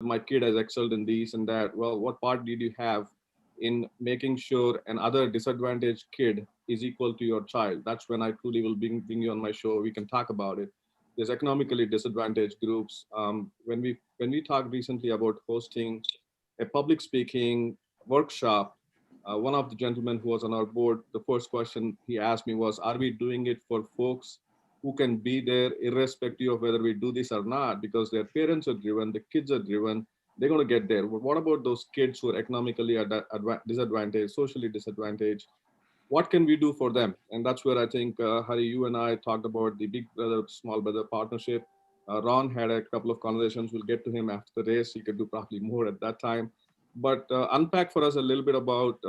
my kid has excelled in these and that. Well, what part did you have in making sure another disadvantaged kid is equal to your child? That's when I truly will bring you on my show. We can talk about it. There's economically disadvantaged groups. When we talked recently about hosting a public speaking workshop, one of the gentlemen who was on our board, the first question he asked me was, "Are we doing it for folks who can be there irrespective of whether we do this or not, because their parents are driven, the kids are driven, they're going to get there. But what about those kids who are economically disadvantaged, socially disadvantaged? What can we do for them?" And that's where I think, Hari, you and I talked about the big brother, small brother partnership. Ron had a couple of conversations. We'll get to him after the race. He could do probably more at that time. But unpack for us a little bit about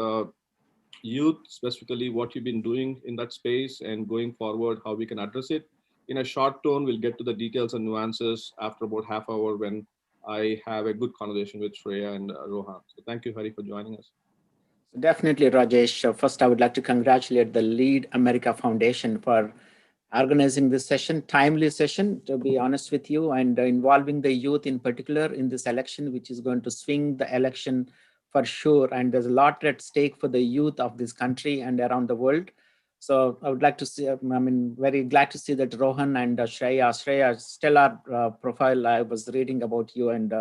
youth, specifically what you've been doing in that space and going forward, how we can address it. In a short tone, we'll get to the details and nuances after about half hour when I have a good conversation with Shreya and Rohan. So thank you, Hari, for joining us. Definitely, Rajesh. First, I would like to congratulate the Lead America Foundation for organizing this session, timely session, to be honest with you, and involving the youth in particular in this election, which is going to swing the election for sure. And there's a lot at stake for the youth of this country and around the world. So I would like to see, I mean, very glad to see that Rohan and Shreya, stellar profile. I was reading about you, and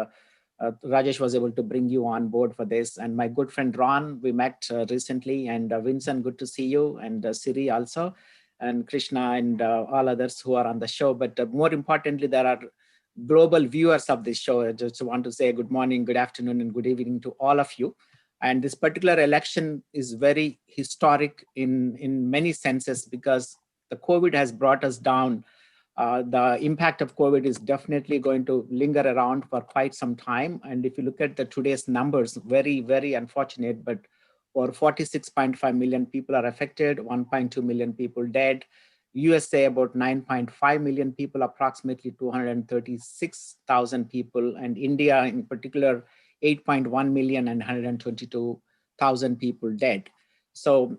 Rajesh was able to bring you on board for this. And my good friend Ron, we met recently, and Vincent, good to see you, and Siri also, and Krishna, and all others who are on the show. But more importantly, there are global viewers of this show. I just want to say good morning, good afternoon, and good evening to all of you. And this particular election is very historic in many senses, because the COVID has brought us down. The impact of COVID is definitely going to linger around for quite some time. And if you look at the today's numbers, very, very unfortunate, but over 46.5 million people are affected, 1.2 million people dead. USA, about 9.5 million people, approximately 236,000 people. And India in particular, 8.1 million and 122,000 people dead. So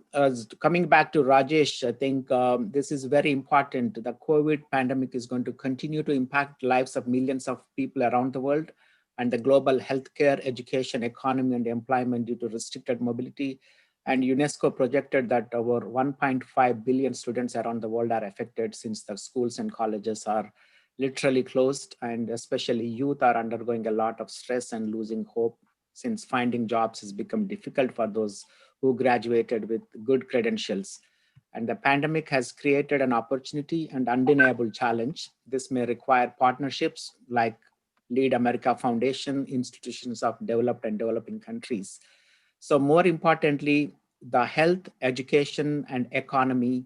coming back to Rajesh, I think this is very important. The COVID pandemic is going to continue to impact lives of millions of people around the world, and the global healthcare, education, economy, and employment due to restricted mobility. And UNESCO projected that over 1.5 billion students around the world are affected, since the schools and colleges are literally closed, and especially youth are undergoing a lot of stress and losing hope, since finding jobs has become difficult for those who graduated with good credentials. And the pandemic has created an opportunity and undeniable challenge. This may require partnerships like Lead America Foundation, institutions of developed and developing countries. So more importantly, the health, education, and economy,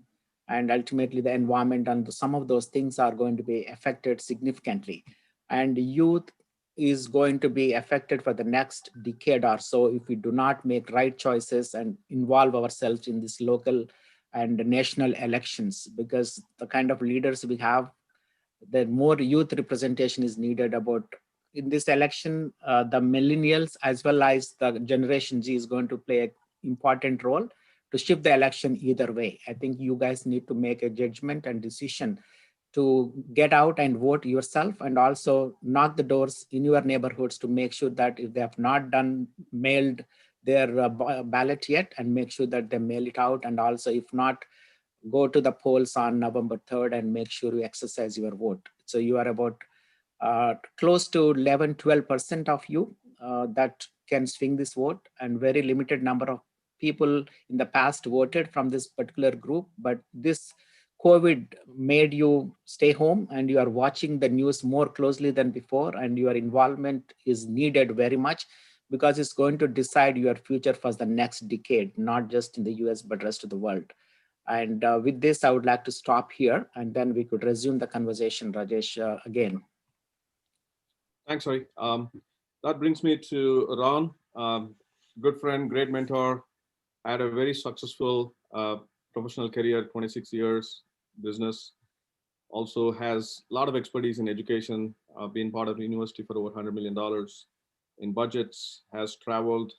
and ultimately the environment, and some of those things are going to be affected significantly. And youth is going to be affected for the next decade or so if we do not make right choices and involve ourselves in these local and national elections, because the kind of leaders we have, the more youth representation is needed. About in this election, the millennials as well as the generation Z is going to play an important role to shift the election either way. I think you guys need to make a judgment and decision to get out and vote yourself, and also knock the doors in your neighborhoods to make sure that if they have not done mailed their ballot yet, and make sure that they mail it out. And also, if not, go to the polls on November 3rd and make sure you exercise your vote. So you are about close to 11, 12% of you that can swing this vote, and very limited number of people in the past voted from this particular group. But this COVID made you stay home, and you are watching the news more closely than before, and your involvement is needed very much, because it's going to decide your future for the next decade, not just in the US, but rest of the world. And with this, I would like to stop here, and then we could resume the conversation, Rajesh, again. Thanks, Hari. That brings me to Ron. Good friend, great mentor, had a very successful professional career, 26 years, business. Also has a lot of expertise in education, been part of the university for over $100 million in budgets, has traveled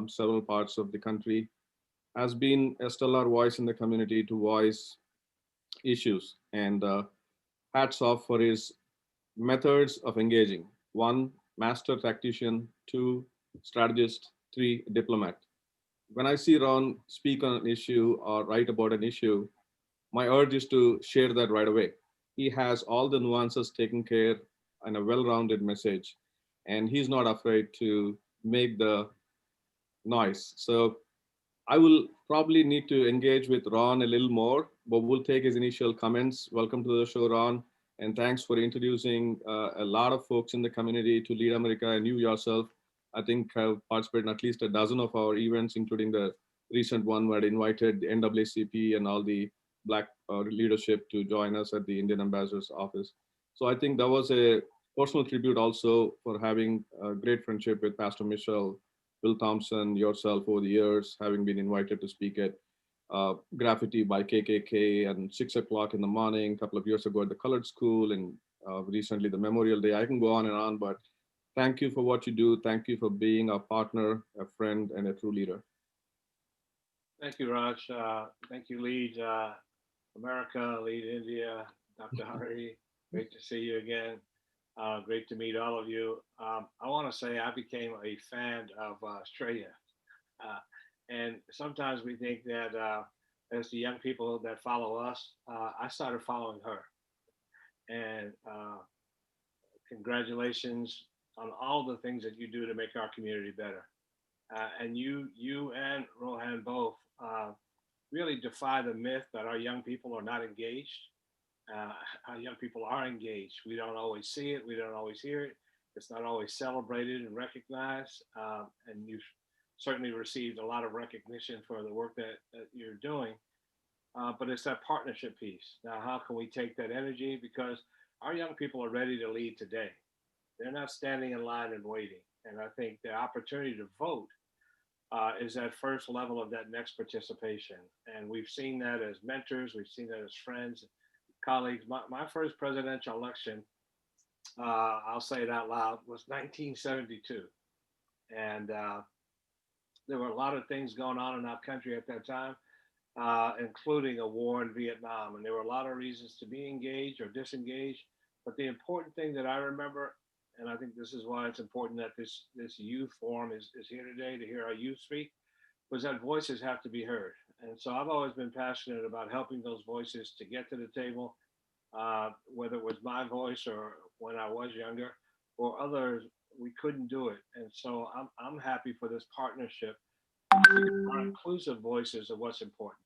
several parts of the country, has been a stellar voice in the community to voice issues. And hats off for his methods of engaging. One, master tactician, 2, strategist, 3, diplomat. When I see Ron speak on an issue or write about an issue, my urge is to share that right away. He has all the nuances taken care and a well-rounded message, and he's not afraid to make the noise. So I will probably need to engage with Ron a little more, but we'll take his initial comments. Welcome to the show, Ron, and thanks for introducing a lot of folks in the community to Lead America, and you yourself, I think, have participated in at least a dozen of our events, including the recent one where I invited the NAACP and all the Black leadership to join us at the Indian Ambassador's office. So I think that was a personal tribute also for having a great friendship with Pastor Michelle, Bill Thompson, yourself over the years, having been invited to speak at Graffiti by KKK and 6 o'clock in the morning, a couple of years ago at the Colored School, and recently the Memorial Day. I can go on, but thank you for what you do. Thank you for being a partner, a friend, and a true leader. Thank you, Raj. Thank you, Lead America, Lead India, Dr. Hari. Great to see you again. Great to meet all of you. I want to say I became a fan of Shreya. And sometimes we think that as the young people that follow us, I started following her. And congratulations on all the things that you do to make our community better. And you and Rohan both really defy the myth that our young people are not engaged. Our young people are engaged. We don't always see it. We don't always hear it. It's not always celebrated and recognized. And you've certainly received a lot of recognition for the work that you're doing. But it's that partnership piece. Now, how can we take that energy? Because our young people are ready to lead today. They're not standing in line and waiting. And I think the opportunity to vote is that first level of that next participation. And we've seen that as mentors. We've seen that as friends, colleagues. My first presidential election, I'll say it out loud, was 1972. And there were a lot of things going on in our country at that time, including a war in Vietnam. And there were a lot of reasons to be engaged or disengaged. But the important thing that I remember, and I think this is why it's important that this youth forum is here today to hear our youth speak, was that voices have to be heard. And so I've always been passionate about helping those voices to get to the table, whether it was my voice or when I was younger or others, we couldn't do it. And so I'm happy for this partnership. Our inclusive voices are what's important,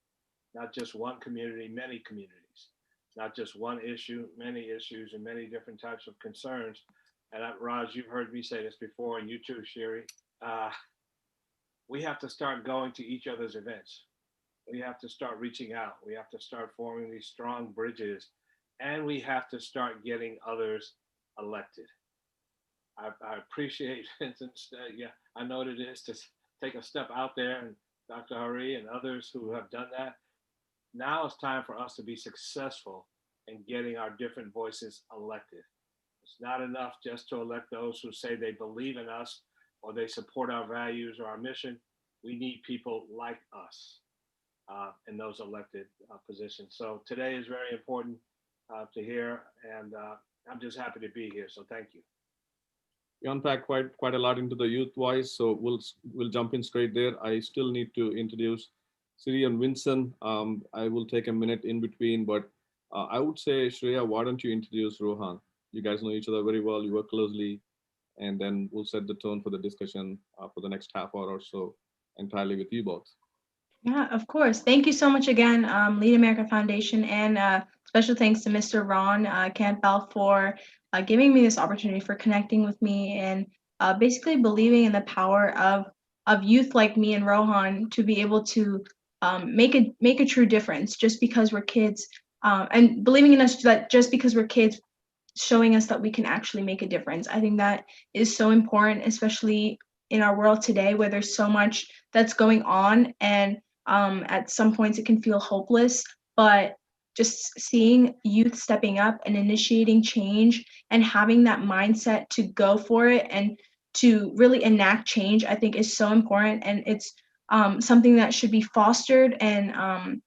not just one community, many communities, not just one issue, many issues and many different types of concerns. And Raj, you've heard me say this before, and you too, Sherry. We have to start going to each other's events. We have to start reaching out. We have to start forming these strong bridges, and we have to start getting others elected. I appreciate Vincent's, I know what it is to take a step out there, and Dr. Hari and others who have done that. Now it's time for us to be successful in getting our different voices elected. It's not enough just to elect those who say they believe in us or they support our values or our mission. We need people like us in those elected positions. So today is very important to hear, and I'm just happy to be here. So thank you. You unpack quite a lot into the youth voice, so we'll jump in straight there. I still need to introduce Siri and Vincent. I will take a minute in between, but I would say, Shreya, why don't you introduce Rohan? You guys know each other very well. You work closely, and then we'll set the tone for the discussion for the next half hour or so, entirely with you both. Yeah, of course. Thank you so much again, Lead America Foundation, and special thanks to Mr. Ron Campbell for giving me this opportunity, for connecting with me, and basically believing in the power of youth like me and Rohan to be able to make a true difference just because we're kids, and believing in us that just because we're kids, showing us that we can actually make a difference. I think that is so important, especially in our world today where there's so much that's going on, and at some points it can feel hopeless, but just seeing youth stepping up and initiating change and having that mindset to go for it and to really enact change, I think is so important. And it's something that should be fostered and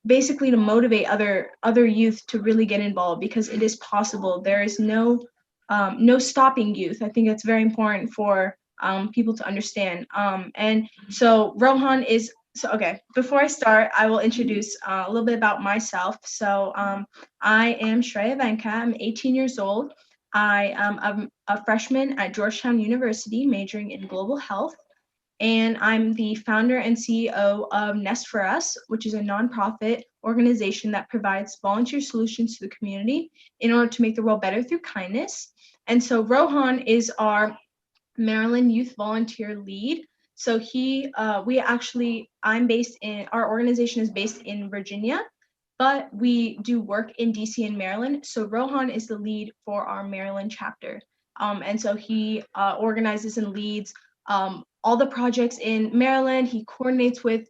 basically to motivate other youth to really get involved, because it is possible. There is no no stopping youth. I think it's very important for people to understand. And so Rohan is, so okay, before I start, I will introduce a little bit about myself. So I am Shreya Venka. I'm 18 years old. I'm a freshman at Georgetown University, majoring in global health. And I'm the founder and CEO of Nest for Us, which is a nonprofit organization that provides volunteer solutions to the community in order to make the world better through kindness. And so Rohan is our Maryland Youth Volunteer Lead. So our organization is based in Virginia, but we do work in DC and Maryland. So Rohan is the lead for our Maryland chapter. And so he organizes and leads all the projects in Maryland. He coordinates with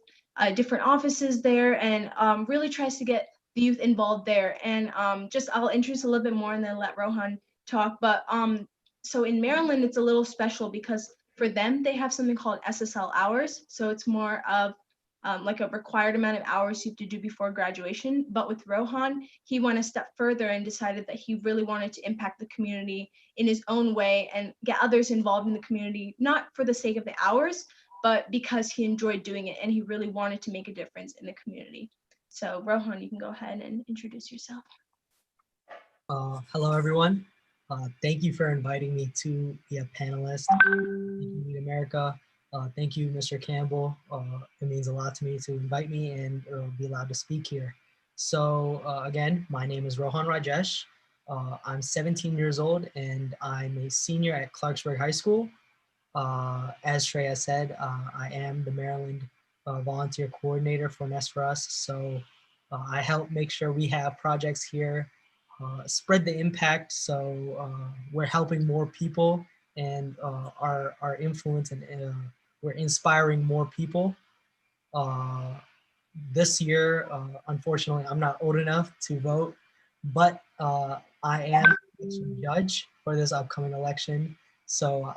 different offices there and really tries to get the youth involved there. And I'll introduce a little bit more and then let Rohan talk. But so in Maryland, it's a little special because for them, they have something called SSL hours. So it's more of like a required amount of hours you have to do before graduation. But with Rohan, he went a step further and decided that he really wanted to impact the community in his own way and get others involved in the community, not for the sake of the hours, but because he enjoyed doing it and he really wanted to make a difference in the community. So Rohan, you can go ahead and introduce yourself. Hello, everyone. Thank you for inviting me to be a panelist in Lead America. Thank you, Mr. Campbell. It means a lot to me to invite me and be allowed to speak here. So again, my name is Rohan Rajesh. I'm 17 years old and I'm a senior at Clarksburg High School. As Shreya said, I am the Maryland volunteer coordinator for Nest for Us. So I help make sure we have projects here, spread the impact. So we're helping more people and our influence and we're inspiring more people. This year, unfortunately, I'm not old enough to vote, but I am a judge for this upcoming election. So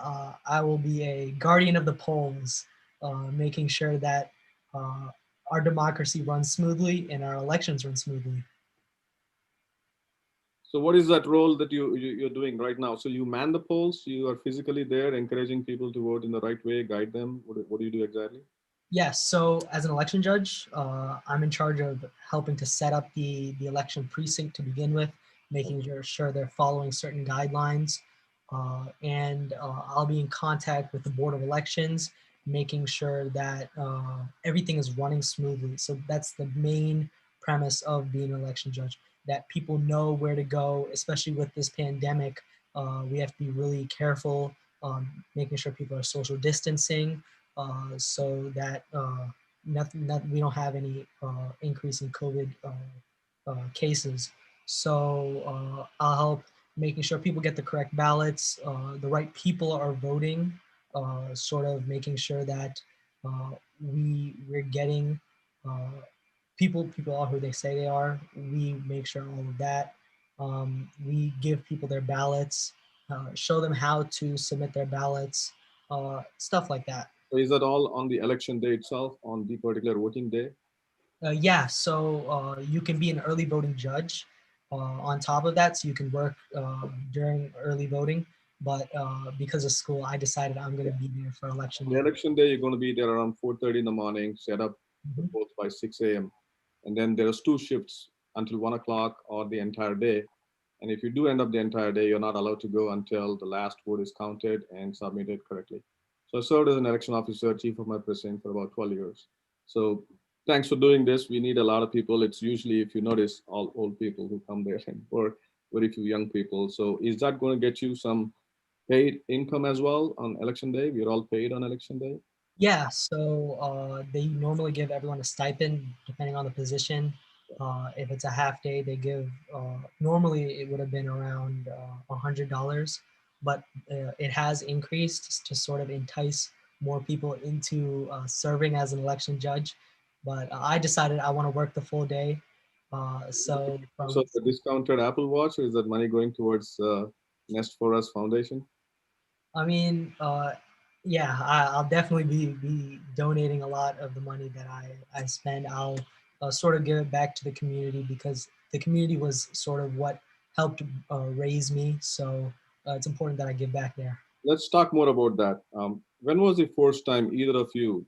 I will be a guardian of the polls, making sure that our democracy runs smoothly and our elections run smoothly. So what is that role that you're doing right now? So you man the polls, you are physically there encouraging people to vote in the right way, guide them. What do you do exactly? Yes, so as an election judge, I'm in charge of helping to set up the election precinct to begin with, making sure they're following certain guidelines. And I'll be in contact with the Board of Elections, making sure that everything is running smoothly. So that's the main premise of being an election judge, that people know where to go, especially with this pandemic. We have to be really careful, making sure people are social distancing, so that we don't have any increase in COVID cases. So I'll help making sure people get the correct ballots, the right people are voting, sort of making sure that we're getting people are who they say they are. We make sure all of that. We give people their ballots, show them how to submit their ballots, stuff like that. So is that all on the election day itself, on the particular voting day? Yeah, so you can be an early voting judge on top of that, so you can work during early voting. But because of school, I decided I'm going to be there for election The day. election day, you're going to be there around 4:30 in the morning, set up the polls by 6 a.m. And then there's 2 shifts until 1 o'clock or the entire day. And if you do end up the entire day, you're not allowed to go until the last vote is counted and submitted correctly. So I served as an election officer, chief of my precinct for about 12 years. So thanks for doing this. We need a lot of people. It's usually, if you notice, all old people who come there and work, very few young people. So is that going to get you some paid income as well on election day? We're all paid on election day. Yeah, so they normally give everyone a stipend depending on the position. If it's a half day, they give, normally it would have been around $100, but it has increased to sort of entice more people into serving as an election judge. But I decided I want to work the full day. So the discounted Apple Watch, or is that money going towards Nest for Us Foundation? I mean, yeah, I'll definitely be donating a lot of the money that I spend. I'll sort of give it back to the community because the community was sort of what helped raise me. So it's important that I give back there. Let's talk more about that. When was the first time either of you,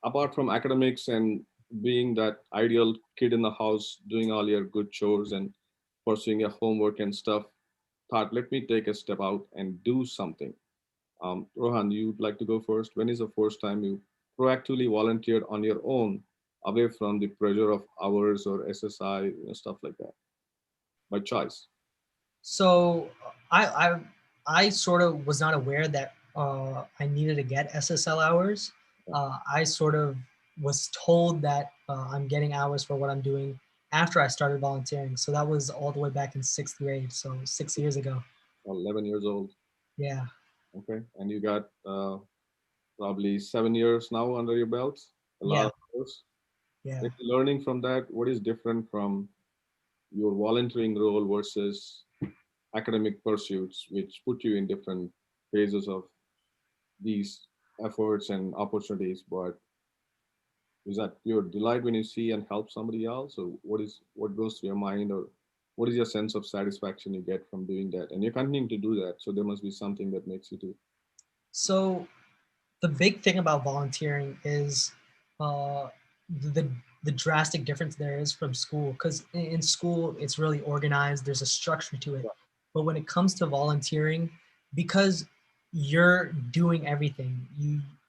apart from academics and being that ideal kid in the house, doing all your good chores and pursuing your homework and stuff, thought, let me take a step out and do something? Rohan, you'd like to go first. When is the first time you proactively volunteered on your own, away from the pressure of hours or SSI, stuff like that, by choice? So I I, I sort of was not aware that I needed to get SSL hours. I sort of was told that I'm getting hours for what I'm doing after I started volunteering. So that was all the way back in sixth grade, so 6 years ago. 11 years old. Yeah, Okay. And you got probably 7 years now under your belt. A lot yeah, of hours. yeah. Like learning from that, what is different from your volunteering role versus academic pursuits, which put you in different phases of these efforts and opportunities? But is that your delight when you see and help somebody else, or what goes through your mind, or what is your sense of satisfaction you get from doing that? And you're continuing to do that, so there must be something that makes you do. So the big thing about volunteering is uh, the the drastic difference there is from school. Because in school it's really organized, there's a structure to it. But when it comes to volunteering, because you're doing everything,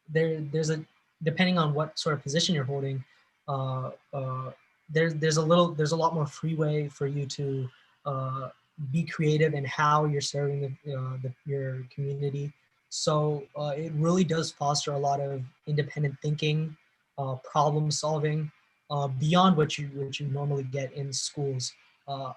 there's a, depending on what sort of position you're holding, uh, uh, there's a lot more freeway for you to uh, be creative in how you're serving your community. So it really does foster a lot of independent thinking, problem solving, beyond what you normally get in schools.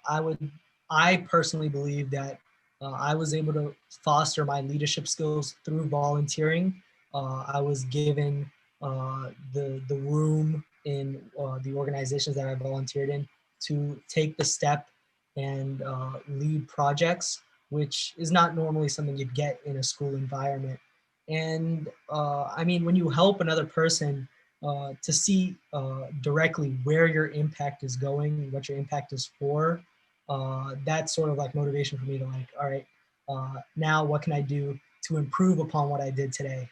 I would, I personally believe that I was able to foster my leadership skills through volunteering. I was given the room in the organizations that I volunteered in to take the step and lead projects, which is not normally something you'd get in a school environment. And I mean, when you help another person, to see directly where your impact is going, what your impact is for, that's sort of like motivation for me to like, all right, now what can I do to improve upon what I did today?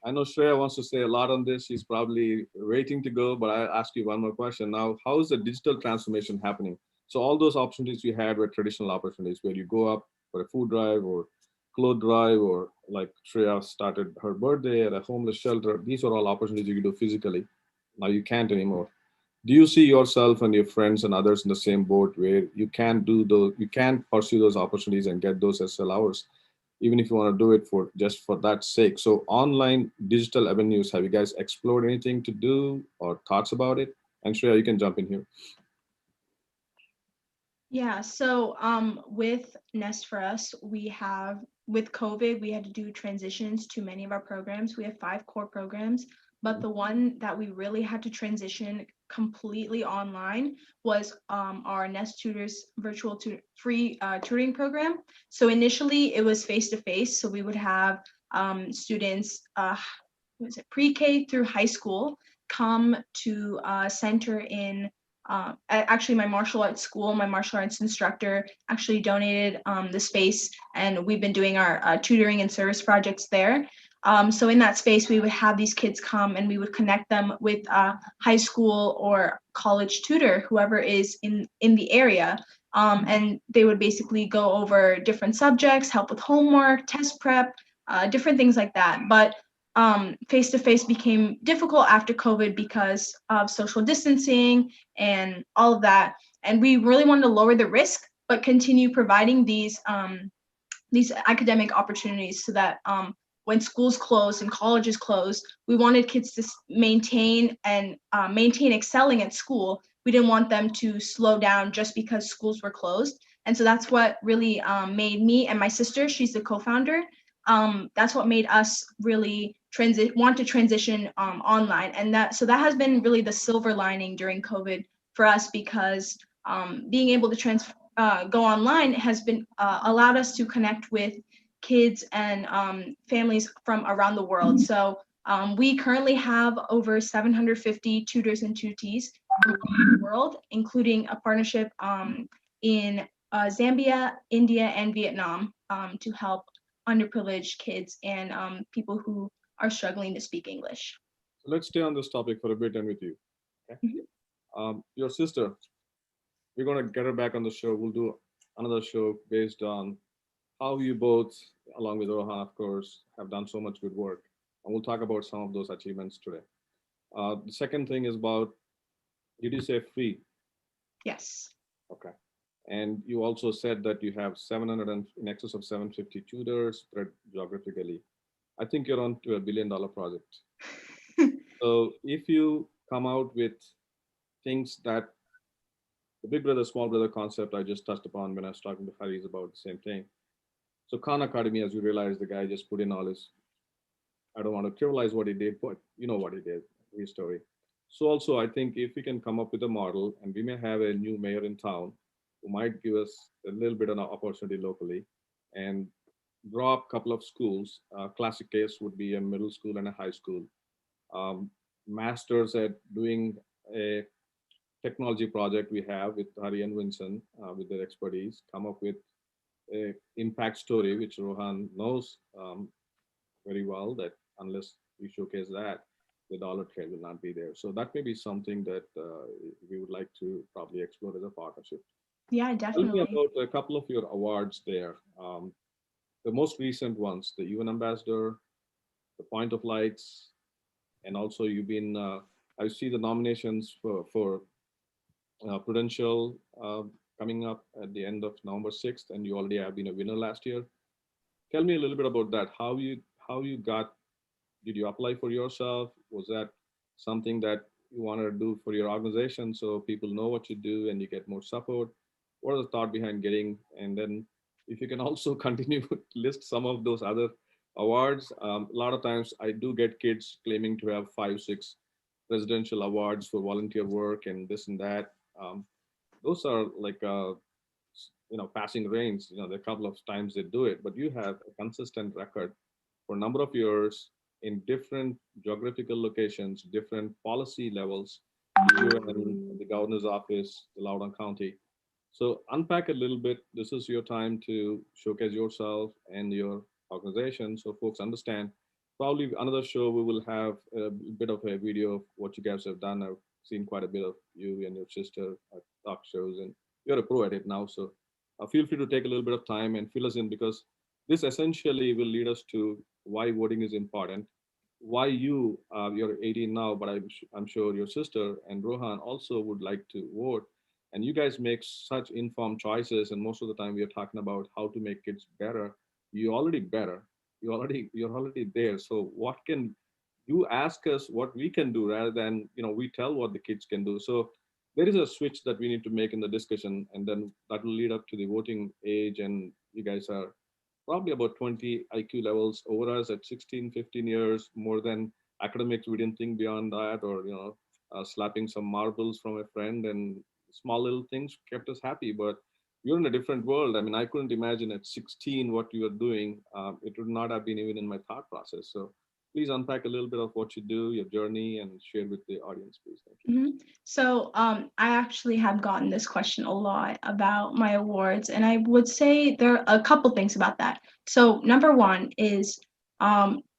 I know Shreya wants to say a lot on this. She's probably waiting to go, but I'll ask you one more question. Now, how is the digital transformation happening? So all those opportunities you had were traditional opportunities where you go up for a food drive or clothes drive, or like Shreya started her birthday at a homeless shelter. These are all opportunities you can do physically. Now you can't anymore. Do you see yourself and your friends and others in the same boat where you can do those, you can pursue those opportunities and get those SL hours, even if you want to do it for just for that sake? So online digital avenues, have you guys explored anything to do or thoughts about it? And Shreya, you can jump in here. Yeah, so with Nest for Us, we have, with COVID, we had to do transitions to many of our programs. We have 5 core programs, but the one that we really had to transition completely online was our Nest Tutors virtual free tutoring program. So initially it was face-to-face, so we would have students, what is it, pre-K through high school, come to a center in actually my martial arts school. My martial arts instructor actually donated the space, and we've been doing our tutoring and service projects there. So in that space, we would have these kids come and we would connect them with a high school or college tutor, whoever is in the area. And they would basically go over different subjects, help with homework, test prep, different things like that. But face-to-face became difficult after COVID because of social distancing and all of that. And we really wanted to lower the risk, but continue providing these academic opportunities so that when schools closed and colleges closed, we wanted kids to maintain excelling at school. We didn't want them to slow down just because schools were closed. And so that's what really made me and my sister, she's the co-founder, that's what made us really want to transition online. And that has been really the silver lining during COVID for us, because being able to go online has been allowed us to connect with kids and families from around the world. So we currently have over 750 tutors and tutees from around the world, including a partnership in Zambia, India, and Vietnam. to help underprivileged kids and people who are struggling to speak English. So let's stay on this topic for a bit and with you. Okay. Your sister, we're going to get her back on the show. We'll do another show based on how you both, along with Rohan, of course, have done so much good work. And we'll talk about some of those achievements today. The second thing is about, did you say free? Yes. Okay. And you also said that you have 700 and in excess of 750 tutors spread geographically. I think you're on to $1 billion project. So if you come out with things that the big brother, small brother concept I just touched upon when I was talking to Haris about the same thing. So Khan Academy, as you realize, the guy just put in all his, I don't want to trivialize what he did, but you know what he did, his story. So also, I think if we can come up with a model, and we may have a new mayor in town who might give us a little bit of an opportunity locally and draw up a couple of schools. Classic case would be a middle school and a high school. Masters at doing a technology project we have with Hari and Vincent with their expertise, come up with a impact story, which Rohan knows very well, that unless we showcase that, the dollar trade will not be there. So that may be something that we would like to probably explore as a partnership. Yeah, Tell me definitely. about a couple of your awards there. The most recent ones, the UN Ambassador, the Point of Lights, and also you've been, I see the nominations for Prudential coming up at the end of November 6th, and you already have been a winner last year. Tell me a little bit about that. How you got, did you apply for yourself? Was that something that you wanted to do for your organization so people know what you do and you get more support? What are the thought behind getting, and then if you can also continue to list some of those other awards. A lot of times I do get kids claiming to have 5, 6 presidential awards for volunteer work and this and that. Um, those are like passing reigns. There are a couple of times they do it, but you have a consistent record for a number of years in different geographical locations, different policy levels, the UN, the governor's office, the Loudoun County. So unpack a little bit. This is your time to showcase yourself and your organization so folks understand. Probably another show we will have a bit of a video of what you guys have done. I've seen quite a bit of you and your sister at talk shows, and you're a pro at it now. So feel free to take a little bit of time and fill us in, because this essentially will lead us to why voting is important, why you're 18 now, but I'm sure your sister and Rohan also would like to vote, and you guys make such informed choices. And most of the time we are talking about how to make kids better. You're already better. You're already there. So what can you ask us what we can do rather than we tell what the kids can do. So there is a switch that we need to make in the discussion, and then that will lead up to the voting age. And you guys are probably about 20 IQ levels over us at 16, 15 years, more than academics. We didn't think beyond that, or, slapping some marbles from a friend, and small little things kept us happy. But you're in a different world. I mean, I couldn't imagine at 16 what you are doing. It would not have been even in my thought process. So please unpack a little bit of what you do, your journey, and share with the audience, please. Thank you. So I actually have gotten this question a lot about my awards, and I would say there are a couple things about that. So number one is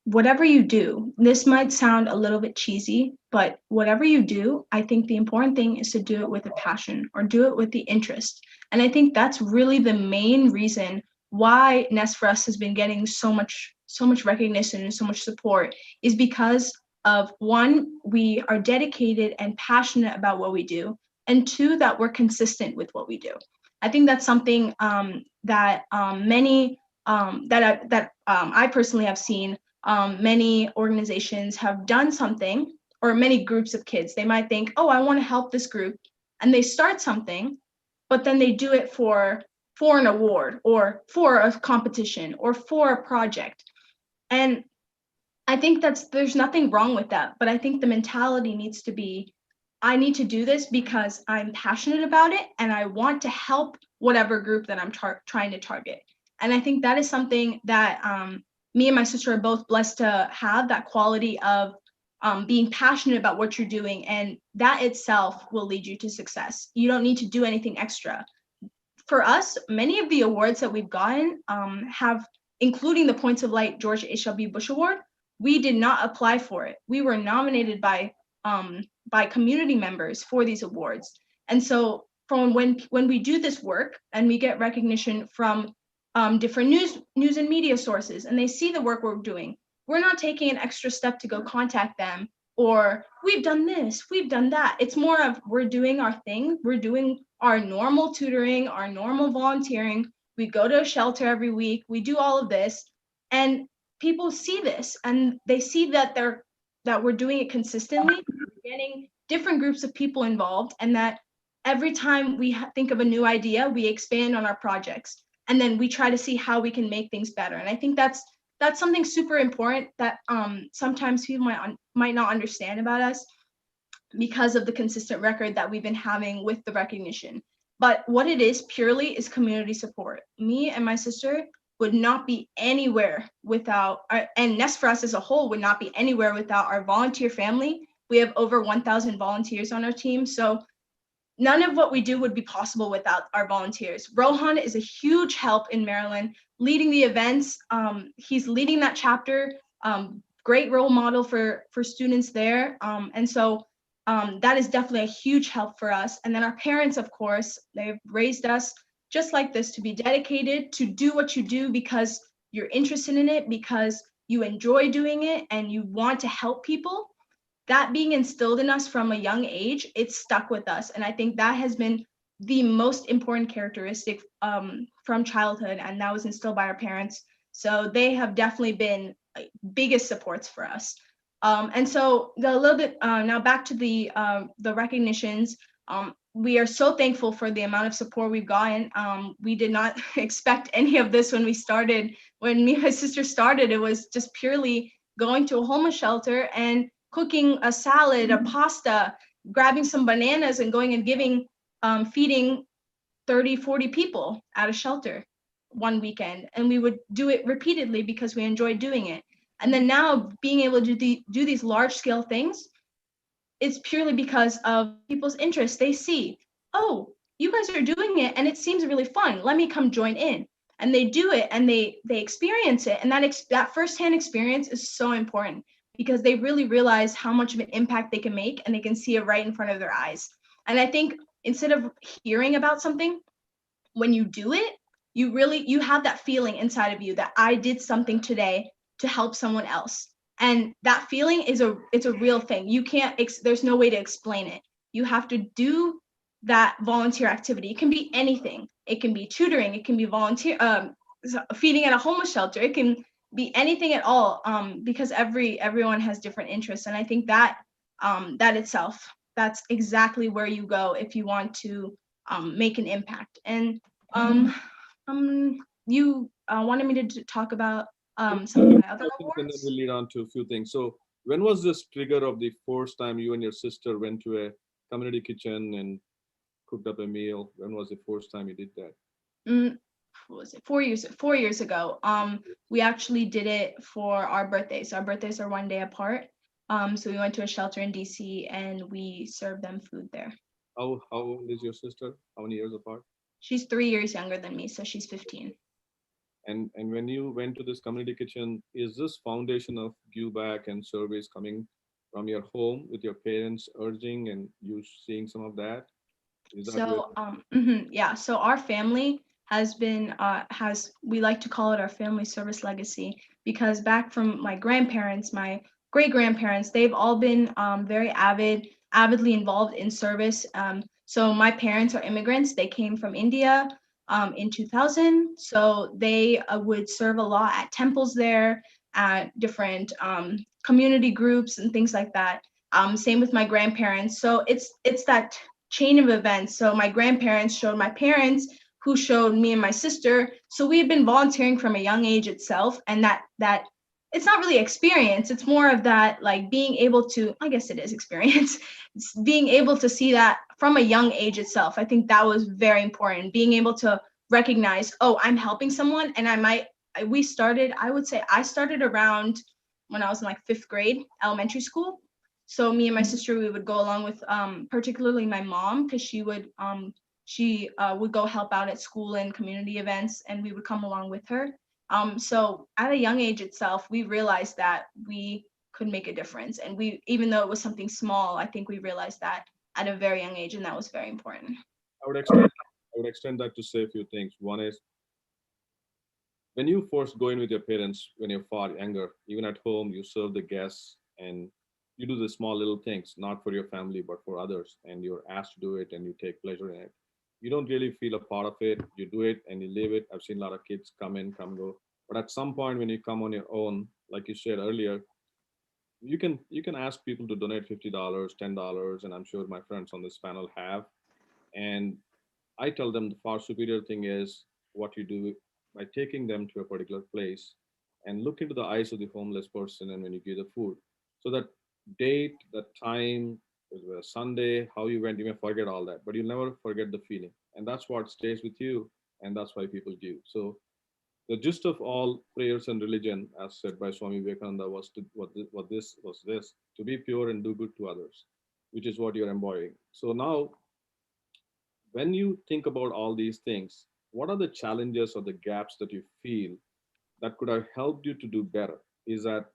whatever you do, this might sound a little bit cheesy, but whatever you do, I think the important thing is to do it with a passion or do it with the interest. And I think that's really the main reason why Nest for Us has been getting so much recognition and so much support, is because of one, we are dedicated and passionate about what we do, and two, that we're consistent with what we do. I think that's something that many I personally have seen. Many organizations have done something, or many groups of kids. They might think, oh, I want to help this group, and they start something, but then they do it for an award or for a competition or for a project. And I think there's nothing wrong with that, but I think the mentality needs to be, I need to do this because I'm passionate about it and I want to help whatever group that I'm trying to target. And I think that is something that me and my sister are both blessed to have, that quality of being passionate about what you're doing, and that itself will lead you to success. You don't need to do anything extra. for us, many of the awards that we've gotten have, including the Points of Light George H.W. Bush Award, we did not apply for it. We were nominated by community members for these awards. And so from when we do this work and we get recognition from different news and media sources, and they see the work we're doing, we're not taking an extra step to go contact them or we've done this, we've done that. It's more of we're doing our thing, we're doing our normal tutoring, our normal volunteering. We go to a shelter every week, we do all of this, and people see this and they see that we're doing it consistently, getting different groups of people involved, and that every time we think of a new idea, we expand on our projects, and then we try to see how we can make things better. And I think that's something super important that sometimes people might not understand about us because of the consistent record that we've been having with the recognition. But what it is purely is community support. Me and my sister would not be anywhere without, and Nest for us as a whole would not be anywhere without our volunteer family. We have over 1,000 volunteers on our team. So none of what we do would be possible without our volunteers. Rohan is a huge help in Maryland, leading the events. He's leading that chapter, great role model for students there. And so that is definitely a huge help for us. And then our parents, of course, they've raised us just like this to be dedicated, to do what you do because you're interested in it, because you enjoy doing it and you want to help people. That being instilled in us from a young age, it's stuck with us. And I think that has been the most important characteristic from childhood, and that was instilled by our parents. So they have definitely been biggest supports for us. And so a little bit now back to the recognitions. We are so thankful for the amount of support we've gotten. We did not expect any of this when we started. When me and my sister started, it was just purely going to a homeless shelter and cooking a salad, a pasta, grabbing some bananas and going and feeding 30, 40 people at a shelter one weekend. And we would do it repeatedly because we enjoyed doing it. And then now being able to do these large scale things, it's purely because of people's interest. They see, oh, you guys are doing it and it seems really fun. Let me come join in. And they do it and they experience it. And that firsthand experience is so important because they really realize how much of an impact they can make and they can see it right in front of their eyes. And I think instead of hearing about something, when you do it, you have that feeling inside of you that I did something today to help someone else. And that feeling it's a real thing. You can't, there's no way to explain it. You have to do that volunteer activity. It can be anything. It can be tutoring. It can be feeding at a homeless shelter. It can be anything at all, because everyone has different interests. And I think that itself, that's exactly where you go if you want to make an impact. And you wanted me to talk about some of my other And then awards. we'll lead on to a few things. So when was this trigger of the first time you and your sister went to a community kitchen and cooked up a meal? When was the first time you did that? What was it? 4 years ago. We actually did it for our birthdays. Our birthdays are one day apart. So we went to a shelter in DC and we served them food there. How old is your sister? How many years apart? She's 3 years younger than me, so she's 15. And when you went to this community kitchen, is this foundation of give back and service coming from your home with your parents urging and you seeing some of that? Is that So yeah, so our family has been we like to call it our family service legacy, because back from my grandparents, my great grandparents, they've all been very avidly involved in service. So my parents are immigrants. They came from India in 2000. So they would serve a lot at temples there, at different community groups and things like that. Same with my grandparents. So it's that chain of events. So my grandparents showed my parents, who showed me and my sister. So we had been volunteering from a young age itself, and that it's not really experience. It's more of that, like, being able to, I guess it is experience. It's being able to see that from a young age itself. I think that was very important. Being able to recognize, oh, I'm helping someone, and I would say I started around when I was in like 5th grade, elementary school. So me and my sister, we would go along with particularly my mom, because she would she would go help out at school and community events, and we would come along with her. So at a young age itself, we realized that we could make a difference. And we, even though it was something small, I think we realized that at a very young age, and that was very important. I would extend that to say a few things. One is, when you first go in with your parents when you're far younger, even at home, you serve the guests and you do the small little things, not for your family, but for others. And you're asked to do it and you take pleasure in it. You don't really feel a part of it. You do it and you live it. I've seen a lot of kids come in, come go. But at some point when you come on your own, like you said earlier, you can ask people to donate $50, $10, and I'm sure my friends on this panel have. And I tell them the far superior thing is what you do by taking them to a particular place and look into the eyes of the homeless person, and when you give the food. So that date, that time, it was a Sunday, how you went, you may forget all that, but you'll never forget the feeling. And that's what stays with you. And that's why people give. So the gist of all prayers and religion, as said by Swami Vivekananda, was to what this was this to be pure and do good to others, which is what you're embodying. So now when you think about all these things, what are the challenges or the gaps that you feel that could have helped you to do better? Is that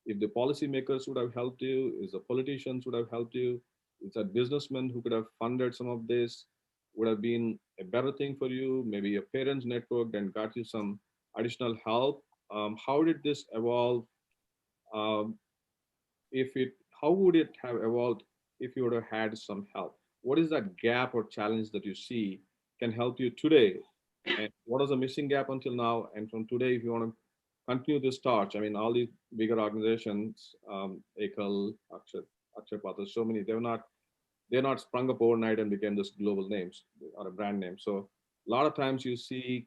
if the policymakers would have helped you, is the politicians would have helped you, is that businessmen who could have funded some of this would have been a better thing for you? Maybe your parents network and got you some additional help. How did this evolve? Um, if it How would it have evolved if you would have had some help? What is that gap or challenge that you see can help you today, and what is the missing gap until now? And from today, if you want to continue this torch, I mean, all these bigger organizations, Ekal, Akshay Patra, so many, they're not sprung up overnight and became this global names or a brand name. So a lot of times you see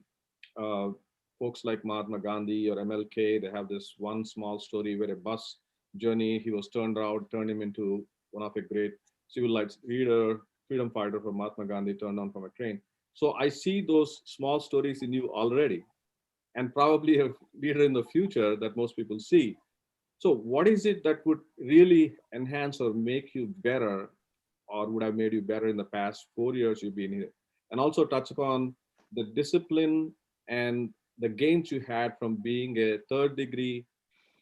uh, folks like Mahatma Gandhi or MLK, they have this one small story where a bus journey, he was turned out, turned him into one of a great civil rights leader, freedom fighter for Mahatma Gandhi, turned on from a train. So I see those small stories in you already, and probably a leader in the future that most people see. So what is it that would really enhance or make you better, or would have made you better in the past 4 years you've been here? And also touch upon the discipline and the gains you had from being a third degree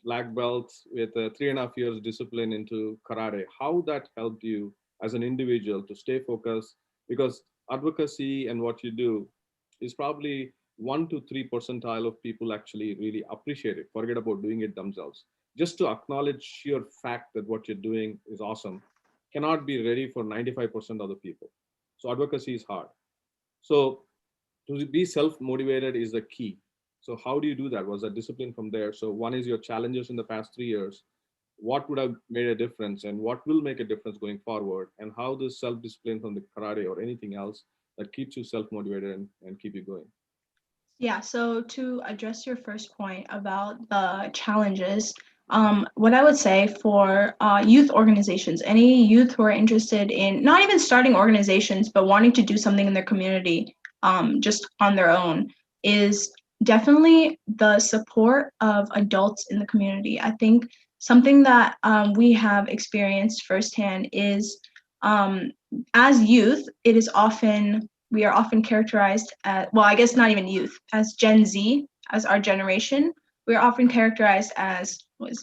black belt with a 3.5 years discipline into karate, how that helped you as an individual to stay focused, because advocacy and what you do is probably 1 to 3 percentile of people actually really appreciate it, forget about doing it themselves. Just to acknowledge sheer fact that what you're doing is awesome cannot be ready for 95% of the people. So advocacy is hard. So to be self-motivated is the key. So how do you do that? Was that discipline from there? So one is your challenges in the past 3 years. What would have made a difference and what will make a difference going forward? And how this self-discipline from the karate or anything else that keeps you self-motivated and keep you going? Yeah, so to address your first point about the challenges, what I would say for youth organizations, any youth who are interested in not even starting organizations, but wanting to do something in their community just on their own, is definitely the support of adults in the community. I think something that we have experienced firsthand is as youth, we are often characterized as, well, I guess not even youth, as Gen Z, as our generation, we are often characterized as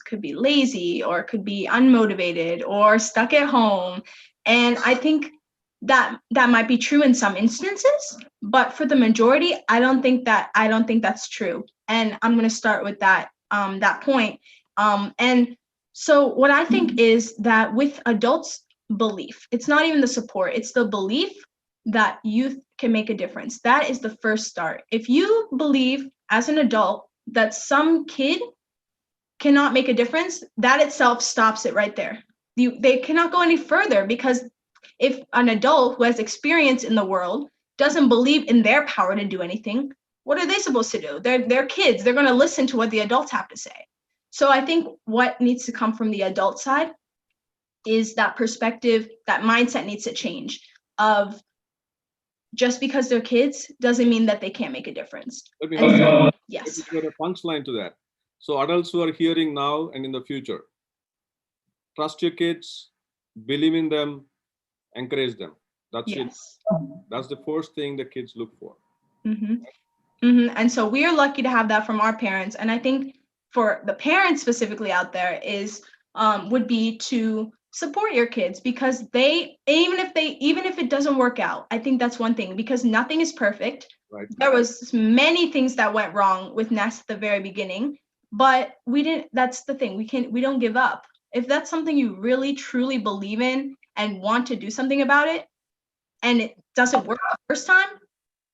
could be lazy or could be unmotivated or stuck at home. And I think that might be true in some instances, but for the majority, I don't think that's true. And I'm going to start with that point. And so what I think is that with adults' belief, it's not even the support, it's the belief that youth can make a difference. That is the first start. If you believe as an adult that some kid cannot make a difference, that itself stops it right there. They cannot go any further, because if an adult who has experience in the world doesn't believe in their power to do anything, what are they supposed to do? They're kids. They're going to listen to what the adults have to say. So I think what needs to come from the adult side is that perspective, that mindset needs to change of just because they're kids doesn't mean that they can't make a difference. Yes. Let me put a punchline to that. So adults who are hearing now and in the future, trust your kids, believe in them, encourage them. That's it. Yes. That's the first thing the kids look for. And so we are lucky to have that from our parents. And I think for the parents specifically out there is would be to support your kids, because they even if it doesn't work out, I think that's one thing, because nothing is perfect. Right. There was many things that went wrong with Nest at the very beginning, but that's the thing, we don't give up. If that's something you really truly believe in and want to do something about it, and it doesn't work the first time,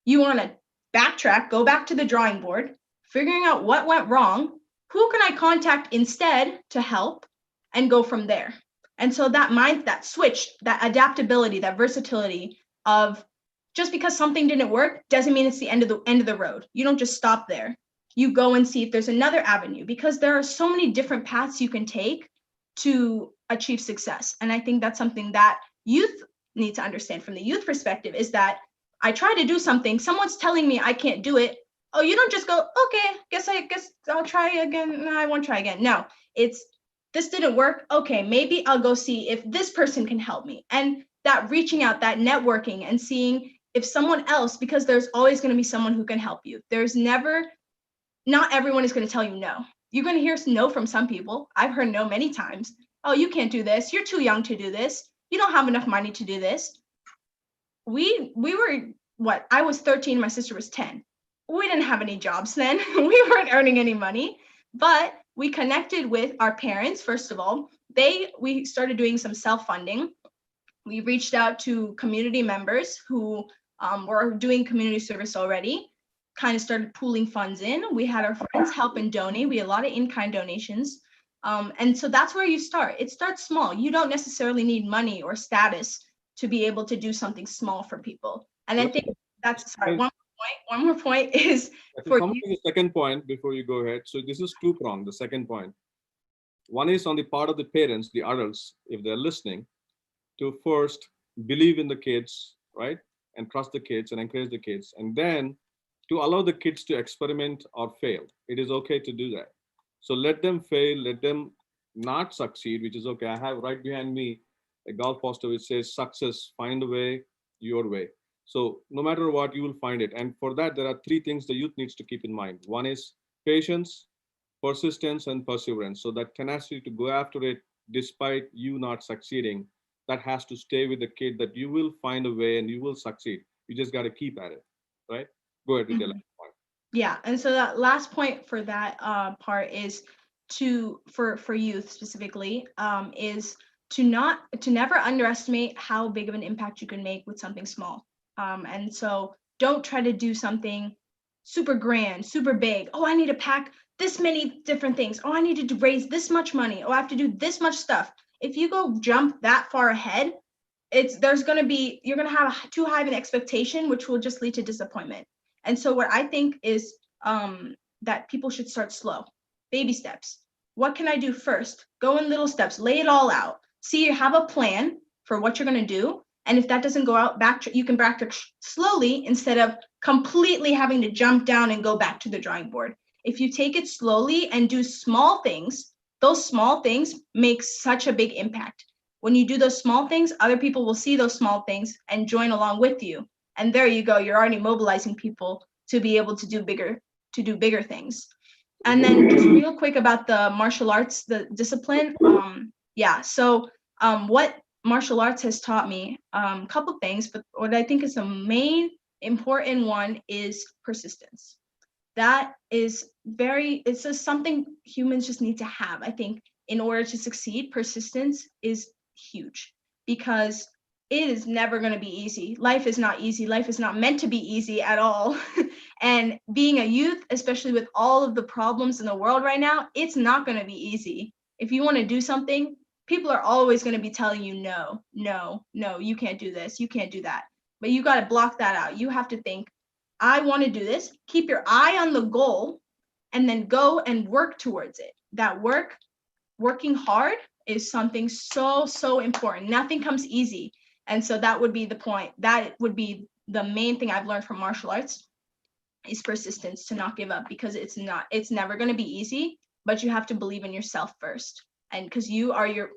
you want to backtrack, go back to the drawing board, figuring out what went wrong, who can I contact instead to help, and go from there. And so that switch, that adaptability, that versatility of, just because something didn't work doesn't mean it's the end of the road. You don't just stop there. You go and see if there's another avenue, because there are so many different paths you can take to achieve success. And I think that's something that youth need to understand from the youth perspective, is that I try to do something, someone's telling me I can't do it. Oh, you don't just go, okay, guess I'll try again. No, I won't try again. No, it's, this didn't work. Okay, maybe I'll go see if this person can help me. And that reaching out, that networking, and seeing if someone else, because there's always going to be someone who can help you. Not everyone is going to tell you no. You're going to hear no from some people. I've heard no many times. Oh, you can't do this. You're too young to do this. You don't have enough money to do this. We were, I was 13, my sister was 10. We didn't have any jobs then. We weren't earning any money, but we connected with our parents. First of all, we started doing some self-funding. We reached out to community members who were doing community service already, kind of started pooling funds in. We had our friends help and donate. We had a lot of in-kind donations. And so that's where you start. It starts small. You don't necessarily need money or status to be able to do something small for people. And I think that's, sorry, one more point is for come to the second point before you go ahead. So this is two-pronged, the second point. One is on the part of the parents, the adults, if they're listening, to first believe in the kids, right? And trust the kids and encourage the kids. And then to allow the kids to experiment or fail. It is okay to do that. So let them fail, let them not succeed, which is okay. I have right behind me a golf poster which says, success, find a way, your way. So no matter what, you will find it. And for that, there are three things the youth needs to keep in mind. One is patience, persistence, and perseverance. So that tenacity to go after it despite you not succeeding, that has to stay with the kid, that you will find a way and you will succeed. You just got to keep at it, right? Go ahead with the last point. Yeah, and so that last point for that part is for youth specifically, is to never underestimate how big of an impact you can make with something small. And so don't try to do something super grand, super big. Oh, I need to pack this many different things. Oh, I need to raise this much money. Oh, I have to do this much stuff. If you go jump that far ahead, you're going to have too high of an expectation, which will just lead to disappointment. And so what I think is that people should start slow, baby steps. What can I do first? Go in little steps, lay it all out. See, you have a plan for what you're going to do. And if that doesn't go out, you can backtrack slowly instead of completely having to jump down and go back to the drawing board. If you take it slowly and do small things, those small things make such a big impact. When you do those small things, other people will see those small things and join along with you. And there you go, you're already mobilizing people to be able to do bigger things. And then just real quick about the martial arts, the discipline. What martial arts has taught me, a couple things, but what I think is the main important one is persistence. That is it's just something humans just need to have. I think in order to succeed, persistence is huge, because it is never going to be easy. Life is not easy. Life is not meant to be easy at all. And being a youth, especially with all of the problems in the world right now, it's not going to be easy. If you want to do something, people are always going to be telling you, no, you can't do this, you can't do that. But you got to block that out. You have to think, I want to do this. Keep your eye on the goal and then go and work towards it. That working hard is something so important. Nothing comes easy. And so that would be the point. That would be the main thing I've learned from martial arts, is persistence, to not give up, because it's never going to be easy, but you have to believe in yourself first. And because you are your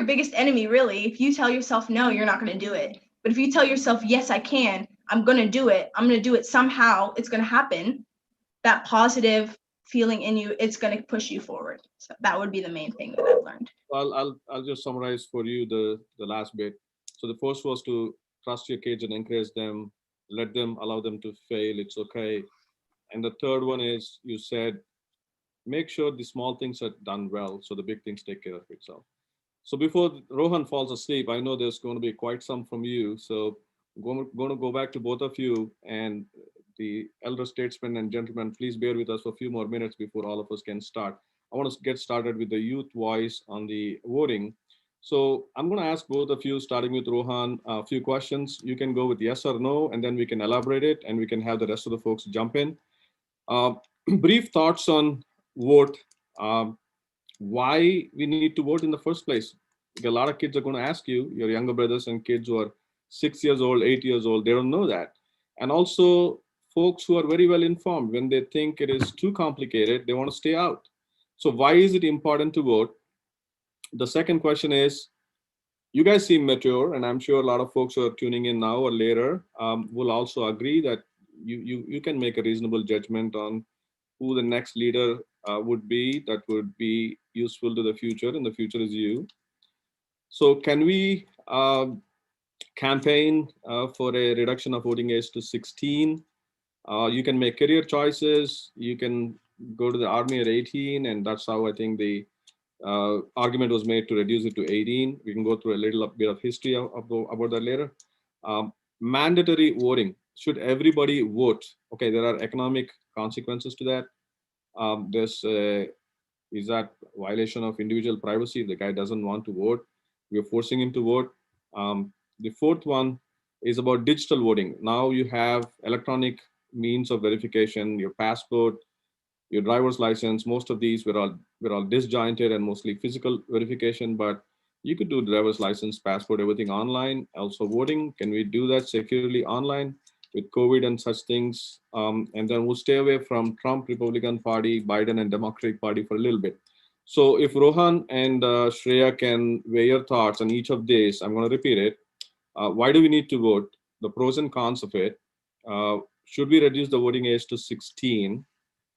biggest enemy, really. If you tell yourself no, you're not going to do it. But if you tell yourself, yes, I can, I'm going to do it. I'm going to do it somehow. It's going to happen. That positive feeling in you, it's going to push you forward. So that would be the main thing that I've learned. I'll just summarize for you the last bit. So the first was to trust your kids and encourage them, let them, allow them to fail. It's okay. And the third one is you said make sure the small things are done well, so the big things take care of itself. So before Rohan falls asleep, I know there's going to be quite some from you. So going to go back to both of you and the elder statesmen and gentlemen. Please bear with us for a few more minutes before all of us can start. I want to get started with the youth voice on the voting. So I'm going to ask both of you, starting with Rohan, a few questions. You can go with yes or no, and then we can elaborate it, and we can have the rest of the folks jump in. Uh, Brief thoughts on vote. Um, why we need to vote in the first place? Because a lot of kids are going to ask you, your younger brothers and kids who are 6 years old, 8 years old, they don't know that. And also, folks who are very well informed, when they think it is too complicated, they want to stay out. So, why is it important to vote? The second question is, you guys seem mature, and I'm sure a lot of folks who are tuning in now or later will also agree that you can make a reasonable judgment on who the next leader would be that would be useful to the future, and the future is you. So, can we campaign for a reduction of voting age to 16? You can make career choices. You can go to the army at 18, and that's how I think the argument was made to reduce it to 18. We can go through a little bit of history about that later. Mandatory voting. Should everybody vote? Okay, there are economic consequences to that. There's is that violation of individual privacy? If the guy doesn't want to vote, we're forcing him to vote. The fourth one is about digital voting. Now you have electronic means of verification, your passport, your driver's license. Most of these were all disjointed and mostly physical verification, but you could do driver's license, passport, everything online. Also voting, can we do that securely online with COVID and such things? And then we'll stay away from Trump, Republican Party, Biden, and Democratic Party for a little bit. So if Rohan and Shreya can weigh your thoughts on each of these, I'm going to repeat it. Why do we need to vote? The pros and cons of it. Should we reduce the voting age to 16?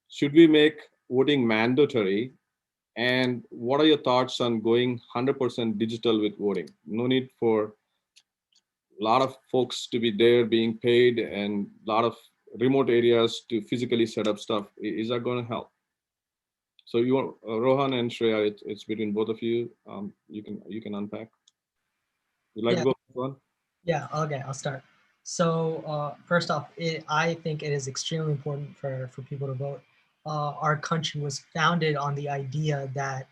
Should we make voting mandatory? And what are your thoughts on going 100% digital with voting? No need for a lot of folks to be there being paid and a lot of remote areas to physically set up stuff. Is that going to help? So you want Rohan and Shreya, it's between both of you. You can unpack. You'd like Yeah. to go one? Yeah, okay, I'll start. So first off, I think it is extremely important for people to vote. Our country was founded on the idea that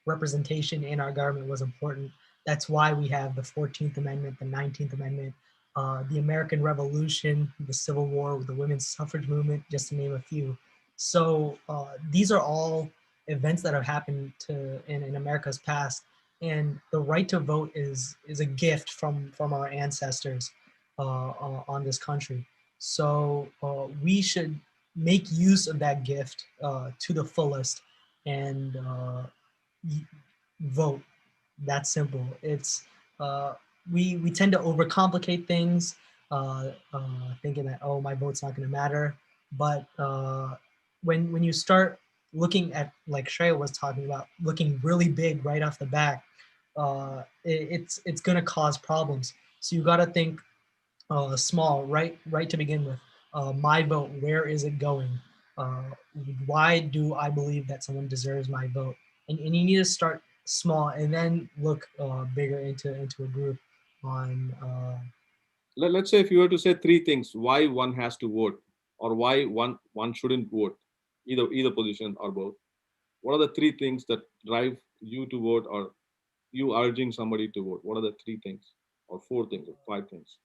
representation in our government was important. That's why we have the 14th Amendment, the 19th Amendment, the American Revolution, the Civil War, the women's suffrage movement, just to name a few. So these are all events that have happened in America's past, and the right to vote is a gift from our ancestors on this country. So we should make use of that gift to the fullest and vote. That's simple. It's we tend to overcomplicate things, thinking that, oh, my vote's not going to matter. But when you start looking at, like Shreya was talking about, looking really big right off the bat, it's going to cause problems. So you got to think small, right to begin with. My vote, where is it going? Why do I believe that someone deserves my vote? And you need to start small and then look bigger into a group on. Let's say if you were to say three things why one has to vote or why one shouldn't vote, either position or both. What are the three things that drive you to vote or you urging somebody to vote? What are the three things or four things or five things?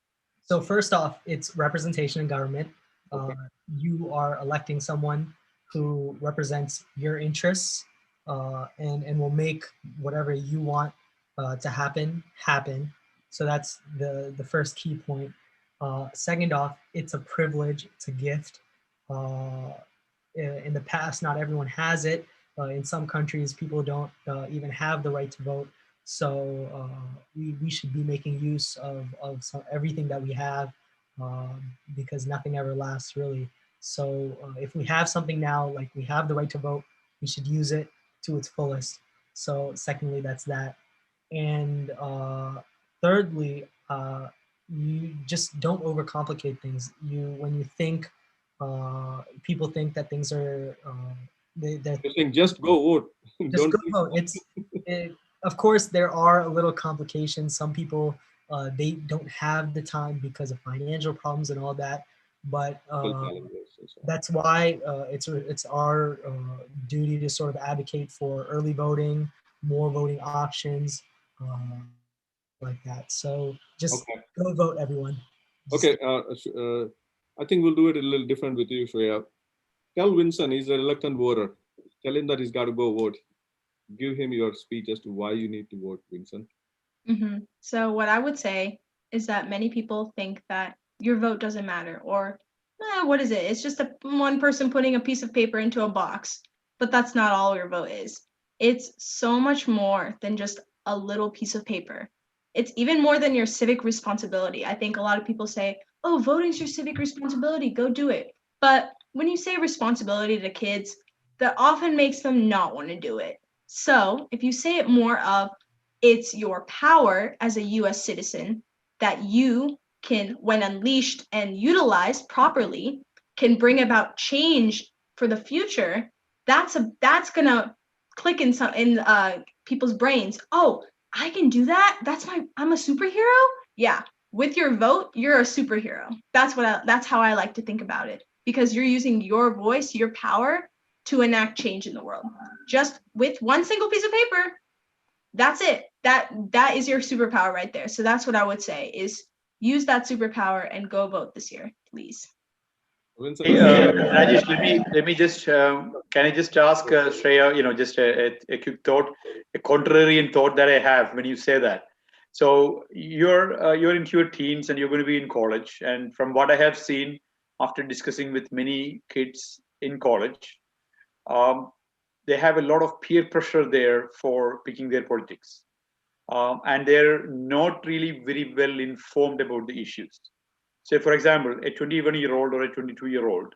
So first off, it's representation in government. Okay. You are electing someone who represents your interests and will make whatever you want to happen. So that's the first key point. Second off, it's a privilege, it's a gift. In the past, not everyone has it. In some countries, people don't even have the right to vote. So we should be making use of everything that we have, because nothing ever lasts really. So if we have something now, like we have the right to vote, we should use it to its fullest. So secondly, that's that. And thirdly, you just don't overcomplicate things. When you think, people think that things are, they're You're saying just go vote. just Don't go think. vote. Of course, there are a little complications. Some people, they don't have the time because of financial problems and all that. But Challenges and so on. that's why it's our duty to sort of advocate for early voting, more voting options, things like that. So just Okay. go vote, everyone. Just, Okay. I think we'll do it a little different with you, Shreya. Tell Vincent he's a reluctant voter. Tell him that he's got to go vote. Give him your speech as to why you need to vote, Vincent. So what I would say is that many people think that your vote doesn't matter, or what is it? It's just one person putting a piece of paper into a box. But that's not all your vote is. It's so much more than just a little piece of paper. It's even more than your civic responsibility. I think a lot of people say, "Oh, voting's your civic responsibility. Go do it." But when you say responsibility to kids, that often makes them not want to do it. So if you say it more of, it's your power as a US citizen that you can, when unleashed and utilized properly, can bring about change for the future. That's gonna click in some in people's brains. Oh, I can do that. I'm a superhero. Yeah, with your vote, you're a superhero. That's how I like to think about it, because you're using your voice, your power to enact change in the world. Just with one single piece of paper, that's it. That is your superpower right there. So that's what I would say is use that superpower and go vote this year, please. Vincent, Hey, Rajesh, let me just can I just ask Shreya, just a quick thought, a contrarian thought that I have when you say that. So you're into your teens and you're going to be in college, and from what I have seen after discussing with many kids in college, um, they have a lot of peer pressure there for picking their politics, and they're not really very well informed about the issues. Say, for example, a 21-year-old or a 22-year-old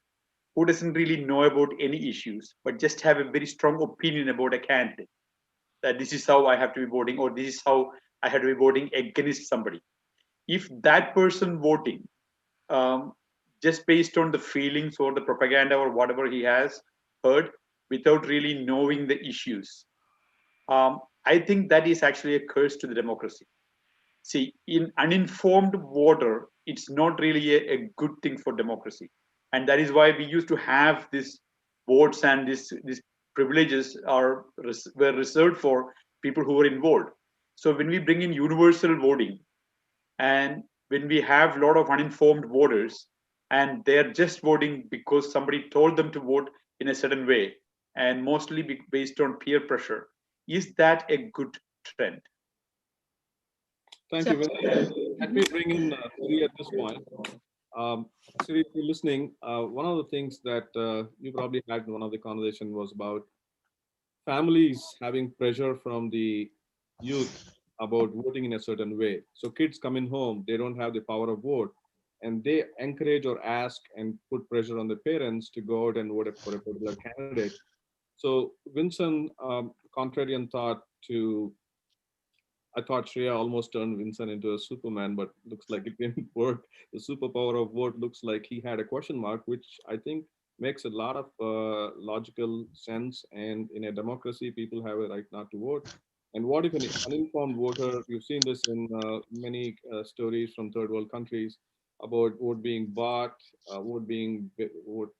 who doesn't really know about any issues, but just have a very strong opinion about a candidate, that this is how I have to be voting, or this is how I have to be voting against somebody. If that person voting, um, just based on the feelings or the propaganda or whatever he has heard, without really knowing the issues, I think that is actually a curse to the democracy. See, in uninformed voter, it's not really a good thing for democracy, and that is why we used to have this votes, and these privileges were reserved for people who were involved. So when we bring in universal voting, and when we have a lot of uninformed voters, and they're just voting because somebody told them to vote in a certain way, and mostly based on peer pressure, is that a good trend? thank So you, Vincent. Let me bring in Siri at this point. Siri, if you're listening, one of the things that you probably had in one of the conversation was about families having pressure from the youth about voting in a certain way. So kids come in home, they don't have the power of vote, and they encourage or ask and put pressure on the parents to go out and vote for a particular candidate. So Vincent, contrarian thought to, I thought Shreya almost turned Vincent into a Superman, but looks like it didn't work. The superpower of vote looks like he had a question mark, which I think makes a lot of logical sense. And in a democracy, people have a right not to vote. And what if an uninformed voter? You've seen this in many stories from third world countries about vote being bought, vote,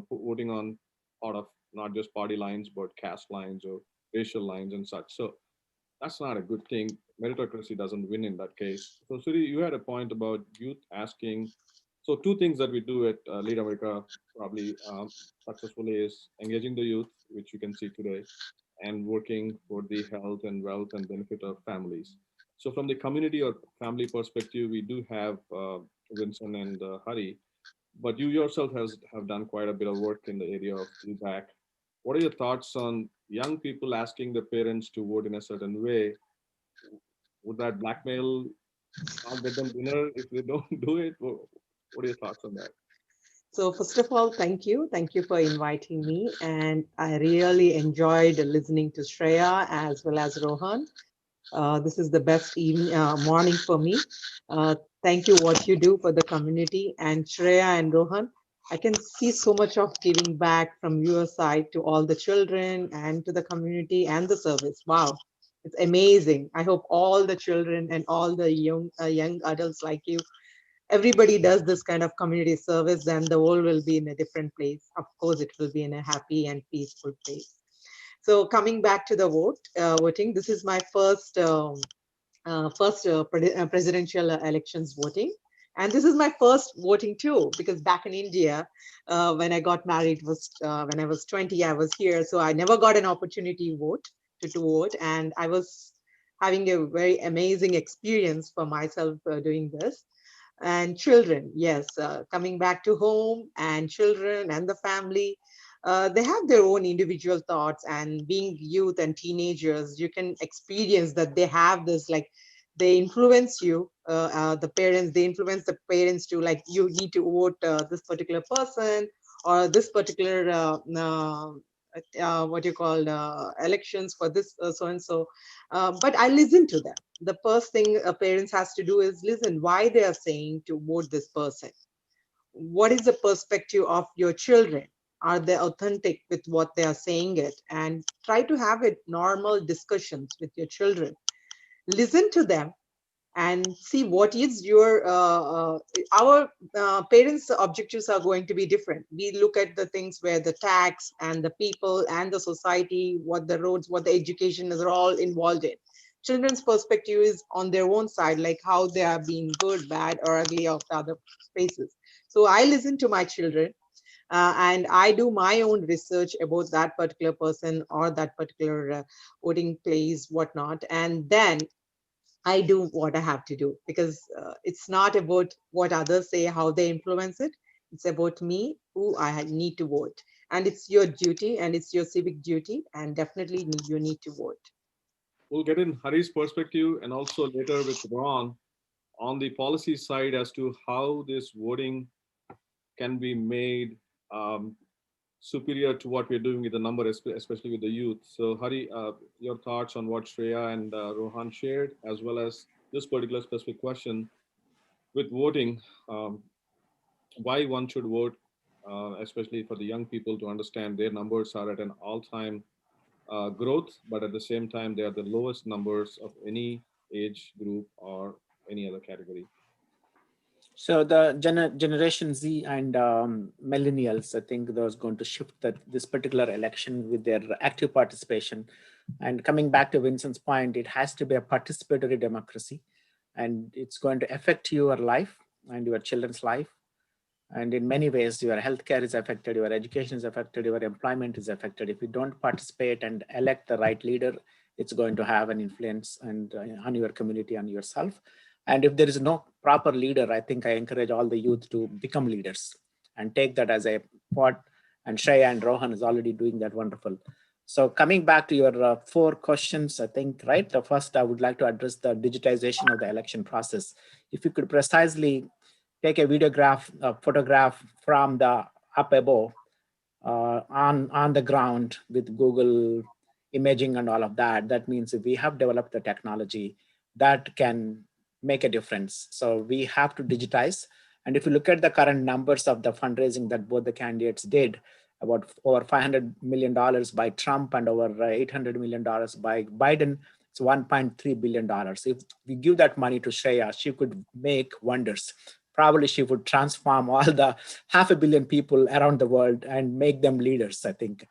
voting on part of not just party lines but caste lines or racial lines and such. So that's not a good thing. Meritocracy doesn't win in that case. So, Suri, you had a point about youth asking. So, two things that we do at Lead America probably successfully is engaging the youth, which you can see today, and working for the health and wealth and benefit of families. So, from the community or family perspective, we do have Vincent and Hari, but you yourself have done quite a bit of work in the area of feedback. What are your thoughts on young people asking their parents to vote in a certain way? would that blackmail not get them dinner if they don't do it? What are your thoughts on that? So first of all, thank you. Thank you for inviting me. And I really enjoyed listening to Shreya as well as Rohan. This is the best morning for me. Thank you what you do for the community. And Shreya and Rohan, I can see so much of giving back from your side to all the children and to the community and the service. Wow, it's amazing. I hope all the children and all the young adults like you, everybody does this kind of community service, then the world will be in a different place. Of course, it will be in a happy and peaceful place. So coming back to the voting, this is my first presidential elections voting. And this is my first voting too, because back in India, when I got married was when I was 20, I was here. So I never got an opportunity to vote. And I was having a very amazing experience for myself doing this. And children, yes, coming back to home, and children and the family, they have their own individual thoughts. And being youth and teenagers, you can experience that they have this, like, they influence you, the parents, they influence the parents to, like, you need to vote this particular person, or this particular what you call elections for this so and so. But I listen to them. The first thing parents has to do is listen why they are saying to vote this person. What is the perspective of your children? Are they authentic with what they are saying it? And try to have it normal discussions with your children. Listen to them and see what is your our parents objectives are going to be different. We look at the things where the tax and the people and the society, what the roads, what the education is all involved in. Children's perspective is on their own side, like how they are being good, bad, or ugly of the other spaces. So I listen to my children, and I do my own research about that particular person or that particular voting place, whatnot. And then I do what I have to do, because it's not about what others say, how they influence it. It's about me, who I need to vote. And it's your duty, and it's your civic duty, and definitely you need to vote. We'll get in Hari's perspective and also later with Ron on the policy side as to how this voting can be made um, superior to what we're doing with the number, especially with the youth. So Hari, your thoughts on what Shreya and Rohan shared, as well as this particular specific question with voting, um, why one should vote, especially for the young people to understand their numbers are at an all-time growth, but at the same time, they are the lowest numbers of any age group or any other category. So the Generation Z and millennials, I think those going to shift this particular election with their active participation. And coming back to Vincent's point, it has to be a participatory democracy, and it's going to affect your life and your children's life. And in many ways, your healthcare is affected, your education is affected, your employment is affected. If you don't participate and elect the right leader, it's going to have an influence and on your community, on yourself. And if there is no proper leader, I think I encourage all the youth to become leaders and take that as a part. And Shreya and Rohan is already doing that wonderful. So coming back to your 4 questions, I think, right? The first, I would like to address the digitization of the election process. If you could precisely take a photograph from the up above on the ground with Google imaging and all of that. That means if we have developed the technology that can make a difference. So we have to digitize. And if you look at the current numbers of the fundraising that both the candidates did, about over $500 million by Trump and over $800 million by Biden, it's $1.3 billion. If we give that money to Shreya, she could make wonders. Probably she would transform all the 500 million people around the world and make them leaders. I think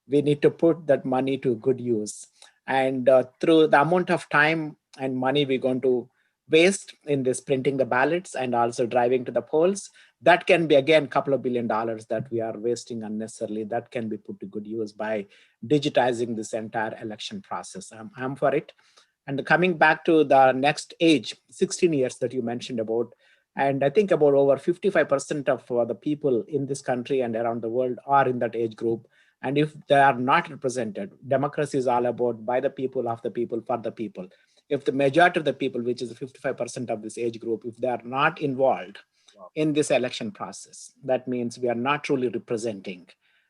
we need to put that money to good use. And through the amount of time and money we're going to waste in this printing the ballots and also driving to the polls, that can be again a couple of $1 billion that we are wasting unnecessarily. That can be put to good use by digitizing this entire election process. I'm for it. And coming back to the next age, 16 years that you mentioned about, and I think about over 55% of the people in this country and around the world are in that age group. And if they are not represented, democracy is all about by the people, of the people, for the people. if the majority of the people, which is 55% of this age group, if they are not involved in this election process, that means we are not truly representing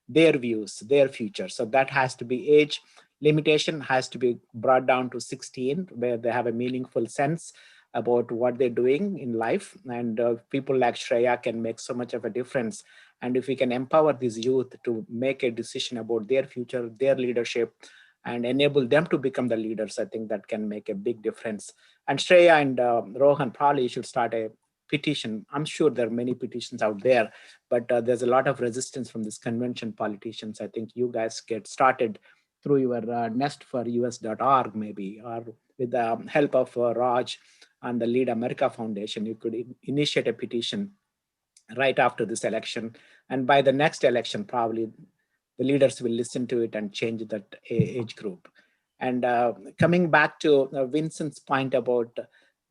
their views, their future. So that has to be age limitation has to be brought down to 16, where they have a meaningful sense about what they're doing in life. And people like Shreya can make so much of a difference. And if we can empower these youth to make a decision about their future, their leadership, and enable them to become the leaders, I think that can make a big difference. And Shreya and Rohan probably should start a petition. I'm sure there are many petitions out there, but there's a lot of resistance from this convention politicians. I think you guys get started through your nestforus.org maybe, or with the help of Raj and the Lead America Foundation, you could initiate a petition right after this election. And by the next election, probably the leaders will listen to it and change that age group. And coming back to Vincent's point about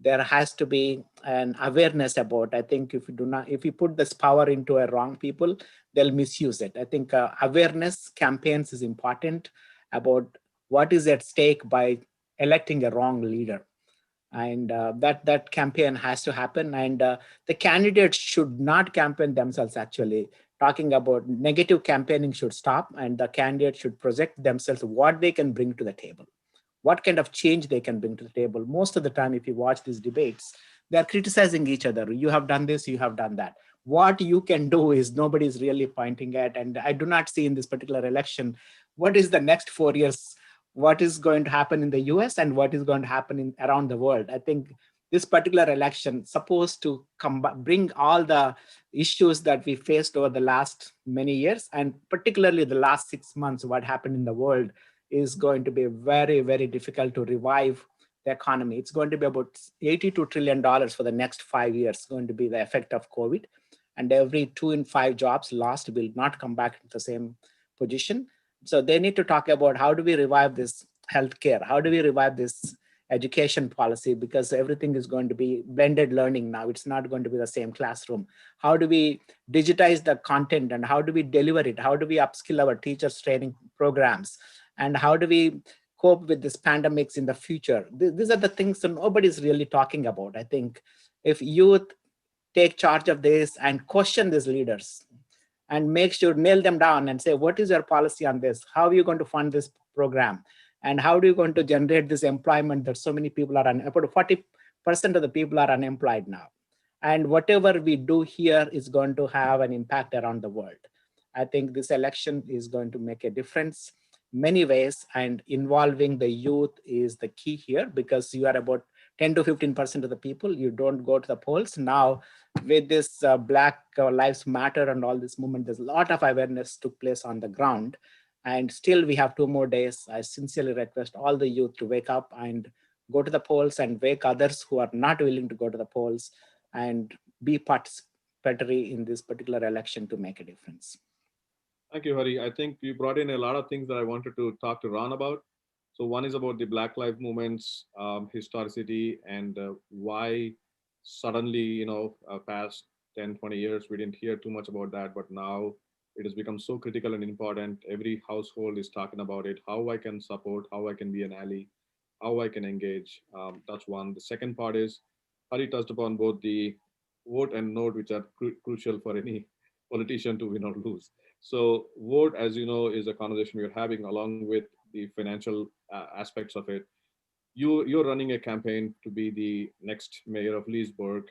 there has to be an awareness about, I think if you put this power into a wrong people, they'll misuse it. I think awareness campaigns is important about what is at stake by electing a wrong leader. And that campaign has to happen. And the candidates should not campaign themselves. Actually, talking about negative campaigning should stop, and the candidates should project themselves what they can bring to the table, what kind of change they can bring to the table. Most of the time, if you watch these debates, they're criticizing each other. You have done this, you have done that. What you can do is nobody's really pointing at. And I do not see in this particular election what is the next 4 years, what is going to happen in the US and what is going to happen around the world. I think this particular election supposed to bring all the issues that we faced over the last many years, and particularly the last 6 months, what happened in the world is going to be very, very difficult to revive the economy. It's going to be about $82 trillion for the next 5 years, going to be the effect of COVID. And every 2 in 5 jobs lost will not come back to the same position. So they need to talk about how do we revive this healthcare? How do we revive this education policy? Because everything is going to be blended learning now. It's not going to be the same classroom. How do we digitize the content and how do we deliver it? How do we upskill our teachers training programs? And how do we cope with this pandemics in the future? These are the things that nobody's really talking about. I think if youth take charge of this and question these leaders and make sure nail them down and say, what is your policy on this? How are you going to fund this program? And how are you going to generate this employment that so many people are about 40% of the people are unemployed now. And whatever we do here is going to have an impact around the world. I think this election is going to make a difference many ways, and involving the youth is the key here, because you are about 10 to 15% of the people, you don't go to the polls. Now, with this Black Lives Matter and all this movement, there's a lot of awareness took place on the ground. And still we have 2 more days. I sincerely request all the youth to wake up and go to the polls and wake others who are not willing to go to the polls and be participatory in this particular election to make a difference. Thank you, Hari. I think you brought in a lot of things that I wanted to talk to Ron about. So one is about the Black Lives Movement's historicity and why suddenly, past 10, 20 years, we didn't hear too much about that, but now it has become so critical and important. Every household is talking about it, how I can support, how I can be an ally, how I can engage. That's one. The second part is Hari touched upon both the vote and note, which are crucial for any politician to win or lose. So vote, as you know, is a conversation we're having along with the financial aspects of it. You're running a campaign to be the next mayor of Leesburg.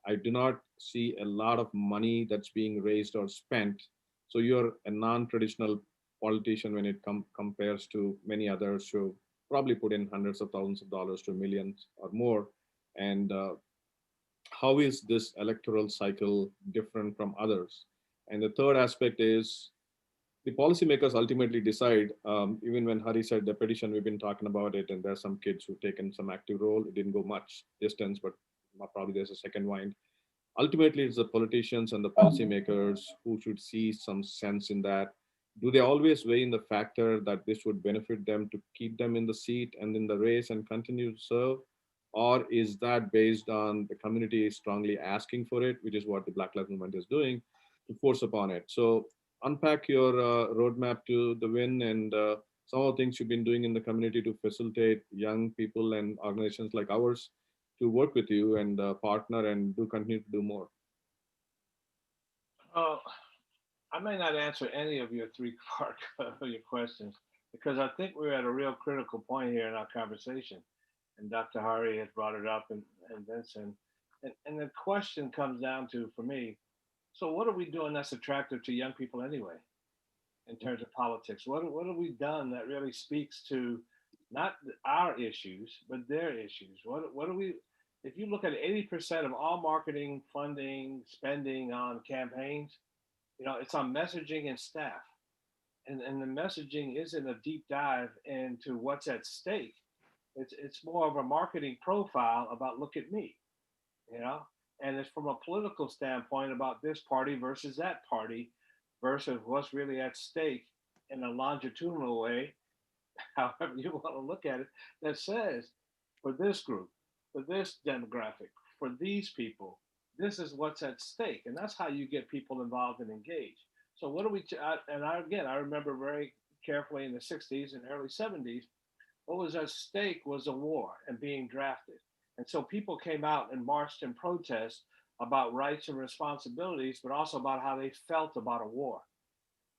I do not see a lot of money that's being raised or spent. So you're a non-traditional politician when it compares to many others who probably put in hundreds of thousands of dollars to millions or more. And how is this electoral cycle different from others? And the third aspect is the policymakers ultimately decide. Even when Hari said the petition, we've been talking about it, and there's some kids who've taken some active role. It didn't go much distance, but probably there's a second wind. Ultimately, it's the politicians and the policymakers who should see some sense in that. Do they always weigh in the factor that this would benefit them to keep them in the seat and in the race and continue to serve? Or is that based on the community strongly asking for it, which is what the Black Lives Movement is doing, to force upon it? So unpack your roadmap to the win and some of the things you've been doing in the community to facilitate young people and organizations like ours to work with you and partner and do continue to do more. Uh, I may not answer any of your three-part of your questions because I think we're at a real critical point here in our conversation. And Dr. Hari has brought it up, and Vincent. And the question comes down to, for me, so what are we doing that's attractive to young people anyway, in terms of politics? What have we done that really speaks to not our issues, but their issues? What do we, if you look at 80% of all marketing funding, spending on campaigns, it's on messaging and staff. And the messaging isn't a deep dive into what's at stake. It's more of a marketing profile about look at me, you know, and it's from a political standpoint about this party versus that party versus what's really at stake in a longitudinal way, however you want to look at it, that says for this group, for this demographic, for these people, this is what's at stake. And that's how you get people involved and engaged. So what do we, I remember very carefully in the 60s and early 70s, what was at stake was a war and being drafted. And so people came out and marched in protest about rights and responsibilities, but also about how they felt about a war.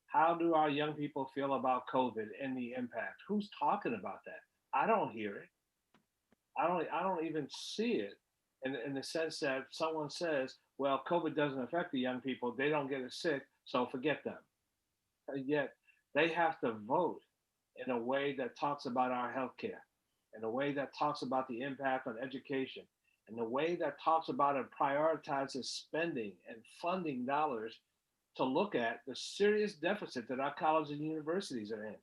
How do our young people feel about COVID and the impact? Who's talking about that? I don't hear it. I don't even see it in the sense that someone says, well, COVID doesn't affect the young people. They don't get as sick, so forget them. And yet they have to vote in a way that talks about our healthcare, in a way that talks about the impact on education, in a way that talks about and prioritizes spending and funding dollars to look at the serious deficit that our colleges and universities are in.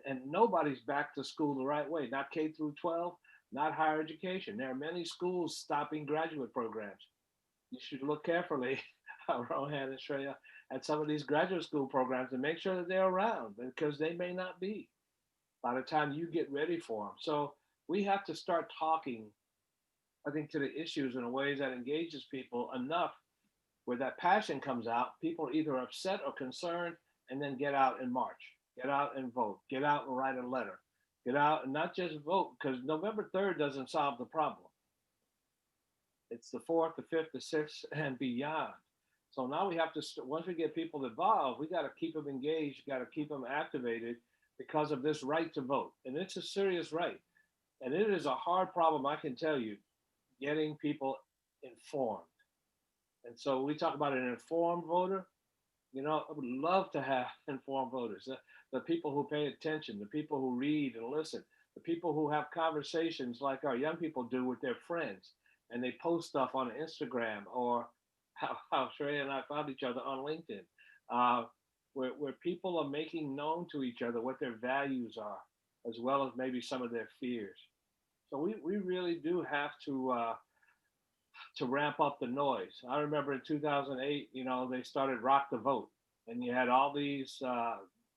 And nobody's back to school the right way, not K through 12, not higher education. There are many schools stopping graduate programs. You should look carefully, Rohan and Shreya, at some of these graduate school programs and make sure that they're around because they may not be by the time you get ready for them. So we have to start talking, I think, to the issues in a way that engages people enough where that passion comes out. People are either upset or concerned, and then get out and march, get out and vote, get out and write a letter, get out and not just vote, because November 3rd doesn't solve the problem. It's the 4th, the 5th, the 6th, and beyond. So now we have to, once we get people involved, we got to keep them engaged, got to keep them activated because of this right to vote. And it's a serious right. And it is a hard problem, I can tell you, getting people informed. And so we talk about an informed voter. I would love to have informed voters, the people who pay attention, the people who read and listen, the people who have conversations like our young people do with their friends, and they post stuff on Instagram or how Shreya and I found each other on LinkedIn, where people are making known to each other what their values are, as well as maybe some of their fears. So we really do have to ramp up the noise. I remember in 2008, they started Rock the Vote, and you had all these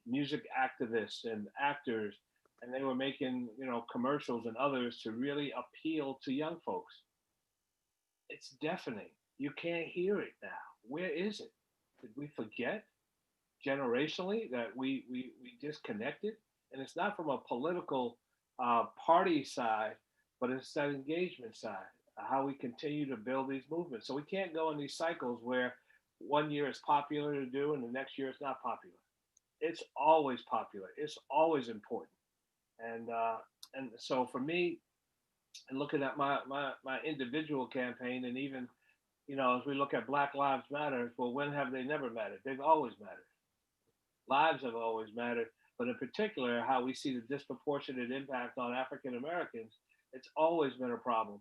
music activists and actors, and they were making, commercials and others to really appeal to young folks. It's deafening. You can't hear it now. Where is it? Did we forget generationally that we disconnected? And it's not from a political party side, but it's that engagement side, how we continue to build these movements. So we can't go in these cycles where one year it's popular to do and the next year it's not popular. It's always popular. It's always important. And so for me, and looking at my individual campaign, and even, as we look at Black Lives Matter, well, when have they never mattered? They've always mattered. Lives have always mattered, but in particular, how we see the disproportionate impact on African Americans, it's always been a problem.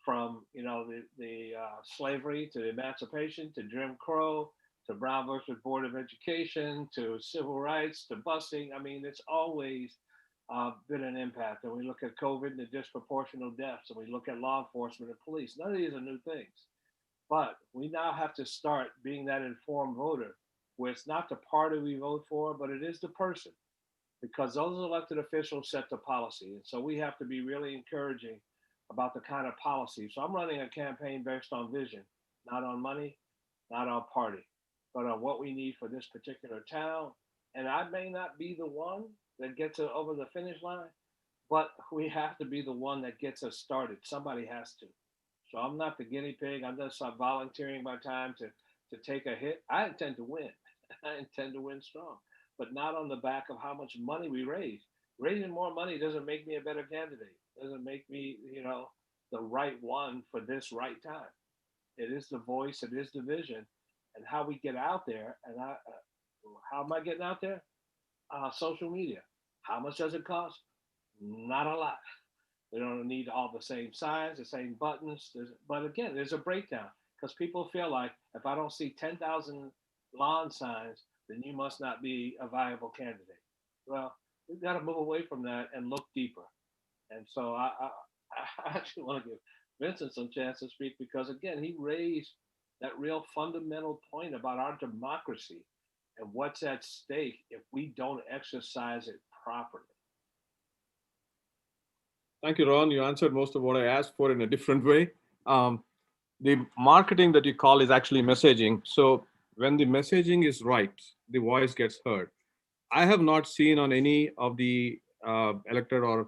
From the slavery to emancipation to Jim Crow to Brown versus Board of Education to civil rights to busing. I mean, it's always been an impact. And we look at COVID and the disproportionate deaths, and we look at law enforcement and police. None of these are new things, but we now have to start being that informed voter, where it's not the party we vote for, but it is the person, because those elected officials set the policy. And so we have to be really encouraging about the kind of policy. So I'm running a campaign based on vision, not on money, not on party, but on what we need for this particular town. And I may not be the one that gets it over the finish line, but we have to be the one that gets us started. Somebody has to. So I'm not the guinea pig. I'm just volunteering my time to take a hit. I intend to win. I intend to win strong, but not on the back of how much money we raise. Raising more money doesn't make me a better candidate. Doesn't make me, the right one for this right time. It is the voice. It is the vision, and how we get out there. And how am I getting out there? Social media. How much does it cost? Not a lot. We don't need all the same signs, the same buttons. But again, there's a breakdown because people feel like if I don't see 10,000 lawn signs, then you must not be a viable candidate. Well, we've got to move away from that and look deeper. And so I actually want to give Vincent some chance to speak because, again, he raised that real fundamental point about our democracy and what's at stake if we don't exercise it properly. Thank you, Ron. You answered most of what I asked for in a different way. Um, the marketing that you call is actually messaging. So when the messaging is right, the voice gets heard. I have not seen on any of the elected or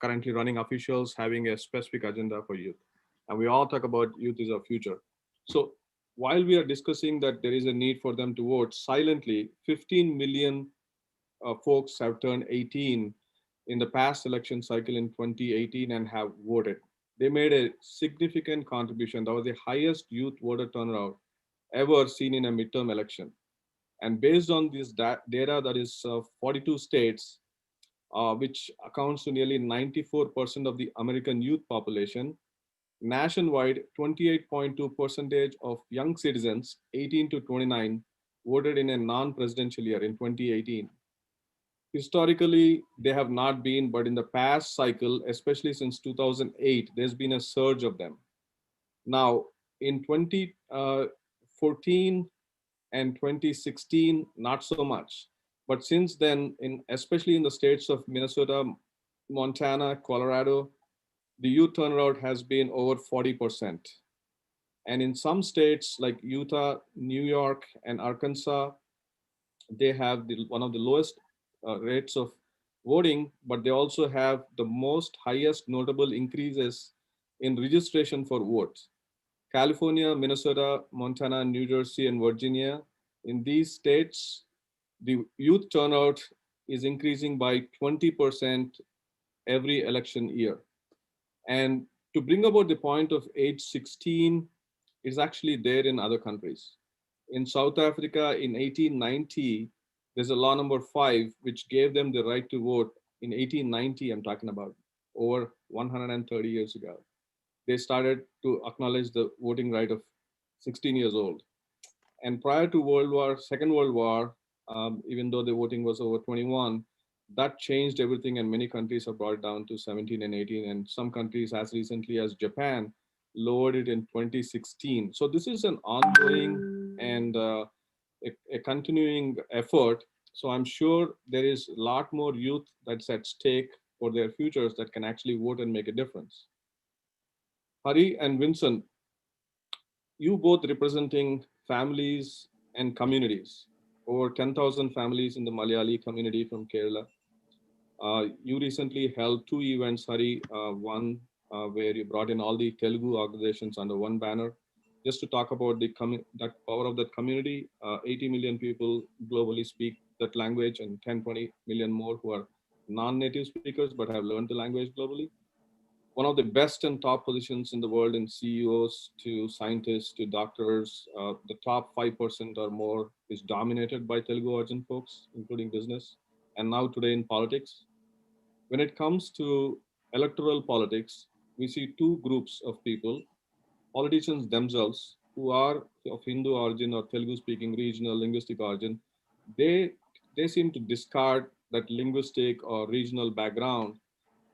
currently running officials having a specific agenda for youth. And we all talk about youth is our future. So while we are discussing that there is a need for them to vote, silently 15 million folks have turned 18 in the past election cycle in 2018 and have voted. They made a significant contribution. That was the highest youth voter turnout ever seen in a midterm election. And based on this data, that is 42 states, which accounts to nearly 94% of the American youth population, nationwide, 28.2 percentage of young citizens 18 to 29 voted in a non-presidential year in 2018. Historically, they have not been, but in the past cycle, especially since 2008, there's been a surge of them. Now, in 2014 and 2016, not so much. But since then, especially in the states of Minnesota, Montana, Colorado, the youth turnout has been over 40%. And in some states like Utah, New York, and Arkansas, they have one of the lowest rates of voting, but they also have the most highest notable increases in registration for votes. California, Minnesota, Montana, New Jersey, and Virginia, in these states, the youth turnout is increasing by 20% every election year. And to bring about the point of age 16 is actually there in other countries. In South Africa in 1890, there's a law number 5, which gave them the right to vote in 1890, I'm talking about, over 130 years ago. They started to acknowledge the voting right of 16 years old. And prior to Second World War, even though the voting was over 21, that changed everything, and many countries have brought it down to 17 and 18, and some countries, as recently as Japan, lowered it in 2016. So this is an ongoing and a continuing effort. So I'm sure there is a lot more youth that's at stake for their futures that can actually vote and make a difference. Hari and Vincent, you both representing families and communities, over 10,000 families in the Malayali community from Kerala. You recently held 2 events, Hari, one where you brought in all the Telugu organizations under one banner, just to talk about that power of that community. 80 million people globally speak that language, and 10, 20 million more who are non-native speakers but have learned the language globally. One of the best and top positions in the world, in CEOs to scientists to doctors. The top 5% or more is dominated by Telugu origin folks, including business, and now today in politics. When it comes to electoral politics, we see two groups of people: politicians themselves, who are of Hindu origin or Telugu speaking regional linguistic origin. They, they seem to discard that linguistic or regional background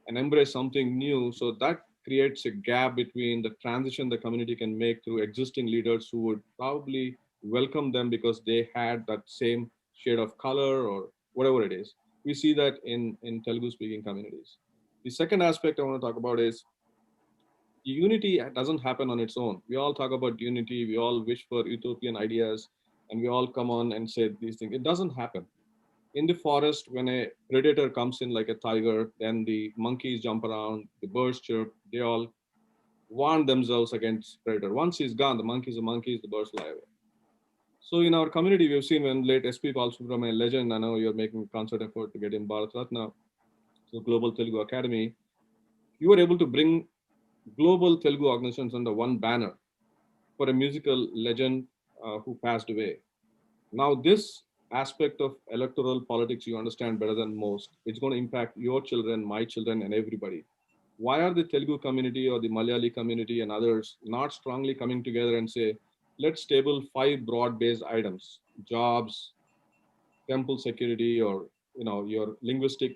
and embrace something new. So that creates a gap between the transition the community can make through existing leaders who would probably welcome them because they had that same shade of color or whatever it is. We see that in Telugu speaking communities. The second aspect I want to talk about is unity doesn't happen on its own. We all talk about unity, we all wish for utopian ideas, and we all come on and say these things. It doesn't happen. in the forest, when a predator comes in like a tiger, then the monkeys jump around, the birds chirp, they all warn themselves against predator. Once he's gone, the monkeys are monkeys, the birds fly away. So in our community, we've seen when late SP Balasubramanian, a legend, I know you're making a concert effort to get in Bharat Ratna, so Global Telugu Academy, you were able to bring global Telugu organizations under one banner for a musical legend who passed away. Now, this aspect of electoral politics you understand better than most. It's going to impact your children, my children, and everybody. Why are the Telugu community or the Malayali community and others not strongly coming together and say, let's table 5 broad-based items: jobs, temple security, or your linguistic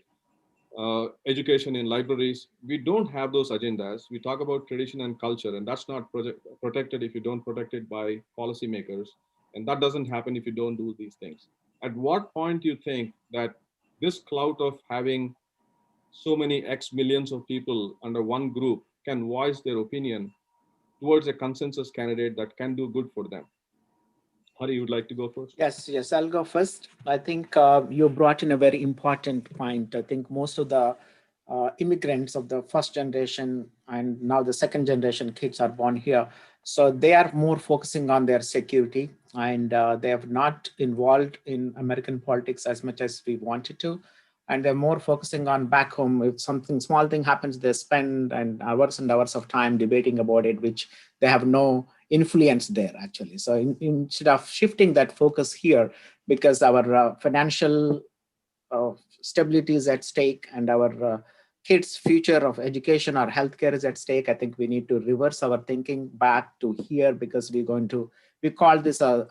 education in libraries? We don't have those agendas. We talk about tradition and culture, and that's not protected if you don't protect it by policymakers. And that doesn't happen if you don't do these things. At what point do you think that this clout of having so many X millions of people under one group can voice their opinion towards a consensus candidate that can do good for them? Hari, you would like to go first? Yes, I'll go first. I think you brought in a very important point. I think most of the immigrants of the first generation and now the second generation kids are born here. So they are more focusing on their security, and they have not involved in American politics as much as we wanted to. And they're more focusing on back home. If something small thing happens, they spend and hours of time debating about it, which they have no influence there actually. So instead of shifting that focus here, because our financial uh, stability is at stake and our kids' future of education or healthcare is at stake, I think we need to reverse our thinking back to here, because we call this our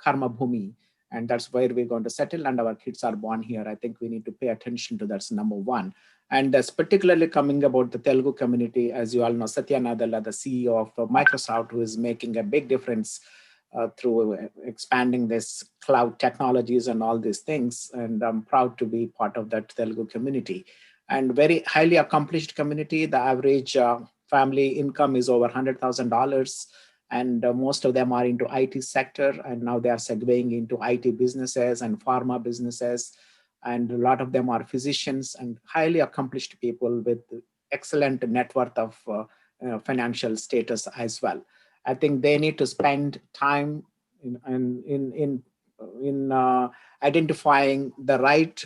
karma bhumi, and that's where we're going to settle, and our kids are born here. I think we need to pay attention to that's number one. And that's particularly coming about the Telugu community. As you all know, Satya Nadella, the CEO of Microsoft, who is making a big difference through expanding this cloud technologies and all these things. And I'm proud to be part of that Telugu community. And very highly accomplished community. The average family income is over $100,000. And most of them are into IT sector. And now they are segueing into IT businesses and pharma businesses. And a lot of them are physicians and highly accomplished people with excellent net worth of financial status as well. I think they need to spend time in identifying the right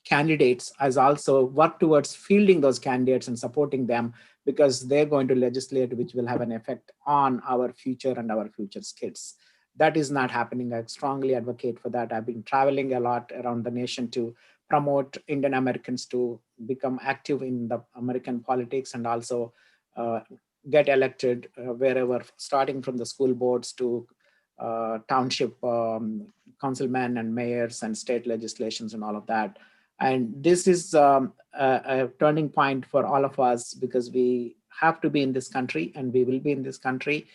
candidates, as also work towards fielding those candidates and supporting them, because they're going to legislate, which will have an effect on our future and our future's kids. That is not happening. I strongly advocate for that. I've been traveling a lot around the nation to promote Indian Americans to become active in the American politics and also get elected wherever, starting from the school boards to township councilmen and mayors and state legislations and all of that. And this is a turning point for all of us, because we have to be in this country and we will be in this country,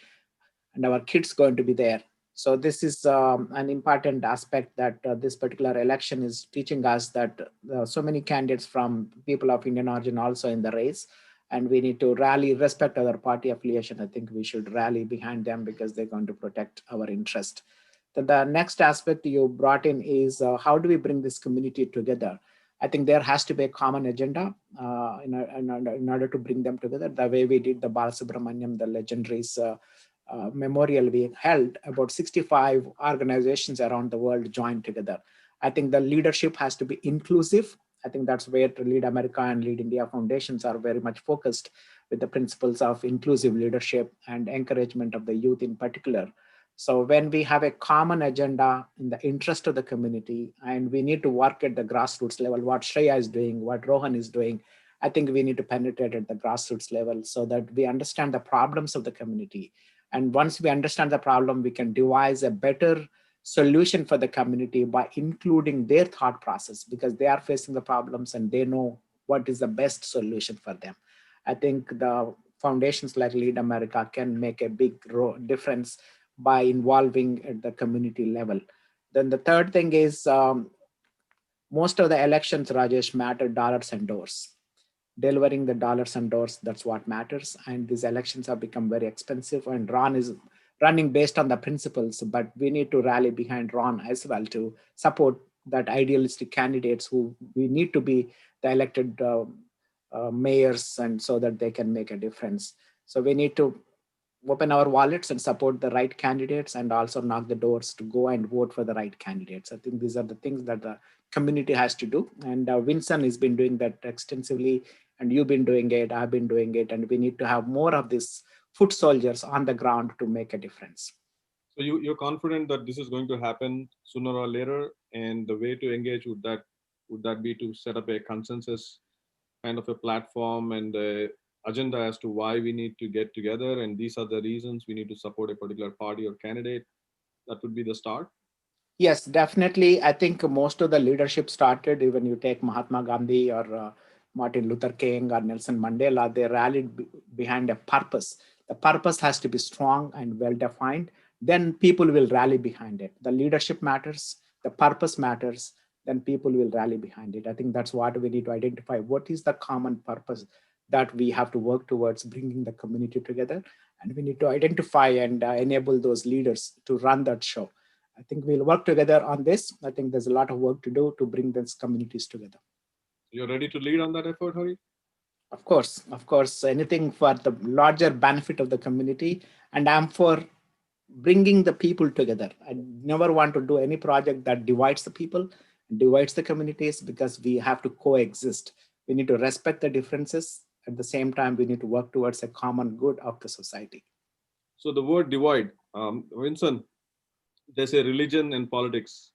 and our kids going to be there. So this is an important aspect that this particular election is teaching us, that so many candidates from people of Indian origin also in the race, and we need to rally, respect our party affiliation. I think we should rally behind them because they're going to protect our interest. Then the next aspect you brought in is how do we bring this community together? I think there has to be a common agenda in order to bring them together. The way we did the Balasubramaniam, the legendaries memorial we held, about 65 organizations around the world joined together. I think the leadership has to be inclusive. I think that's where Lead America and Lead India foundations are very much focused, with the principles of inclusive leadership and encouragement of the youth in particular. So when we have a common agenda in the interest of the community, and we need to work at the grassroots level, what Shreya is doing, what Rohan is doing, I think we need to penetrate at the grassroots level so that we understand the problems of the community. And once we understand the problem, we can devise a better solution for the community by including their thought process, because they are facing the problems and they know what is the best solution for them. I think the foundations like Lead America can make a big difference by involving at the community level. Then the third thing is most of the elections, Rajesh, matter dollars and doors. Delivering the dollars and doors, that's what matters. And these elections have become very expensive, and Ron is running based on the principles, but we need to rally behind Ron as well to support that idealistic candidates who we need to be the elected mayors, and so that they can make a difference. So we need to open our wallets and support the right candidates, and also knock the doors to go and vote for the right candidates. I think these are the things that the community has to do. And Vincent has been doing that extensively, and you've been doing it, I've been doing it, and we need to have more of these foot soldiers on the ground to make a difference. So you're confident that this is going to happen sooner or later, and the way to engage would that be to set up a consensus kind of a platform and the agenda as to why we need to get together, and these are the reasons we need to support a particular party or candidate? That would be the start. Yes, definitely. I think most of the leadership started, even you take Mahatma Gandhi or Martin Luther King or Nelson Mandela, they rallied behind a purpose. The purpose has to be strong and well defined. Then people will rally behind it. The leadership matters, the purpose matters, then people will rally behind it. I think that's what we need to identify. What is the common purpose that we have to work towards bringing the community together? And we need to identify and enable those leaders to run that show. I think we'll work together on this. I think there's a lot of work to do to bring these communities together. You're ready to lead on that effort, Hari? Of course, anything for the larger benefit of the community. And I'm for bringing the people together. I never want to do any project that divides the people, divides the communities, because we have to coexist. We need to respect the differences. At the same time, we need to work towards a common good of the society. So the word divide, Vincent, they say religion and politics,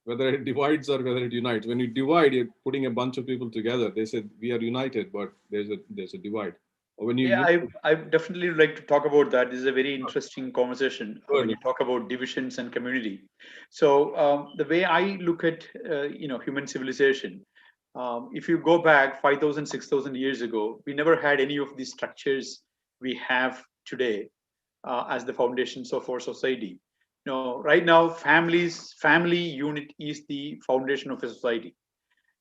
whether it divides or whether it unites. When you divide, you're putting a bunch of people together. They said we are united, but there's a divide. Or when you Yeah, I definitely would like to talk about that. This is a very interesting conversation when you Good. talk about divisions and community. So the way I look at human civilization, if you go back 5,000, 6,000 years ago, we never had any of these structures we have today as the foundations of our society. Right now, family unit is the foundation of a society.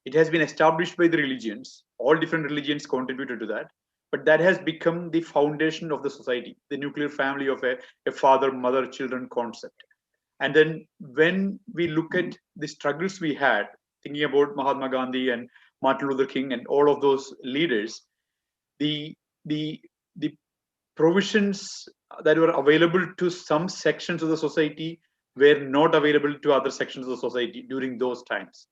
It has been established by the religions. All different religions contributed to that, but that has become the foundation of the society, the nuclear family of a father, mother, children concept. And then when we look at the struggles we had, thinking about Mahatma Gandhi and Martin Luther King and all of those leaders, the the the provisions that were available to some sections of the society were not available to other sections of the society during those times,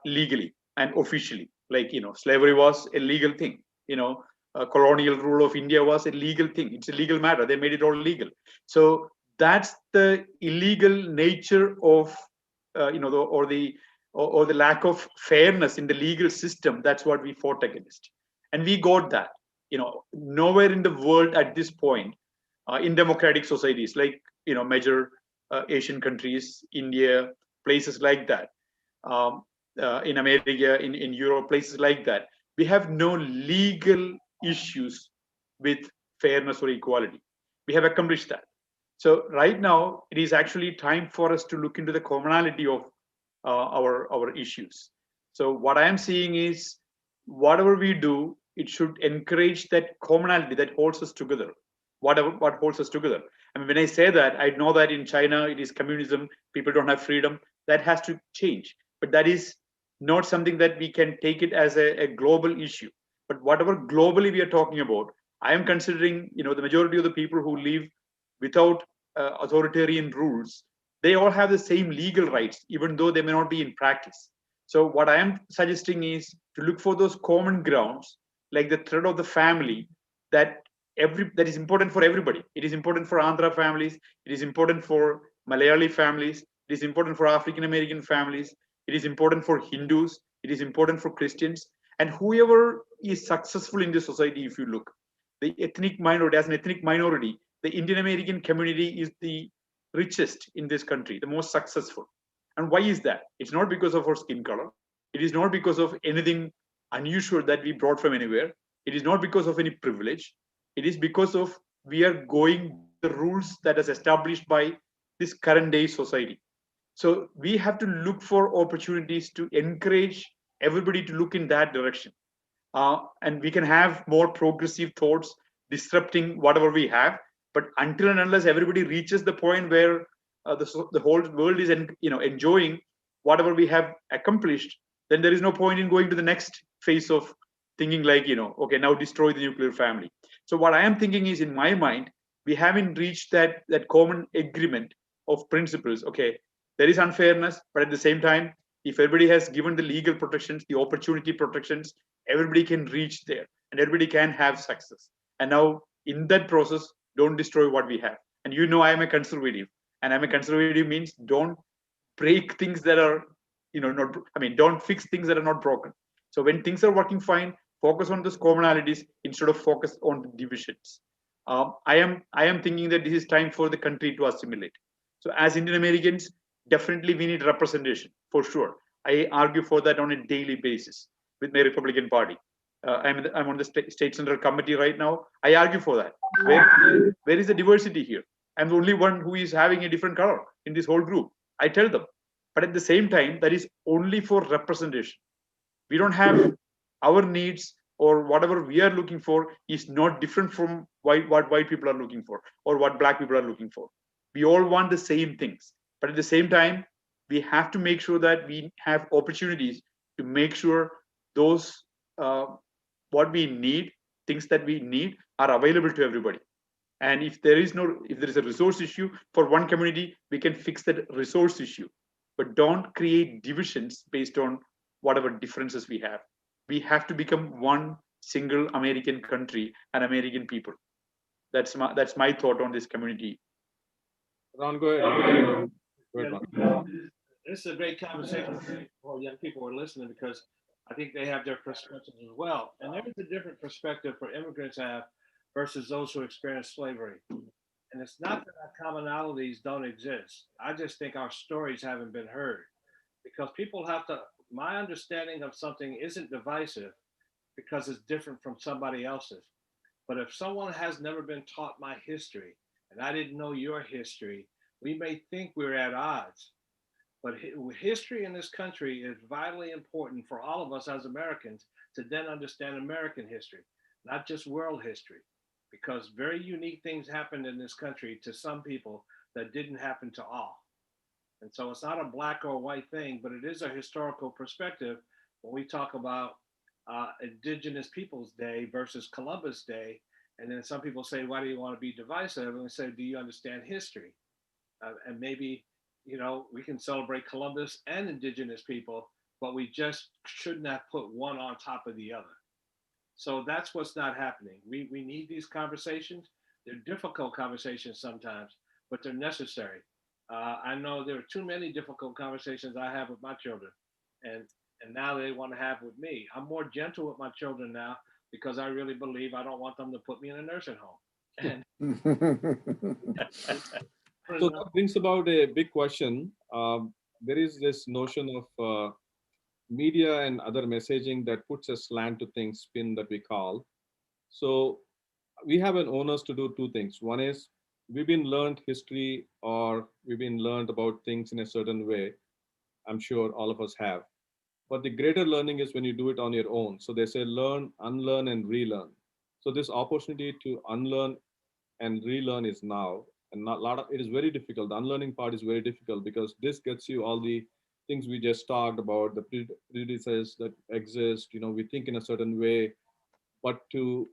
legally and officially. Like, slavery was a legal thing. Colonial rule of India was a legal thing. It's a legal matter. They made it all legal. So that's the illegal nature of, or the lack of fairness in the legal system. That's what we fought against, and we got that. Nowhere in the world at this point, in democratic societies like major Asian countries, India, places like that, in America, in Europe, places like that, we have no legal issues with fairness or equality. We have accomplished that. So right now, it is actually time for us to look into the commonality of our issues. So what I am seeing is, whatever we do, it should encourage that commonality that holds us together. What holds us together. I mean, when I say that, I know that in China it is communism. People don't have freedom. That has to change. But that is not something that we can take it as a global issue. But whatever globally we are talking about, I am considering, the majority of the people who live without authoritarian rules, they all have the same legal rights, even though they may not be in practice. So what I am suggesting is to look for those common grounds, like the thread of the family, that is important for everybody. It is important for Andhra families. It is important for Malayali families. It is important for African American families. It is important for Hindus. It is important for Christians. And whoever is successful in this society, if you look, the ethnic minority, as an ethnic minority, the Indian American community is the richest in this country, the most successful. And why is that? It's not because of our skin color. It is not because of anything unusual that we brought from anywhere. It is not because of any privilege. It is because of we are going the rules that is established by this current day society. So we have to look for opportunities to encourage everybody to look in that direction. And we can have more progressive thoughts, disrupting whatever we have. But until and unless everybody reaches the point where the whole world is enjoying whatever we have accomplished, then there is no point in going to the next phase of thinking like, okay, now destroy the nuclear family. So what I am thinking is, in my mind, we haven't reached that common agreement of principles. Okay, there is unfairness, but at the same time, if everybody has given the legal protections, the opportunity protections, everybody can reach there and everybody can have success. And now in that process, don't destroy what we have. And I am a conservative, and I'm a conservative means don't break things that are not, don't fix things that are not broken. So when things are working fine, focus on those commonalities instead of focus on the divisions. I am thinking that this is time for the country to assimilate. So as Indian Americans, definitely we need representation for sure. I argue for that on a daily basis with my Republican Party. I'm on the state central committee right now. I argue for that. Where is the diversity here? I'm the only one who is having a different color in this whole group. I tell them, but at the same time, that is only for representation. We don't have our needs, or whatever we are looking for is not different from what white people are looking for or what black people are looking for. We all want the same things, but at the same time, we have to make sure that we have opportunities to make sure those what we need, things that we need, are available to everybody. And if there is a resource issue for one community, we can fix that resource issue. But don't create divisions based on whatever differences we have. We have to become one single American country and American people. That's my thought on this community. Ron, go ahead. Go ahead, Ron. This is a great conversation for young people who are listening, because I think they have their perspectives as well. And there is a different perspective for immigrants have versus those who experience slavery. And it's not that our commonalities don't exist. I just think our stories haven't been heard, because people have to, my understanding of something isn't divisive because it's different from somebody else's. But if someone has never been taught my history and I didn't know your history, we may think we're at odds. But history in this country is vitally important for all of us as Americans to then understand American history, not just world history, because very unique things happened in this country to some people that didn't happen to all. And so it's not a black or white thing, but it is a historical perspective when we talk about Indigenous Peoples Day versus Columbus Day. And then some people say, why do you want to be divisive? And we say, do you understand history? And maybe, we can celebrate Columbus and Indigenous people, but we just should not put one on top of the other. So that's what's not happening. We need these conversations. They're difficult conversations sometimes, but they're necessary. I know there are too many difficult conversations I have with my children, and now they want to have with me. I'm more gentle with my children now because I really believe I don't want them to put me in a nursing home. So that brings about a big question. There is this notion of media and other messaging that puts a slant to things, spin that we call. So we have an onus to do two things. One is we've been learned history, or we've been learned about things in a certain way. I'm sure all of us have. But the greater learning is when you do it on your own. So they say learn, unlearn, and relearn. So this opportunity to unlearn and relearn is now. And not a lot of it is very difficult. The unlearning part is very difficult because this gets you all the things we just talked about, the prejudices that exist. We think in a certain way, but to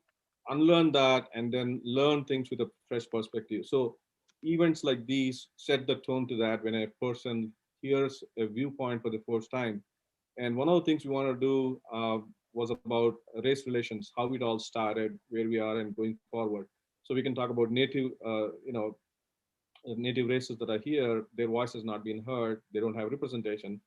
unlearn that and then learn things with a fresh perspective. So events like these set the tone to that when a person hears a viewpoint for the first time. And one of the things we want to do was about race relations, how it all started, where we are, and going forward. So we can talk about native races that are here, their voice has not been heard, they don't have representation.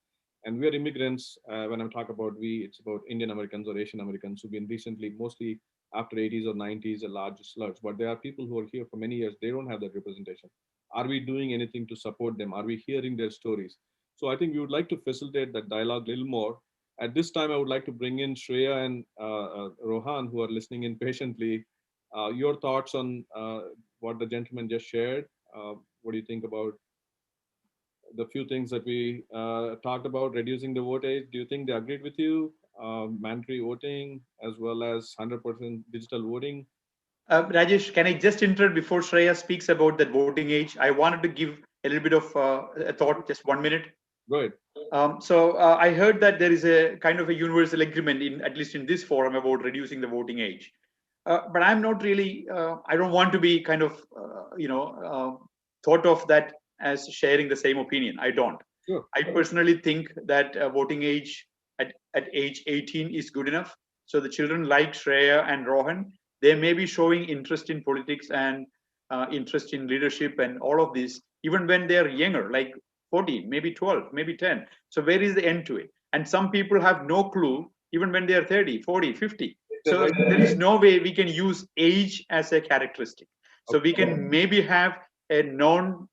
And we're immigrants. When I'm talking about we, it's about Indian Americans or Asian Americans who've been recently, mostly after 80s or 90s, a large sludge. But there are people who are here for many years, they don't have that representation. Are we doing anything to support them? Are we hearing their stories? So I think we would like to facilitate that dialogue a little more. At this time, I would like to bring in Shreya and Rohan, who are listening in patiently. Your thoughts on what the gentleman just shared. What do you think about the few things that we talked about, reducing the vote age? Do you think they agreed with you? Mandatory voting as well as 100% digital voting? Rajesh, can I just interrupt before Shreya speaks about that voting age? I wanted to give a little bit of a thought, just 1 minute. Go ahead. I heard that there is a kind of a universal agreement in, at least in this forum, about reducing the voting age. But I'm not really, I don't want to be kind of, thought of that as sharing the same opinion. I don't. Sure. I personally think that voting age at age 18 is good enough. So the children like Shreya and Rohan, they may be showing interest in politics and interest in leadership and all of this, even when they're younger, like 14, maybe 12, maybe 10. So where is the end to it? And some people have no clue, even when they're 30, 40, 50. So there is no way we can use age as a characteristic. So we can maybe have a non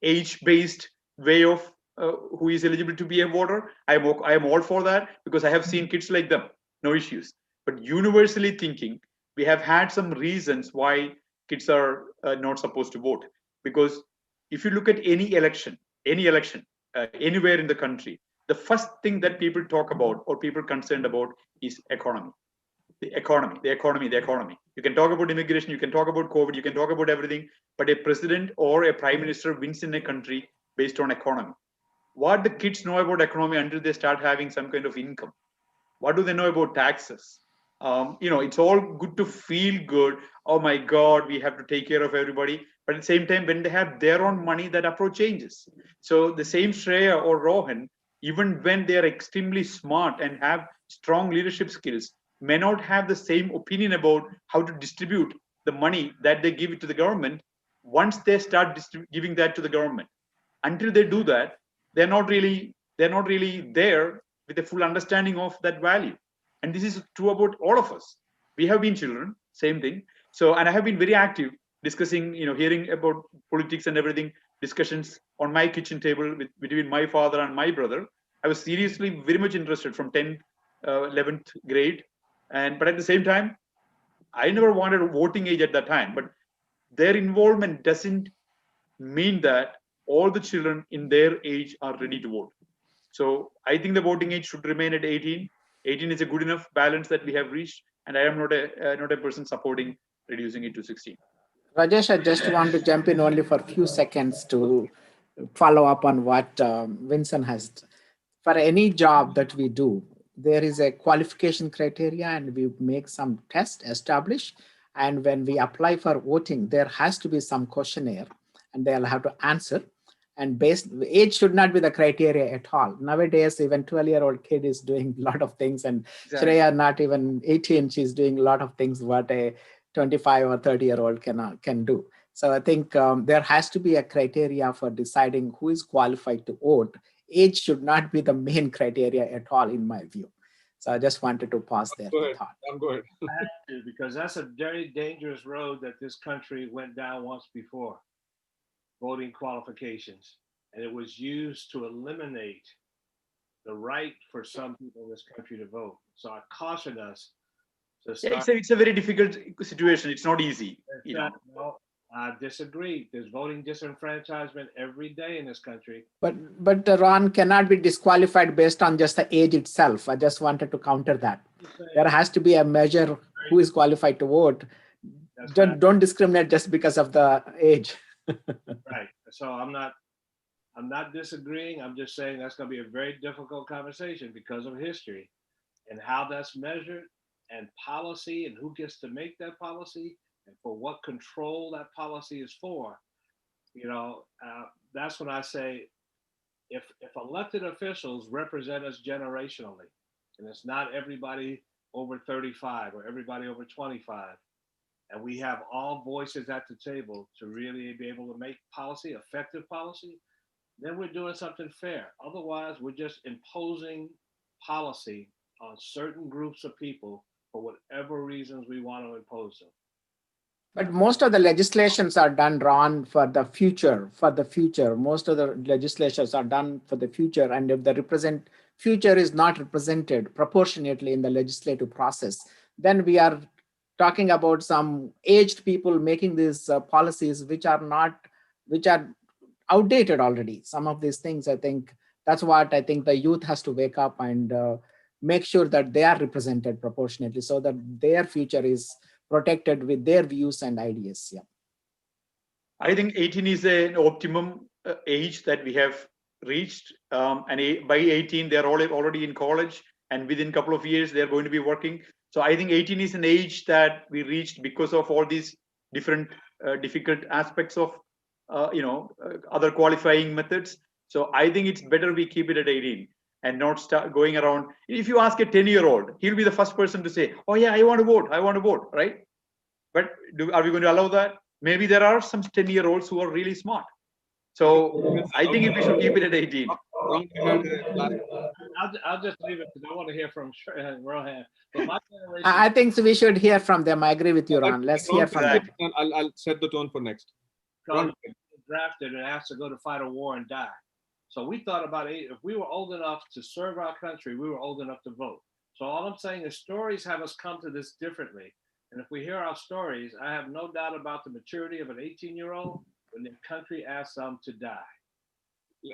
age-based way of who is eligible to be a voter. I am all for that, because I have seen kids like them, no issues. But universally thinking, we have had some reasons why kids are not supposed to vote. Because if you look at any election, anywhere in the country, the first thing that people talk about or people concerned about is economy. The economy. You can talk about immigration, you can talk about COVID, you can talk about everything, but a president or a prime minister wins in a country based on economy. What the kids know about economy until they start having some kind of income? What do they know about taxes? It's all good to feel good. Oh my God, we have to take care of everybody. But at the same time, when they have their own money, that approach changes. So the same Shreya or Rohan, even when they are extremely smart and have strong leadership skills, may not have the same opinion about how to distribute the money that they give it to the government once they start giving that to the government. Until they do that, they're not really there with a full understanding of that value. And this is true about all of us. We have been children, same thing. So, and I have been very active discussing, hearing about politics and everything, discussions on my kitchen table between my father and my brother. I was seriously very much interested from 10th, 11th grade. But at the same time, I never wanted a voting age at that time. But their involvement doesn't mean that all the children in their age are ready to vote. So I think the voting age should remain at 18. 18 is a good enough balance that we have reached, and I am not a person supporting reducing it to 16. Rajesh, I just want to jump in only for a few seconds to follow up on what Vincent has. For any job that we do, there is a qualification criteria, and we make some tests established. And when we apply for voting, there has to be some questionnaire, and they'll have to answer. And age should not be the criteria at all. Nowadays, even 12-year-old kid is doing a lot of things, and exactly. Shreya, not even 18, she's doing a lot of things what a 25 or 30-year-old can do. So I think there has to be a criteria for deciding who is qualified to vote. Age should not be the main criteria at all, in my view. So I just wanted to pause there. Go ahead. Go ahead. Because that's a very dangerous road that this country went down once before. Voting qualifications, and it was used to eliminate the right for some people in this country to vote. So I caution us to start. Yeah, it's a very difficult situation. It's not easy. No, I disagree. There's voting disenfranchisement every day in this country. But Ron cannot be disqualified based on just the age itself. I just wanted to counter that. There has to be a measure who is qualified to vote. Don't discriminate just because of the age. Right. So I'm not disagreeing. I'm just saying that's going to be a very difficult conversation because of history and how that's measured and policy and who gets to make that policy and for what control that policy is for. That's when I say if elected officials represent us generationally, and it's not everybody over 35 or everybody over 25, and we have all voices at the table to really be able to make policy, effective policy, then we're doing something fair. Otherwise, we're just imposing policy on certain groups of people for whatever reasons we want to impose them. But most of the legislations are done, Ron, for the future. Most of the legislations are done for the future. And if the future is not represented proportionately in the legislative process, then we are talking about some aged people making these policies which are outdated already. Some of these things, I think, that's what I think the youth has to wake up and make sure that they are represented proportionately so that their future is protected with their views and ideas. Yeah. I think 18 is an optimum age that we have reached. By 18, they're already in college, and within a couple of years, they're going to be working. So I think 18 is an age that we reached because of all these different difficult aspects of, other qualifying methods. So I think it's better we keep it at 18 and not start going around. If you ask a 10-year-old, he'll be the first person to say, "Oh yeah, I want to vote. I want to vote," right? But are we going to allow that? Maybe there are some 10-year-olds who are really smart. So I think we should keep it at 18. Ron, you had a last- I'll just leave it because I want to hear from Rohan. But my generation, I think we should hear from them. I agree with you, Ron. Let's hear from them. I'll set the tone for next. Ron, drafted and asked to go to fight a war and die. So we thought about it. If we were old enough to serve our country, we were old enough to vote. So all I'm saying is stories have us come to this differently. And if we hear our stories, I have no doubt about the maturity of an 18-year-old when their country asks them to die.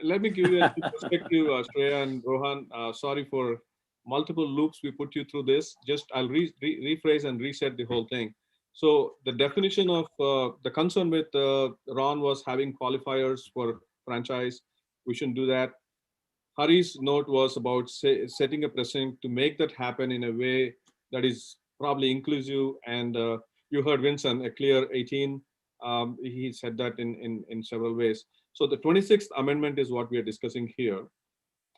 let me give you a perspective, Shreya and Rohan. Sorry for multiple loops we put you through this. Just I'll rephrase and reset the whole thing. So the definition of the concern with Ron was having qualifiers for franchise. We shouldn't do that. Hari's note was about setting a precedent to make that happen in a way that is probably inclusive. And you heard Vincent, a clear 18. He said that in several ways. So the 26th Amendment is what we are discussing here.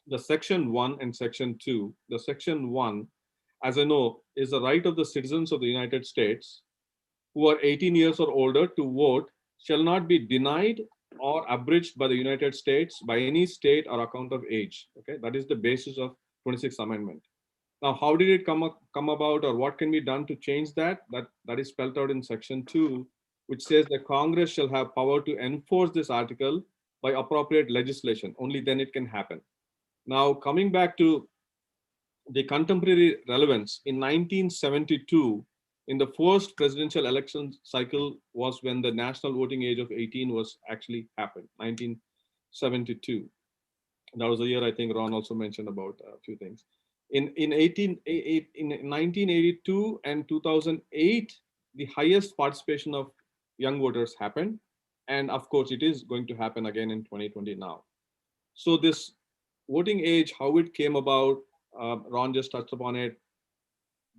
The Section 1 and Section 2. The Section 1, as I know, is the right of the citizens of the United States who are 18 years or older to vote shall not be denied or abridged by the United States by any state or account of age. Okay, that is the basis of 26th Amendment. Now, how did it come about, or what can be done to change that? That is spelled out in Section 2, which says that Congress shall have power to enforce this article by appropriate legislation. Only then it can happen. Now, coming back to the contemporary relevance, in 1972, in the first presidential election cycle was when the national voting age of 18 was actually happened, 1972. That was the year I think Ron also mentioned about a few things. In 1982 and 2008, the highest participation of young voters happened. And of course, it is going to happen again in 2020 now. So this voting age, how it came about, Ron just touched upon it.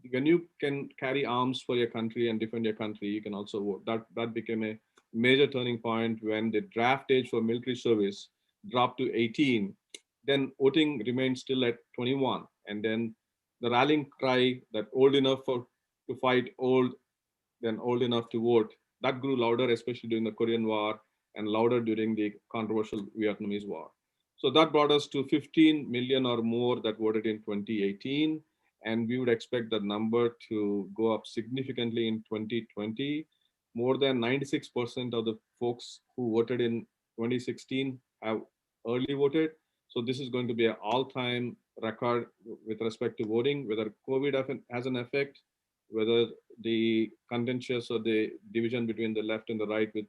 When you can carry arms for your country and defend your country, you can also vote. That became a major turning point when the draft age for military service dropped to 18. Then voting remained still at 21. And then the rallying cry that old enough to fight, old, then old enough to vote, that grew louder, especially during the Korean War and louder during the controversial Vietnamese War. So that brought us to 15 million or more that voted in 2018. And we would expect that number to go up significantly in 2020. More than 96% of the folks who voted in 2016 have early voted. So this is going to be an all-time record with respect to voting, whether COVID has an effect, whether the contentious or the division between the left and the right with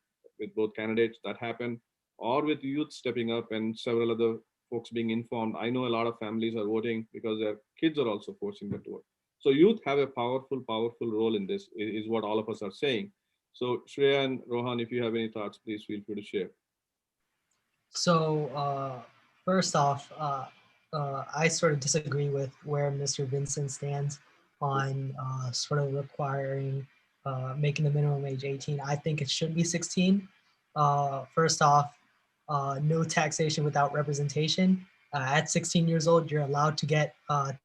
both candidates that happened, or with youth stepping up and several other folks being informed. I know a lot of families are voting because their kids are also forcing them to vote. So youth have a powerful role in this, is what all of us are saying. So Shreya and Rohan, if you have any thoughts, please feel free to share. So first off, I sort of disagree with where Mr. Vincent stands on sort of requiring making the minimum age 18. I think it should be 16. First off, no taxation without representation. At 16 years old, you're allowed to get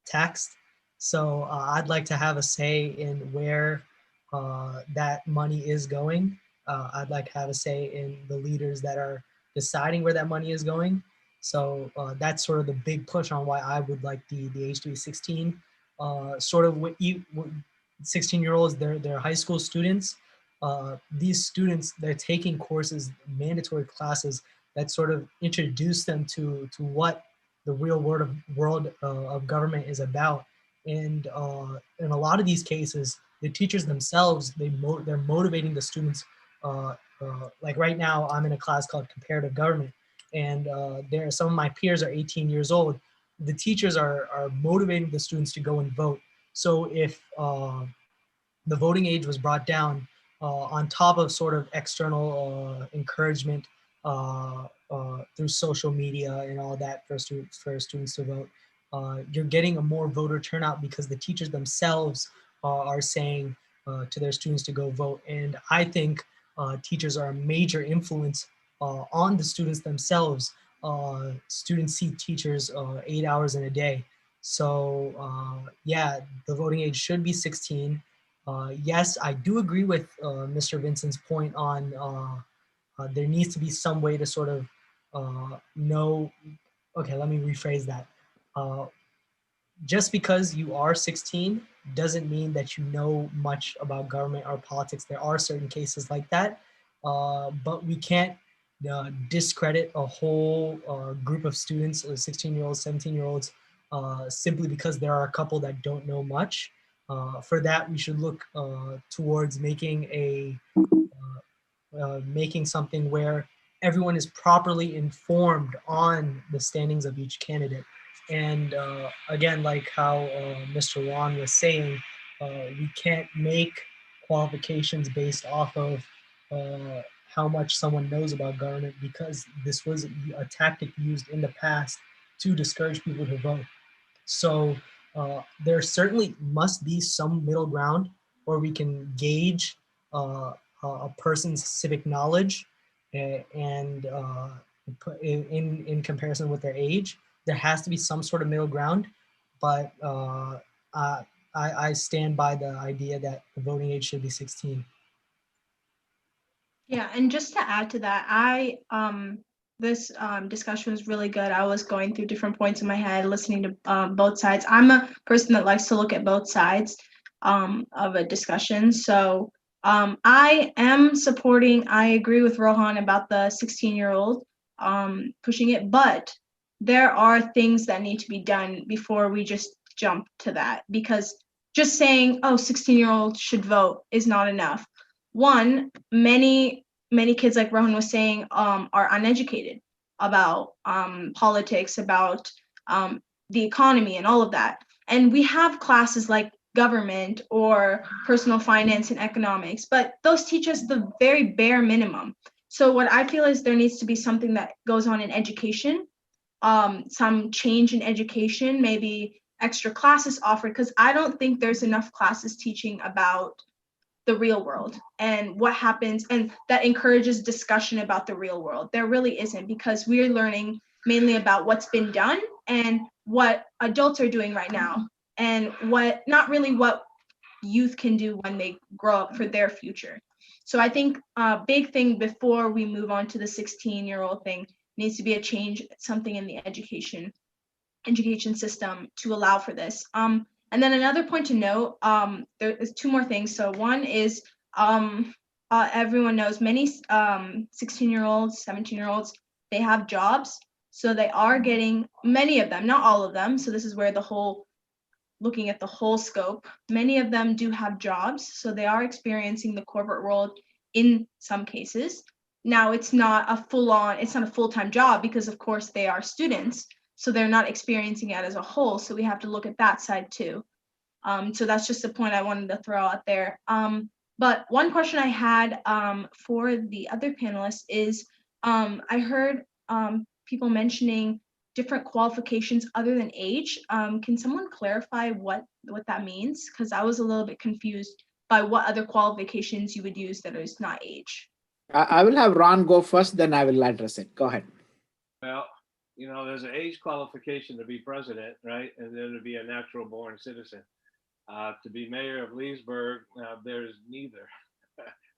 taxed. So I'd like to have a say in where that money is going. I'd like to have a say in the leaders that are deciding where that money is going. So that's sort of the big push on why I would like the age to be 16. Sort of 16-year-olds, they're high school students. These students, they're taking courses, mandatory classes that sort of introduce them to what the real world of government is about. And in a lot of these cases, the teachers themselves, they're motivating the students. Like right now, I'm in a class called comparative government, and there some of my peers are 18 years old. The teachers are motivating the students to go and vote. So if the voting age was brought down, on top of sort of external encouragement through social media and all that for students to vote. You're getting a more voter turnout because the teachers themselves are saying to their students to go vote. And I think teachers are a major influence on the students themselves. Students see teachers 8 hours in a day. So yeah, the voting age should be 16. Yes, I do agree with Mr. Vincent's point on there needs to be some way to sort of know, okay, let me rephrase that. Just because you are 16 doesn't mean that you know much about government or politics. There are certain cases like that, but we can't discredit a whole group of students, 16-year-olds, 17-year-olds, simply because there are a couple that don't know much. For that, we should look towards making something where everyone is properly informed on the standings of each candidate. And again, like how Mr. Ron was saying, we can't make qualifications based off of how much someone knows about government, because this was a tactic used in the past to discourage people to vote. So there certainly must be some middle ground where we can gauge a person's civic knowledge and in comparison with their age. There has to be some sort of middle ground, but I stand by the idea that the voting age should be 16. Yeah, and just to add to that, I this discussion was really good. I was going through different points in my head, listening to both sides. I'm a person that likes to look at both sides of a discussion. So I am supporting. I agree with Rohan about the 16-year-old pushing it, but there are things that need to be done before we just jump to that, because just saying, oh, 16-year-old should vote is not enough. One, many kids, like Rohan was saying, are uneducated about politics, about the economy and all of that. And we have classes like government or personal finance and economics, but those teach us the very bare minimum. So what I feel is there needs to be something that goes on in education, some change in education, maybe extra classes offered, because I don't think there's enough classes teaching about the real world and what happens, and that encourages discussion about the real world. There really isn't, because we're learning mainly about what's been done and what adults are doing right now, and what not really what youth can do when they grow up for their future. So I think a big thing before we move on to the 16-year-old thing needs to be a change, something in the education system to allow for this. And then another point to note, there is two more things. So one is everyone knows many 16-year-olds, 17-year-olds, they have jobs. So they are getting, many of them, not all of them. So this is where the whole, looking at the whole scope, many of them do have jobs. So they are experiencing the corporate world in some cases. Now it's not a full-time job, because of course they are students. So they're not experiencing it as a whole. So we have to look at that side too. So that's just a point I wanted to throw out there. But one question I had for the other panelists is, I heard people mentioning different qualifications other than age. Can someone clarify what that means? Because I was a little bit confused by what other qualifications you would use that is not age. I will have Ron go first, then I will address it. Go ahead. Well, there's an age qualification to be president, right? And then to be a natural born citizen. To be mayor of Leesburg, there's neither.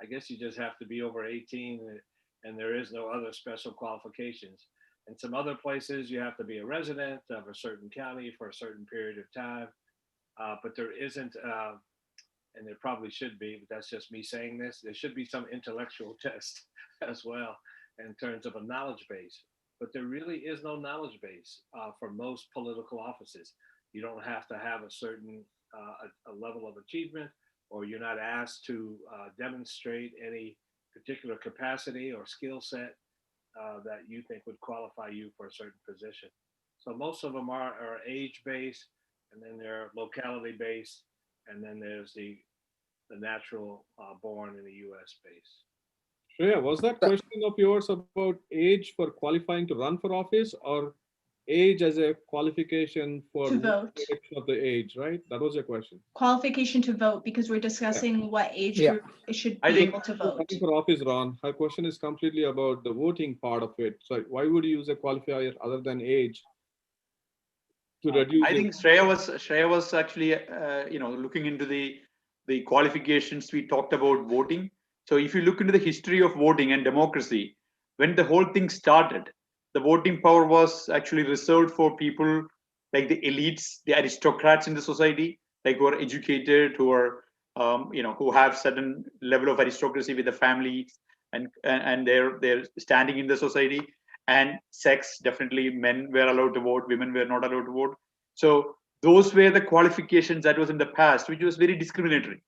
I guess you just have to be over 18, and there is no other special qualifications. In some other places, you have to be a resident of a certain county for a certain period of time. But there isn't, and there probably should be, but that's just me saying this, there should be some intellectual test as well in terms of a knowledge base. But there really is no knowledge base for most political offices. You don't have to have a certain a level of achievement, or you're not asked to demonstrate any particular capacity or skill set that you think would qualify you for a certain position. So most of them are age-based, and then they're locality-based, and then there's the the natural born in the U.S. space. Shreya, was that question of yours about age for qualifying to run for office or age as a qualification for To vote. election of the age, right? That was your question. Qualification to vote, because we're discussing what age Yeah. group should I be think able to You're vote. running for office, Ron. Her question is completely about the voting part of it. So why would you use a qualifier other than age to reduce I your think Shreya was actually looking into the qualifications we talked about voting. So if you look into the history of voting and democracy, when the whole thing started, the voting power was actually reserved for people like the elites, the aristocrats in the society, like who are educated, who are who have certain level of aristocracy with the families and they're standing in the society. And sex, definitely men were allowed to vote, women were not allowed to vote. So those were the qualifications that was in the past, which was very discriminatory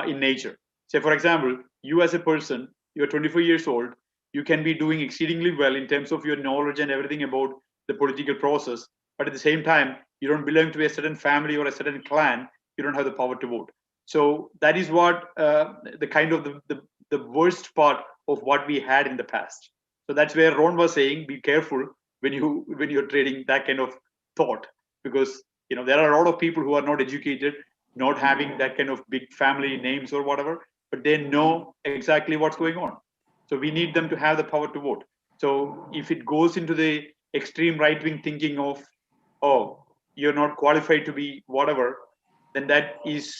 in nature. Say, for example, you as a person, you're 24 years old, you can be doing exceedingly well in terms of your knowledge and everything about the political process, but at the same time, you don't belong to a certain family or a certain clan, you don't have the power to vote. So that is what the kind of the worst part of what we had in the past. So that's where Ron was saying, be careful when you're trading that kind of thought, because there are a lot of people who are not educated, not having that kind of big family names or whatever, but they know exactly what's going on. So we need them to have the power to vote. So if it goes into the extreme right wing thinking of, oh, you're not qualified to be whatever, then that is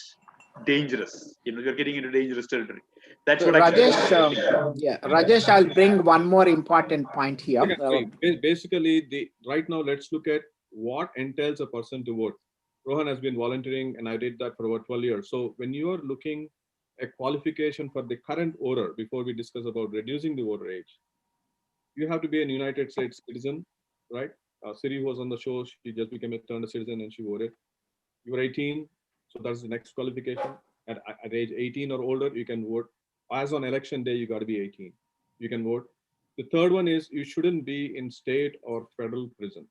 dangerous. You're getting into dangerous territory. That's So what actually Rajesh, I think. yeah, Rajesh, I'll bring one more important point here. second, wait. Basically, right now, let's look at what entails a person to vote. Rohan has been volunteering, and I did that for over 12 years. So when you are looking a qualification for the current voter, before we discuss about reducing the voter age, you have to be an United States citizen, right? Siri was on the show. She just became a turned citizen and she voted. You were 18, so that's the next qualification. At age 18 or older, you can vote. As on election day, you got to be 18. You can vote. The third one is you shouldn't be in state or federal prison.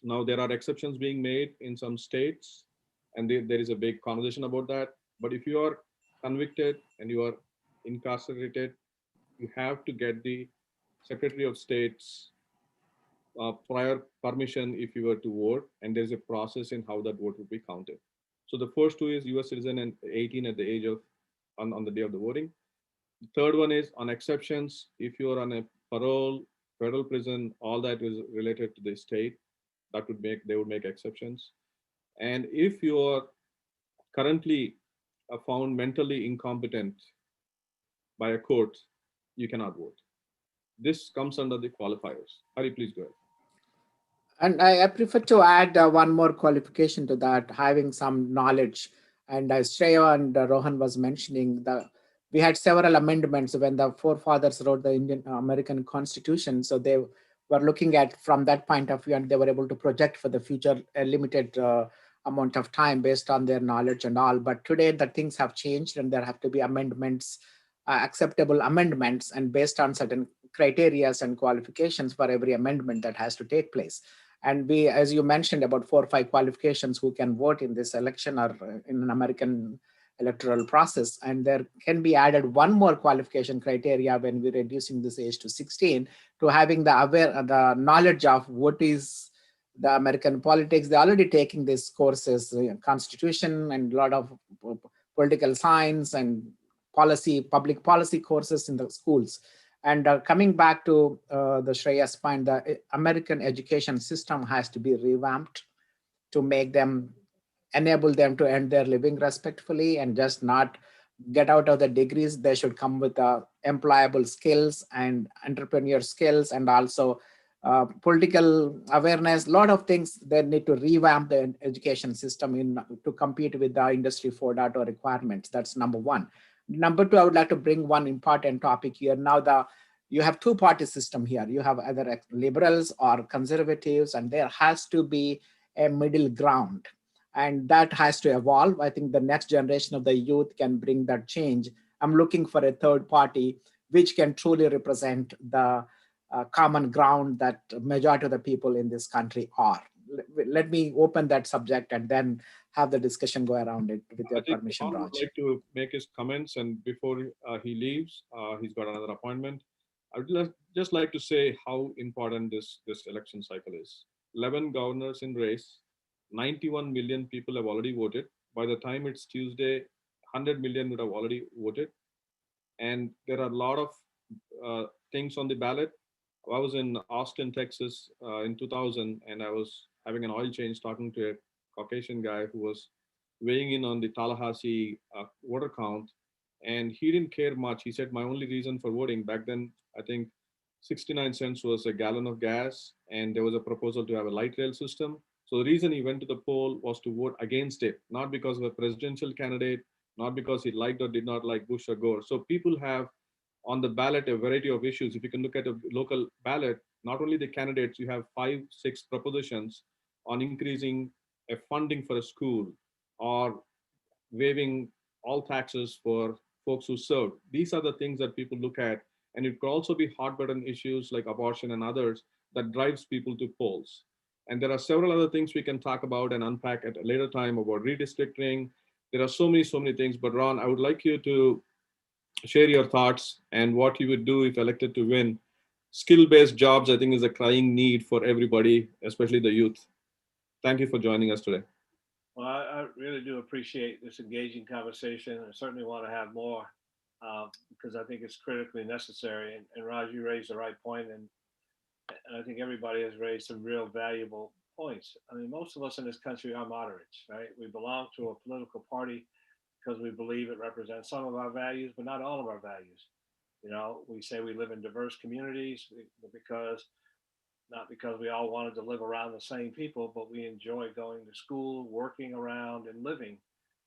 Now, there are exceptions being made in some states, and there is a big conversation about that. But if you are convicted and you are incarcerated, you have to get the Secretary of State's prior permission if you were to vote, and there's a process in how that vote will be counted. So the first two is U.S. citizen and 18 at the age of on the day of the voting. The third one is on exceptions. If you are on a parole, federal prison, all that is related to the state, they would make exceptions. And if you are currently found mentally incompetent by a court, you cannot vote. This comes under the qualifiers. Hari, please go ahead. And I prefer to add one more qualification to that, having some knowledge. And as Shreya and Rohan was mentioning, we had several amendments when the forefathers wrote the Indian American Constitution. So they were looking at from that point of view, and they were able to project for the future a limited amount of time based on their knowledge and all. But today the things have changed, and there have to be amendments, acceptable amendments, and based on certain criteria and qualifications for every amendment that has to take place. And we, as you mentioned, about 4 or 5 qualifications who can vote in this election or in an American electoral process. And there can be added one more qualification criteria when we're reducing this age to 16, to having the knowledge of what is the American politics. They're already taking these courses, constitution and a lot of political science and public policy courses in the schools. And coming back to the Shreya's point, the American education system has to be revamped to enable them to earn their living respectfully and just not get out of the degrees. They should come with employable skills and entrepreneur skills, and also political awareness. A lot of things. They need to revamp the education system to compete with the Industry 4.0 requirements. That's number one. Number two, I would like to bring one important topic here. Now you have two-party system here. You have either liberals or conservatives, and there has to be a middle ground. And that has to evolve. I think the next generation of the youth can bring that change. I'm looking for a third party which can truly represent the common ground that majority of the people in this country are. Let me open that subject and then have the discussion go around it with I your think permission, Ron would Raj. like to make his comments, and before he leaves, he's got another appointment. I would just like to say how important this election cycle is. 11 governors in race, 91 million people have already voted. By the time it's Tuesday, 100 million would have already voted, and there are a lot of things on the ballot. I was in Austin, Texas in 2000, and I was having an oil change talking to a Caucasian guy who was weighing in on the Tallahassee voter count. And he didn't care much. He said, my only reason for voting back then, I think 69 cents was a gallon of gas, and there was a proposal to have a light rail system. So the reason he went to the poll was to vote against it, not because of a presidential candidate, not because he liked or did not like Bush or Gore. So people have on the ballot a variety of issues. If you can look at a local ballot, not only the candidates, you have 5, 6 propositions on increasing a funding for a school or waiving all taxes for folks who serve. These are the things that people look at. And it could also be hot button issues like abortion and others that drives people to polls. And there are several other things we can talk about and unpack at a later time about redistricting. There are so many things. But Ron, I would like you to share your thoughts and what you would do if elected to win. Skill-based jobs, I think, is a crying need for everybody, especially the youth. Thank you for joining us today. Well, I really do appreciate this engaging conversation. I certainly want to have more because I think it's critically necessary. And Raj, you raised the right point, and I think everybody has raised some real valuable points. I mean, most of us in this country are moderates, right? We belong to a political party because we believe it represents some of our values, but not all of our values. You know, we say we live in diverse communities because not because we all wanted to live around the same people, but we enjoy going to school, working around, and living,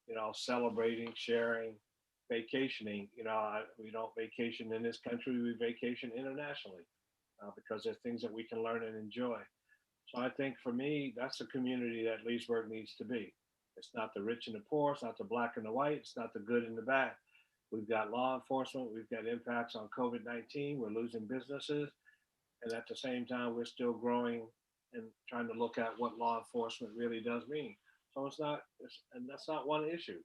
you know, celebrating, sharing, vacationing. You know, we don't vacation in this country, we vacation internationally because there's things that we can learn and enjoy. So I think for me, that's the community that Leesburg needs to be. It's not the rich and the poor, it's not the black and the white, it's not the good and the bad. We've got law enforcement, we've got impacts on COVID-19, we're losing businesses, and at the same time, we're still growing and trying to look at what law enforcement really does mean. So and that's not one issue.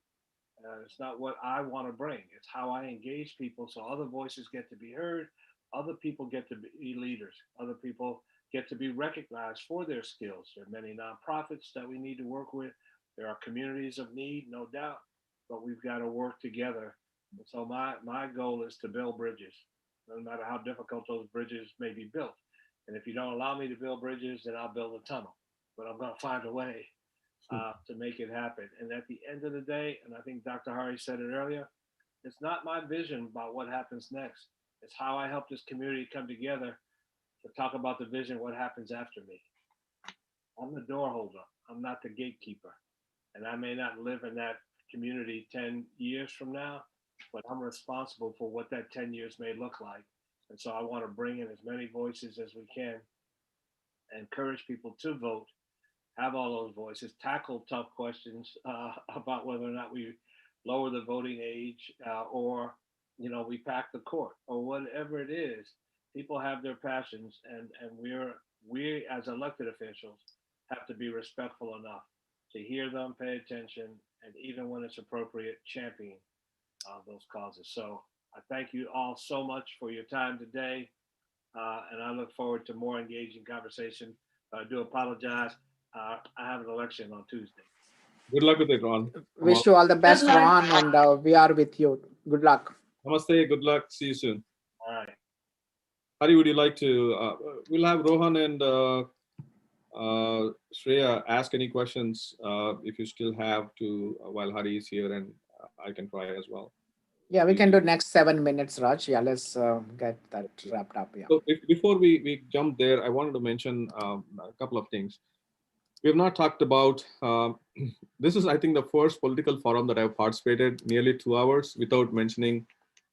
It's not what I want to bring. It's how I engage people so other voices get to be heard, other people get to be leaders, other people get to be recognized for their skills. There are many nonprofits that we need to work with. There are communities of need, no doubt, but we've got to work together. And so my goal is to build bridges, no matter how difficult those bridges may be built. And if you don't allow me to build bridges, then I'll build a tunnel. But I'm going to find a way to make it happen. And at the end of the day, and I think Dr. Hari said it earlier, it's not my vision about what happens next. It's how I help this community come together to talk about the vision, what happens after me. I'm the door holder. I'm not the gatekeeper. And I may not live in that community 10 years from now, but I'm responsible for what that 10 years may look like. And so I want to bring in as many voices as we can, encourage people to vote, have all those voices, tackle tough questions about whether or not we lower the voting age or, you know, we pack the court or whatever it is. People have their passions, and we as elected officials have to be respectful enough to hear them, pay attention, and even when it's appropriate, champion those causes. So I thank you all so much for your time today, and I look forward to more engaging conversation. I do apologize. I have an election on Tuesday. Good luck with it, Ron. Wish you all the best, luck. Ron, and we are with you. Good luck. Namaste. Good luck. See you soon. All right. Hari, would you like to? We'll have Rohan and Shreya ask any questions if you still have to while Hari is here, and I can try as well. Yeah, we can do next 7 minutes, Raj. Yeah, let's get that wrapped up. Yeah. So before we jump there, I wanted to mention a couple of things. We have not talked about, this is, I think, the first political forum that I've participated nearly 2 hours without mentioning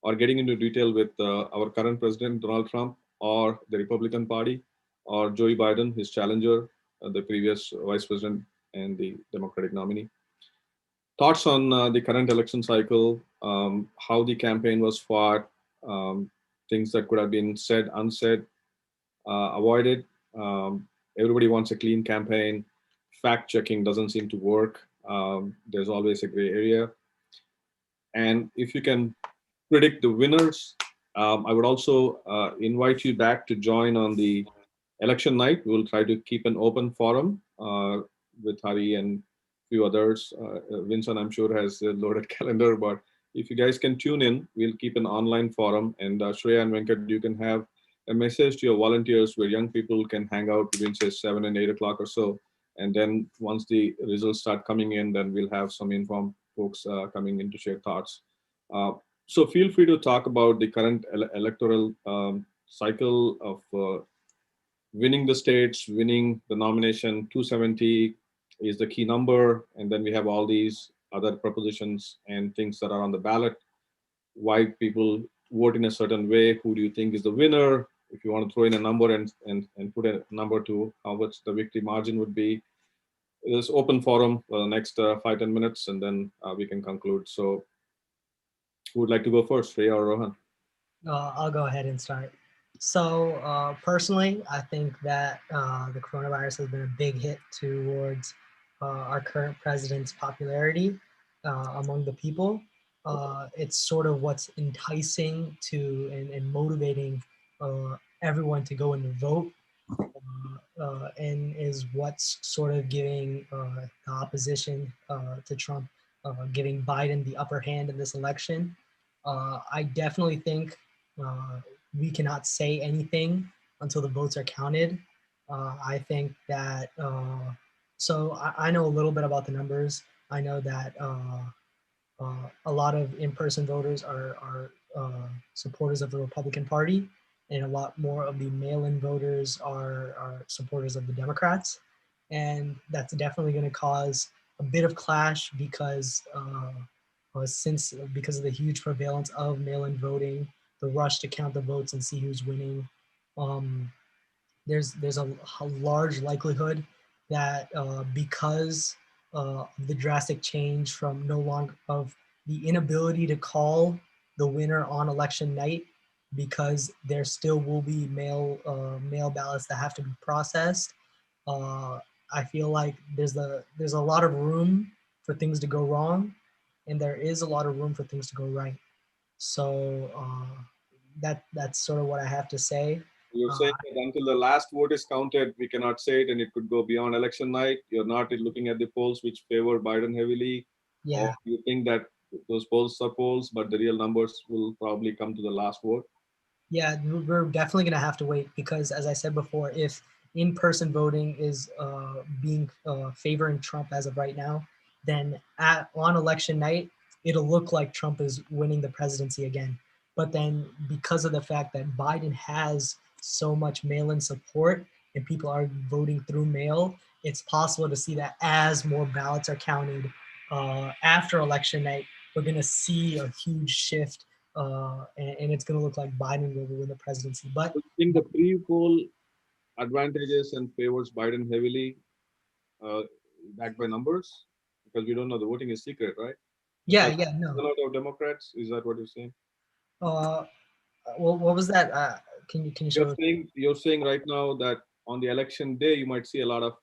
or getting into detail with our current president, Donald Trump, or the Republican Party, or Joe Biden, his challenger, the previous vice president and the Democratic nominee. Thoughts on the current election cycle, how the campaign was fought, things that could have been said, unsaid, avoided. Everybody wants a clean campaign. Fact checking doesn't seem to work. There's always a gray area. And if you can predict the winners, I would also invite you back to join on the election night. We'll try to keep an open forum with Hari and few others. Vincent, I'm sure, has a loaded calendar, but if you guys can tune in, we'll keep an online forum. And Shreya and Venkat, you can have a message to your volunteers where young people can hang out between, say, 7 and 8 o'clock or so. And then once the results start coming in, then we'll have some informed folks coming in to share thoughts. So feel free to talk about the current electoral cycle of winning the states, winning the nomination. 270 is the key number. And then we have all these other propositions and things that are on the ballot. Why people vote in a certain way. Who do you think is the winner? If you want to throw in a number and put a number to how much the victory margin would be. It's open forum for the next 5-10 minutes, and then we can conclude. So who would like to go first, Shreya or Rohan? I'll go ahead and start. So personally, I think that the coronavirus has been a big hit towards our current president's popularity among the people. It's sort of what's enticing to and motivating everyone to go and vote, and is what's sort of giving the opposition to Trump, giving Biden the upper hand in this election. I definitely think we cannot say anything until the votes are counted. I think that, I know a little bit about the numbers. I know that a lot of in-person voters are supporters of the Republican Party, and a lot more of the mail-in voters are supporters of the Democrats. And that's definitely going to cause a bit of clash because because of the huge prevalence of mail-in voting, the rush to count the votes and see who's winning. There's a large likelihood that because of the drastic change from no longer of the inability to call the winner on election night, because there still will be mail ballots that have to be processed. I feel like there's a lot of room for things to go wrong, and there is a lot of room for things to go right. So that's sort of what I have to say. You're saying that until the last vote is counted, we cannot say it, and it could go beyond election night. You're not looking at the polls which favor Biden heavily. Yeah. Or you think that those polls are polls, but the real numbers will probably come to the last vote? Yeah, we're definitely going to have to wait because, as I said before, if in-person voting is being favoring Trump as of right now, then on election night, it'll look like Trump is winning the presidency again. But then because of the fact that Biden has so much mail-in support and people are voting through mail, it's possible to see that as more ballots are counted after election night, we're going to see a huge shift and it's going to look like Biden will win the presidency. But I think the pre-poll advantages and favors Biden heavily, backed by numbers, because we don't know, the voting is secret, right? yeah, So no. a lot of Democrats, is that what you're saying? Well, what was that? Can you show? You're saying right now that on the election day you might see a lot of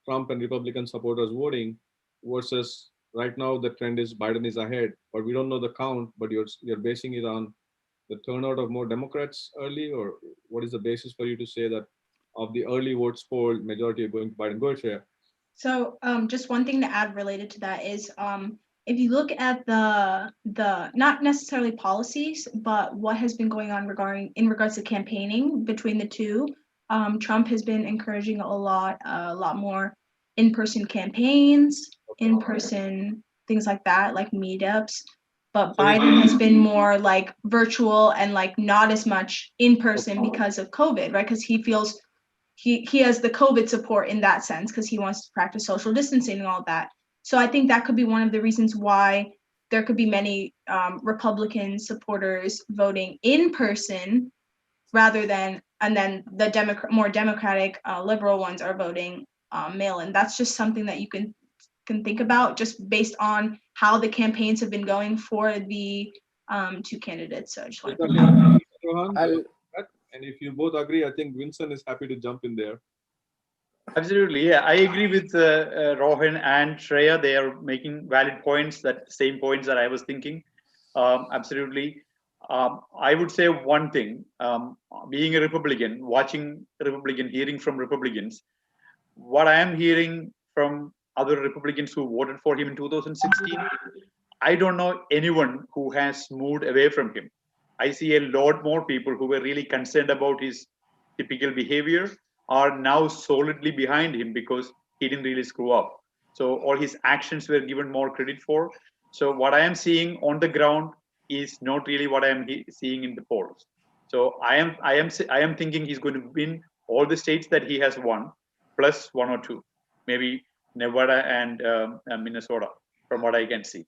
Trump and Republican supporters voting, versus right now the trend is Biden is ahead, but we don't know the count. But you're basing it on the turnout of more Democrats early, or what is the basis for you to say that of the early votes polled, majority are going to Biden? Go ahead, Shreya. So just one thing to add related to that is if you look at the not necessarily policies, but what has been going on in regards to campaigning between the two, Trump has been encouraging a lot more in-person campaigns, in-person things like that, like meetups. But Biden has been more like virtual and like not as much in person because of COVID, right? Because he feels he has the COVID support in that sense because he wants to practice social distancing and all that. So I think that could be one of the reasons why there could be many Republican supporters voting in person rather than, and then the more Democratic liberal ones are voting mail-in. That's just something that you can think about just based on how the campaigns have been going for the two candidates. So I just wanted to Rohan, and if you both agree, I think Vincent is happy to jump in there. Absolutely, yeah. I agree with Rohan and Shreya. They are making valid points, that same points that I was thinking. Absolutely. I would say one thing, being a Republican, watching Republican, hearing from Republicans, what I am hearing from other Republicans who voted for him in 2016, I don't know anyone who has moved away from him. I see a lot more people who were really concerned about his typical behavior are now solidly behind him because he didn't really screw up. So all his actions were given more credit for. So what I am seeing on the ground is not really what I am seeing in the polls. So I am thinking he's going to win all the states that he has won, plus one or two, maybe Nevada and Minnesota, from what I can see.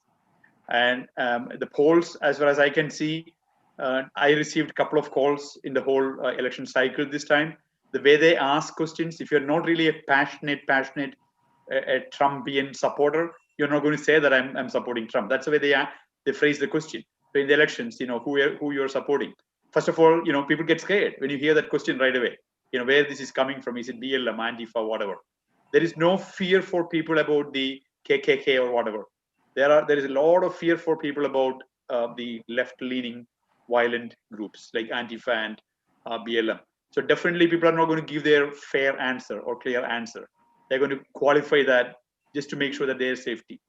And the polls, as far as I can see, I received a couple of calls in the whole election cycle this time. The way they ask questions, if you're not really a passionate a Trumpian supporter, you're not going to say that I'm supporting Trump. That's the way they phrase the question. So in the elections, who you're supporting. First of all, people get scared when you hear that question right away. Where this is coming from. Is it BLM, Antifa, whatever? There is no fear for people about the KKK or whatever. There is a lot of fear for people about the left-leaning violent groups like Antifa and BLM. So definitely people are not going to give their fair answer or clear answer. They're going to qualify that just to make sure that their safety.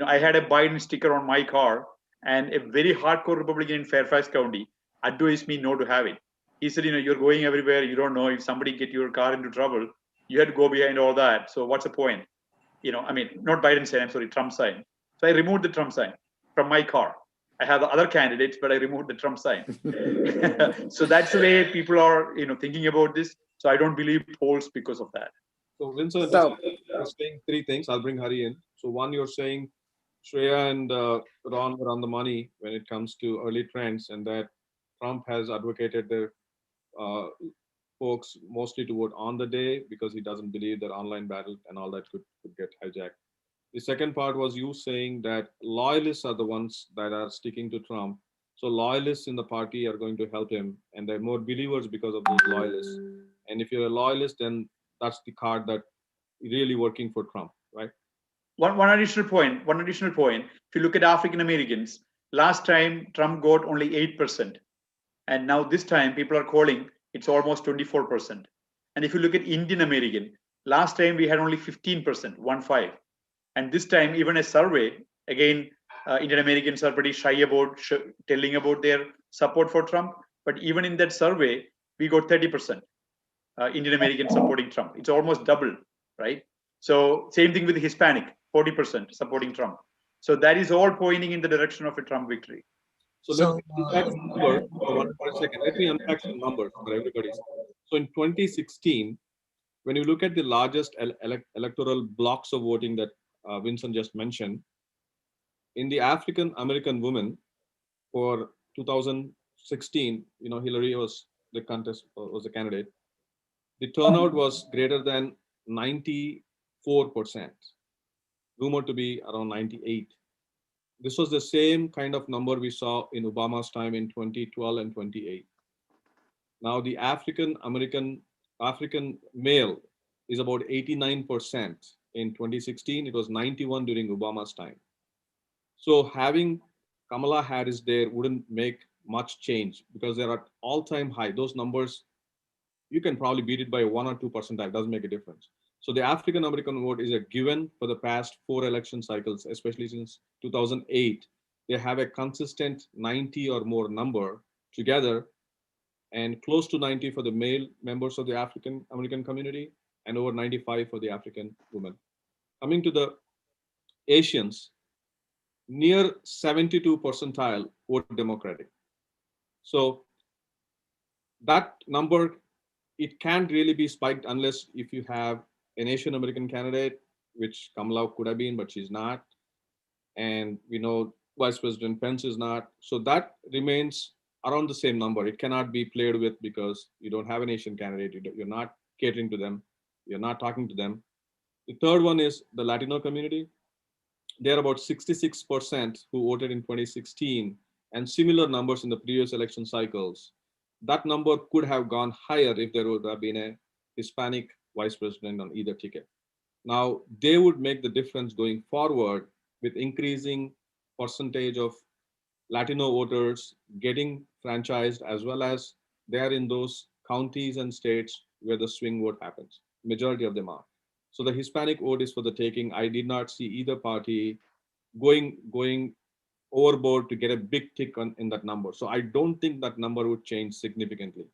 I had a Biden sticker on my car, and a very hardcore Republican in Fairfax County advised me not to have it. He said, you're going everywhere. You don't know if somebody get your car into trouble. You had to go behind all that. So what's the point? Not Biden sign, I'm sorry, Trump sign. So I removed the Trump sign from my car. I have the other candidates, but I removed the Trump sign. So that's the way people are, thinking about this. So I don't believe polls because of that. So Vincent, So, you're saying three things. I'll bring Hari in. So one, you're saying Shreya and Ron were on the money when it comes to early trends, and that Trump has advocated their uh, folks mostly to vote on the day because he doesn't believe that online battle and all that could get hijacked. The second part was you saying that loyalists are the ones that are sticking to Trump. So loyalists in the party are going to help him, and they're more believers because of those loyalists. And if you're a loyalist, then that's the card that really working for Trump, right? One additional point. If you look at African Americans, last time Trump got only 8%. And now this time people are calling it's almost 24%. And if you look at Indian American, last time we had only 15%, 1.5. And this time, even a survey, again, Indian Americans are pretty shy about telling about their support for Trump. But even in that survey, we got 30% Indian Americans supporting Trump. It's almost double, right? So same thing with Hispanic, 40% supporting Trump. So that is all pointing in the direction of a Trump victory. So let me unpack some numbers for one second. Let me unpack some numbers for everybody. So in 2016, when you look at the largest electoral blocks of voting that Vincent just mentioned, in the African American women for 2016, Hillary was the contest was the candidate. The turnout was greater than 94%, rumored to be around 98. This was the same kind of number we saw in Obama's time in 2012 and 28. Now the African male is about 89% in 2016. It was 91 during Obama's time. So having Kamala Harris there wouldn't make much change because they're at all-time high. Those numbers, you can probably beat it by 1 or 2%. That doesn't make a difference. So the African American vote is a given for the past 4 election cycles, especially since 2008. They have a consistent 90 or more number together, and close to 90 for the male members of the African American community and over 95 for the African women. Coming to the Asians, near 72 percentile vote Democratic. So that number, it can't really be spiked unless if you have an Asian American candidate, which Kamala could have been, but she's not. And we know Vice President Pence is not. So that remains around the same number. It cannot be played with because you don't have an Asian candidate. You're not catering to them. You're not talking to them. The third one is the Latino community. They're about 66% who voted in 2016 and similar numbers in the previous election cycles. That number could have gone higher if there would have been a Hispanic vice president on either ticket. Now, they would make the difference going forward with increasing percentage of Latino voters getting franchised, as well as they are in those counties and states where the swing vote happens. Majority of them are. So the Hispanic vote is for the taking. I did not see either party going overboard to get a big tick in that number. So I don't think that number would change significantly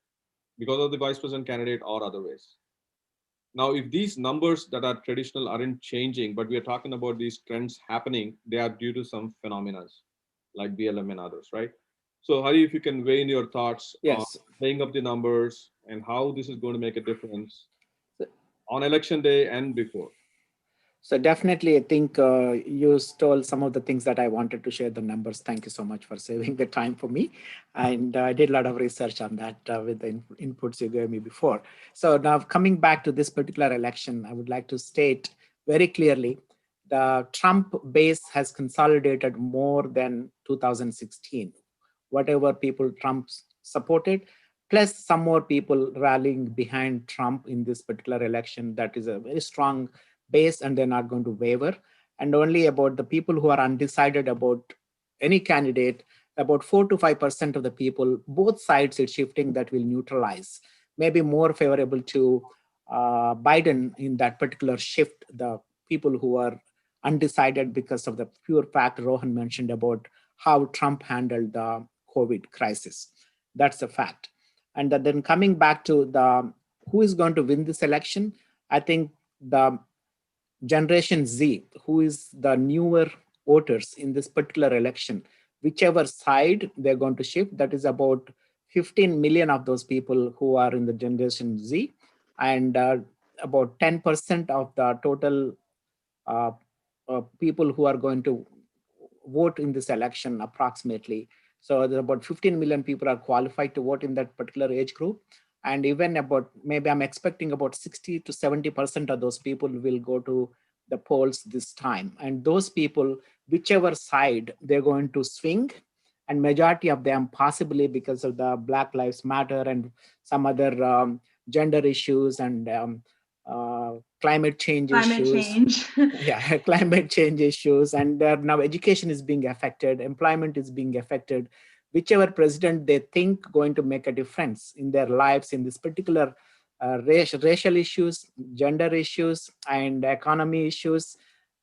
because of the vice president candidate or other ways. Now, if these numbers that are traditional aren't changing, but we are talking about these trends happening, they are due to some phenomena like BLM and others, right? So, Hari, if you can weigh in your thoughts on Yes. playing up the numbers and how this is going to make a difference on election day and before. So definitely, I think you stole some of the things that I wanted to share the numbers. Thank you so much for saving the time for me. And I did a lot of research on that with the inputs you gave me before. So now coming back to this particular election, I would like to state very clearly, the Trump base has consolidated more than 2016. Whatever people Trump supported, plus some more people rallying behind Trump in this particular election, that is a very strong base, and they're not going to waver. And only about the people who are undecided about any candidate, about 4 to 5% of the people, both sides it's shifting, that will neutralize, maybe more favorable to Biden in that particular shift, the people who are undecided because of the pure fact Rohan mentioned about how Trump handled the COVID crisis. That's a fact. And then coming back to the who is going to win this election, I think the Generation Z, who is the newer voters in this particular election, whichever side they're going to shift, that is about 15 million of those people who are in the Generation Z, and about 10% of the total uh, people who are going to vote in this election approximately. So there are about 15 million people are qualified to vote in that particular age group. And even about, maybe I'm expecting about 60 to 70% of those people will go to the polls this time. And those people, whichever side they're going to swing, and majority of them possibly because of the Black Lives Matter and some other gender issues and climate change Climate issues. change. Yeah, climate change issues, and now education is being affected, employment is being affected. Whichever president they think going to make a difference in their lives in this particular racial issues, gender issues, and economy issues,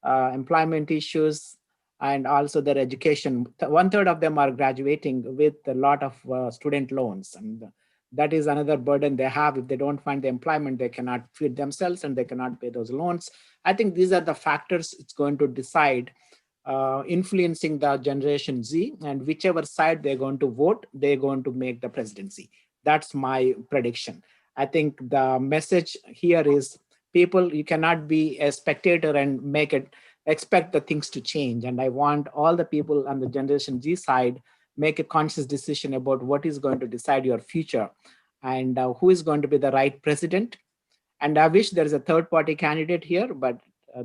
employment issues, and also their education. One third of them are graduating with a lot of student loans, and that is another burden they have. If they don't find the employment, they cannot feed themselves and they cannot pay those loans. I think these are the factors it's going to decide, influencing the Generation Z, and whichever side they're going to vote, they're going to make the presidency. That's my prediction. I think the message here is, people, you cannot be a spectator and expect the things to change. And I want all the people on the Generation Z side make a conscious decision about what is going to decide your future, and who is going to be the right president. And I wish there is a third party candidate here, but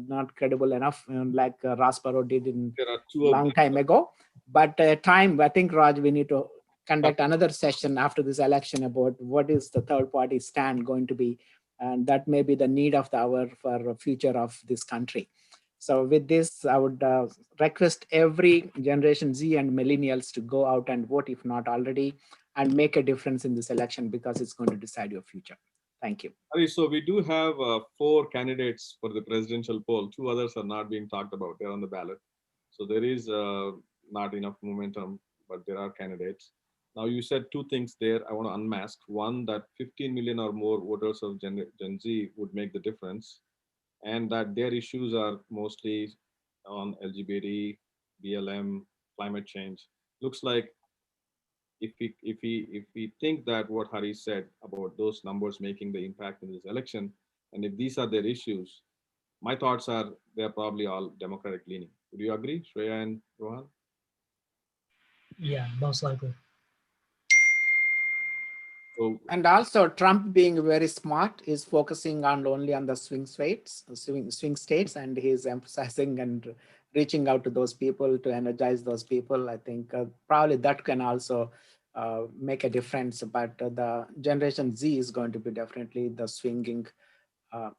not credible enough, like Ross Perot did in There are two of long them. time ago. But I think, Raj, we need to conduct another session after this election about what is the third party stand going to be. And that may be the need of the hour for the future of this country. So with this, I would request every Generation Z and millennials to go out and vote, if not already, and make a difference in this election, because it's going to decide your future. Thank you. Hari, so we do have 4 candidates for the presidential poll. 2 others are not being talked about. They're on the ballot. So there is not enough momentum, but there are candidates. Now, you said 2 things there. I want to unmask. One, that 15 million or more voters of Gen Z would make the difference, and that their issues are mostly on LGBT, BLM, climate change. Looks like if we think that what Hari said about those numbers making the impact in this election, and if these are their issues, my thoughts are they're probably all Democratic leaning. Would you agree, Shreya and Rohan? Yeah, most likely. So And also, Trump, being very smart, is focusing on only on the swing states, and he's emphasizing and reaching out to those people to energize those people. I think probably that can also make a difference. But the Generation Z is going to be definitely the swinging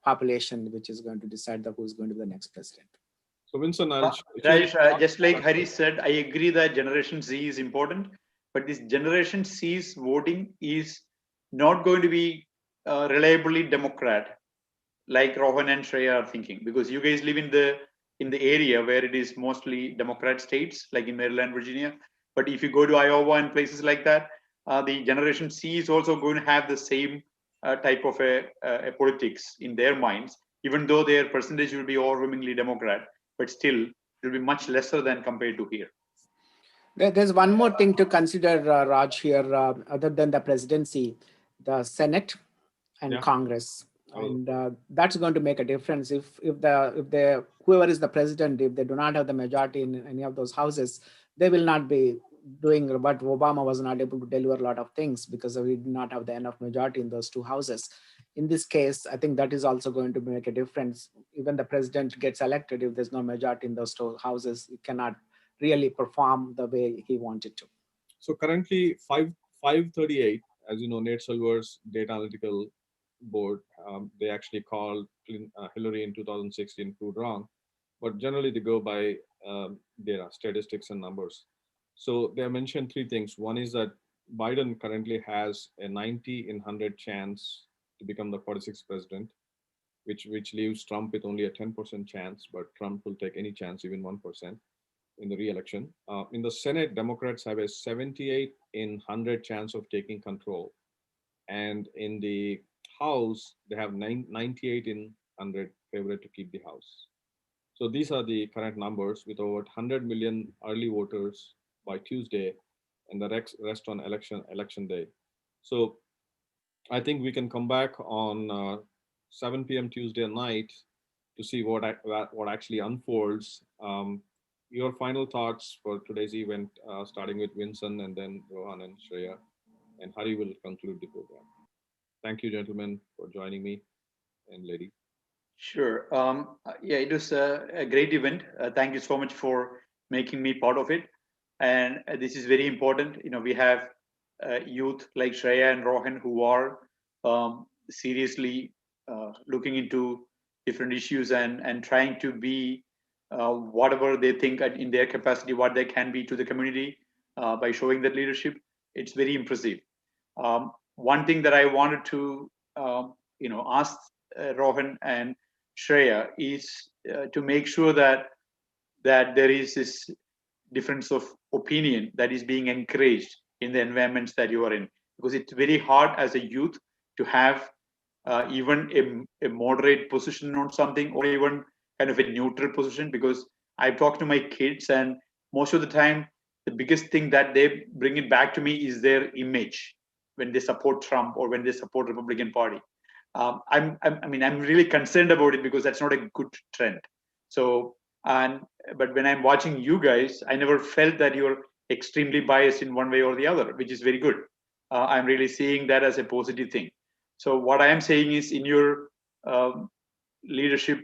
population which is going to decide who's going to be the next president. So Vincent, I'll Rajesh, just like Hari said, I agree that Generation Z is important, but this Generation C's voting is not going to be reliably Democrat, like Rohan and Shreya are thinking, because you guys live in the area where it is mostly Democrat states, like in Maryland, Virginia. But if you go to Iowa and places like that, the Generation C is also going to have the same type of a politics in their minds, even though their percentage will be overwhelmingly Democrat, but still it will be much lesser than compared to here. There's one more thing to consider, Raj, here, other than the presidency, the Senate and Congress. And that's going to make a difference. If whoever is the president, if they do not have the majority in any of those houses, they will not be doing what Obama was not able to deliver a lot of things because we did not have the enough majority in those two houses. In this case, I think that is also going to make a difference. Even the president gets elected, if there's no majority in those two houses, he cannot really perform the way he wanted to. So currently 538, as you know, Nate Silver's data analytical board, they actually called Hillary in 2016 proved wrong, but generally they go by data, statistics and numbers. So they mentioned three things. One is that Biden currently has a 90 in 100 chance to become the 46th president, which leaves Trump with only a 10% chance, but Trump will take any chance, even 1%. In the re-election. In the Senate, Democrats have a 78 in 100 chance of taking control. And in the House, they have 98 in 100 favorite to keep the House. So these are the current numbers with over 100 million early voters by Tuesday and the rest on election day. So I think we can come back on 7 p.m. Tuesday night to see what actually unfolds. Your final thoughts for today's event, starting with Vincent and then Rohan and Shreya, and Hari will conclude the program. Thank you, gentlemen, for joining me, and lady. Sure. Yeah, it was a great event. Thank you so much for making me part of it. And this is very important. You know, we have youth like Shreya and Rohan who are seriously looking into different issues and trying to be whatever they think in their capacity, what they can be to the community by showing that leadership. It's very impressive. One thing that I wanted to, ask Rohan and Shreya is to make sure that there is this difference of opinion that is being encouraged in the environments that you are in, because it's very hard as a youth to have even a moderate position on something, or even kind of a neutral position, because I talk to my kids and most of the time the biggest thing that they bring it back to me is their image when they support Trump or when they support Republican Party. I'm really concerned about it because that's not a good trend. So, but when I'm watching you guys, I never felt that you're extremely biased in one way or the other, which is very good. I'm really seeing that as a positive thing. So what I am saying is, in your leadership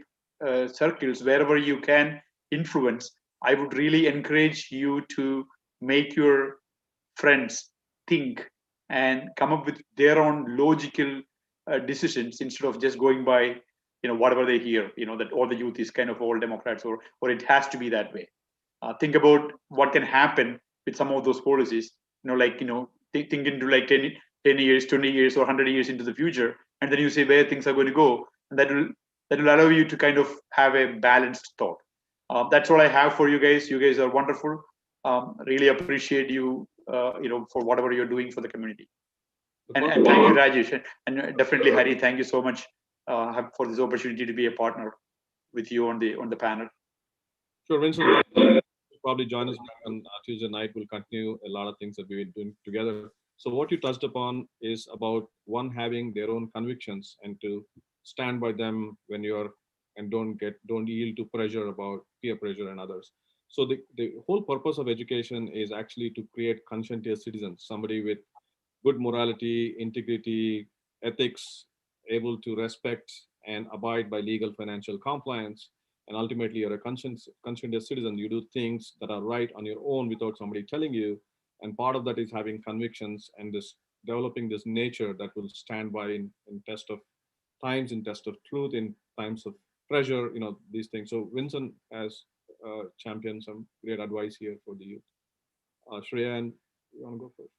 circles, wherever you can influence, I would really encourage you to make your friends think and come up with their own logical decisions instead of just going by whatever they hear, that all the youth is kind of all Democrats, or it has to be that way. Think about what can happen with some of those policies, think into like 10 years, 20 years, or 100 years into the future, and then you say where things are going to go, and that will allow you to kind of have a balanced thought. That's all I have for you guys. You guys are wonderful. Really appreciate you, for whatever you're doing for the community. And thank you, Rajesh, and definitely Hari. Thank you so much for this opportunity to be a partner with you on the panel. Sure, Vincent. You'll probably join us back on Tuesday night. We'll continue a lot of things that we've been doing together. So what you touched upon is about one having their own convictions and to stand by them when you're and don't yield to pressure about peer pressure and others. So the whole purpose of education is actually to create conscientious citizens, somebody with good morality, integrity, ethics, able to respect and abide by legal financial compliance. And ultimately, you're a conscientious citizen. You do things that are right on your own without somebody telling you. And part of that is having convictions and this developing this nature that will stand by in test of times, in test of truth, in times of pressure, these things. So Vincent has championed some great advice here for the youth. Shreya, and you want to go first?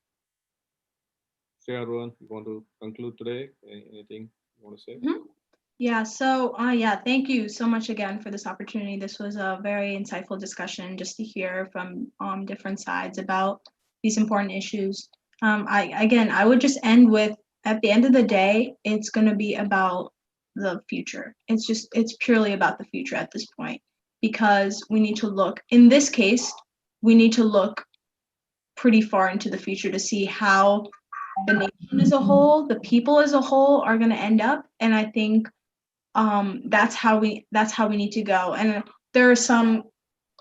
Shreya, Rohan, you want to conclude today? Anything you want to say? Mhm. Yeah, so yeah, thank you so much again for this opportunity. This was a very insightful discussion just to hear from different sides about these important issues. I would just end with, at the end of the day, it's going to be about the future. It's purely about the future at this point, because we need to look, in this case, we need to look pretty far into the future to see how the nation as a whole, the people as a whole are going to end up. And I think that's how we need to go. And there are some,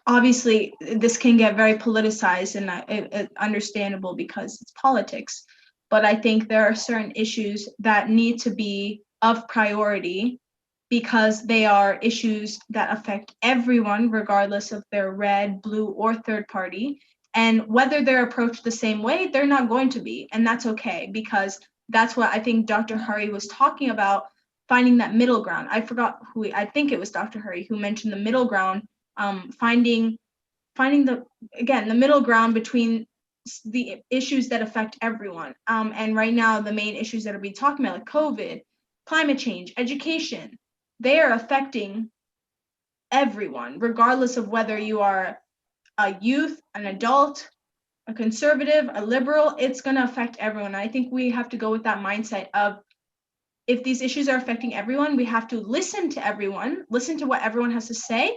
obviously this can get very politicized, and understandable because it's politics, but I think there are certain issues that need to be of priority because they are issues that affect everyone regardless of their red, blue, or third party. And whether they're approached the same way, they're not going to be, and that's okay, because that's what I think Dr. Hari was talking about, finding that middle ground. I forgot who, I think it was Dr. Hari who mentioned the middle ground, finding the, again, the middle ground between the issues that affect everyone. And right now, the main issues that are being talked about, like COVID, climate change, education, they are affecting everyone, regardless of whether you are a youth, an adult, a conservative, a liberal. It's going to affect everyone. I think we have to go with that mindset of, if these issues are affecting everyone, we have to listen to everyone, listen to what everyone has to say,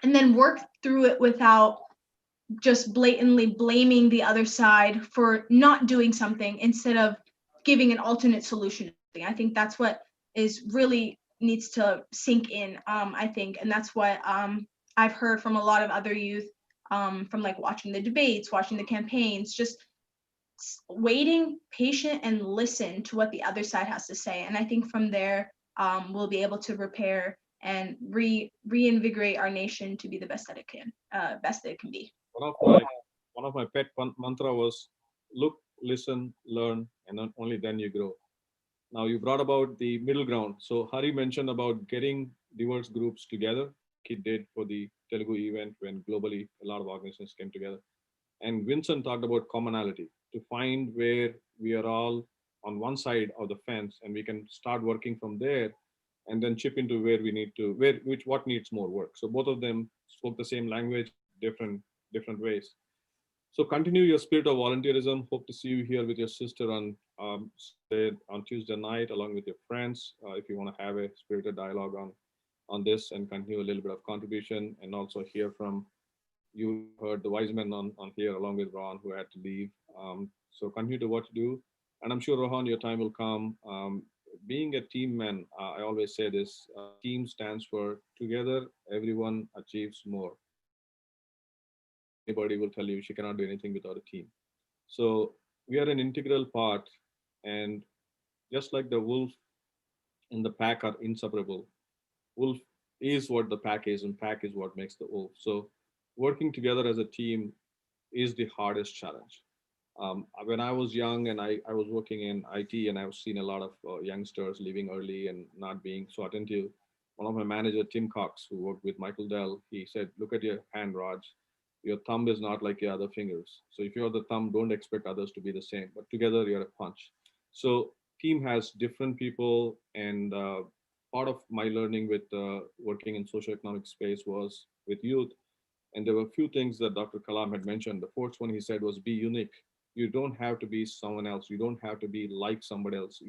and then work through it without just blatantly blaming the other side for not doing something instead of giving an alternate solution. I think that's what is really needs to sink in, I think. And that's what I've heard from a lot of other youth, from like watching the debates, watching the campaigns, just waiting, patient, and listen to what the other side has to say. And I think from there, we'll be able to repair and reinvigorate our nation to be the best that it can, be. One of my pet mantra was look, listen, learn, and only then you grow. Now you brought about the middle ground. So Hari mentioned about getting diverse groups together, like he did for the Telugu event when globally a lot of organizations came together. And Vincent talked about commonality, to find where we are all on one side of the fence and we can start working from there, and then chip into where we need to, what needs more work. So both of them spoke the same language, different ways. So continue your spirit of volunteerism. Hope to see you here with your sister on on Tuesday night, along with your friends. If you want to have a spirited dialogue on this and continue a little bit of contribution, and also hear from you heard the wise men on here, along with Ron, who had to leave. So continue to what to do, and I'm sure Rohan, your time will come. Being a team man, I always say this: team stands for together, everyone achieves more. Anybody will tell you she cannot do anything without a team. So we are an integral part, and just like the wolf and the pack are inseparable, wolf is what the pack is, and pack is what makes the wolf. So working together as a team is the hardest challenge. When I was young and I was working in IT, and I've seen a lot of youngsters leaving early and not being so attentive. One of my manager, Tim Cox, who worked with Michael Dell, he said, look at your hand, Raj. Your thumb is not like your other fingers. So if you're the thumb, don't expect others to be the same, but together you're a punch. So team has different people, and part of my learning with working in socioeconomic space was with youth. And there were a few things that Dr. Kalam had mentioned. The fourth one he said was be unique. You don't have to be someone else. You don't have to be like somebody else.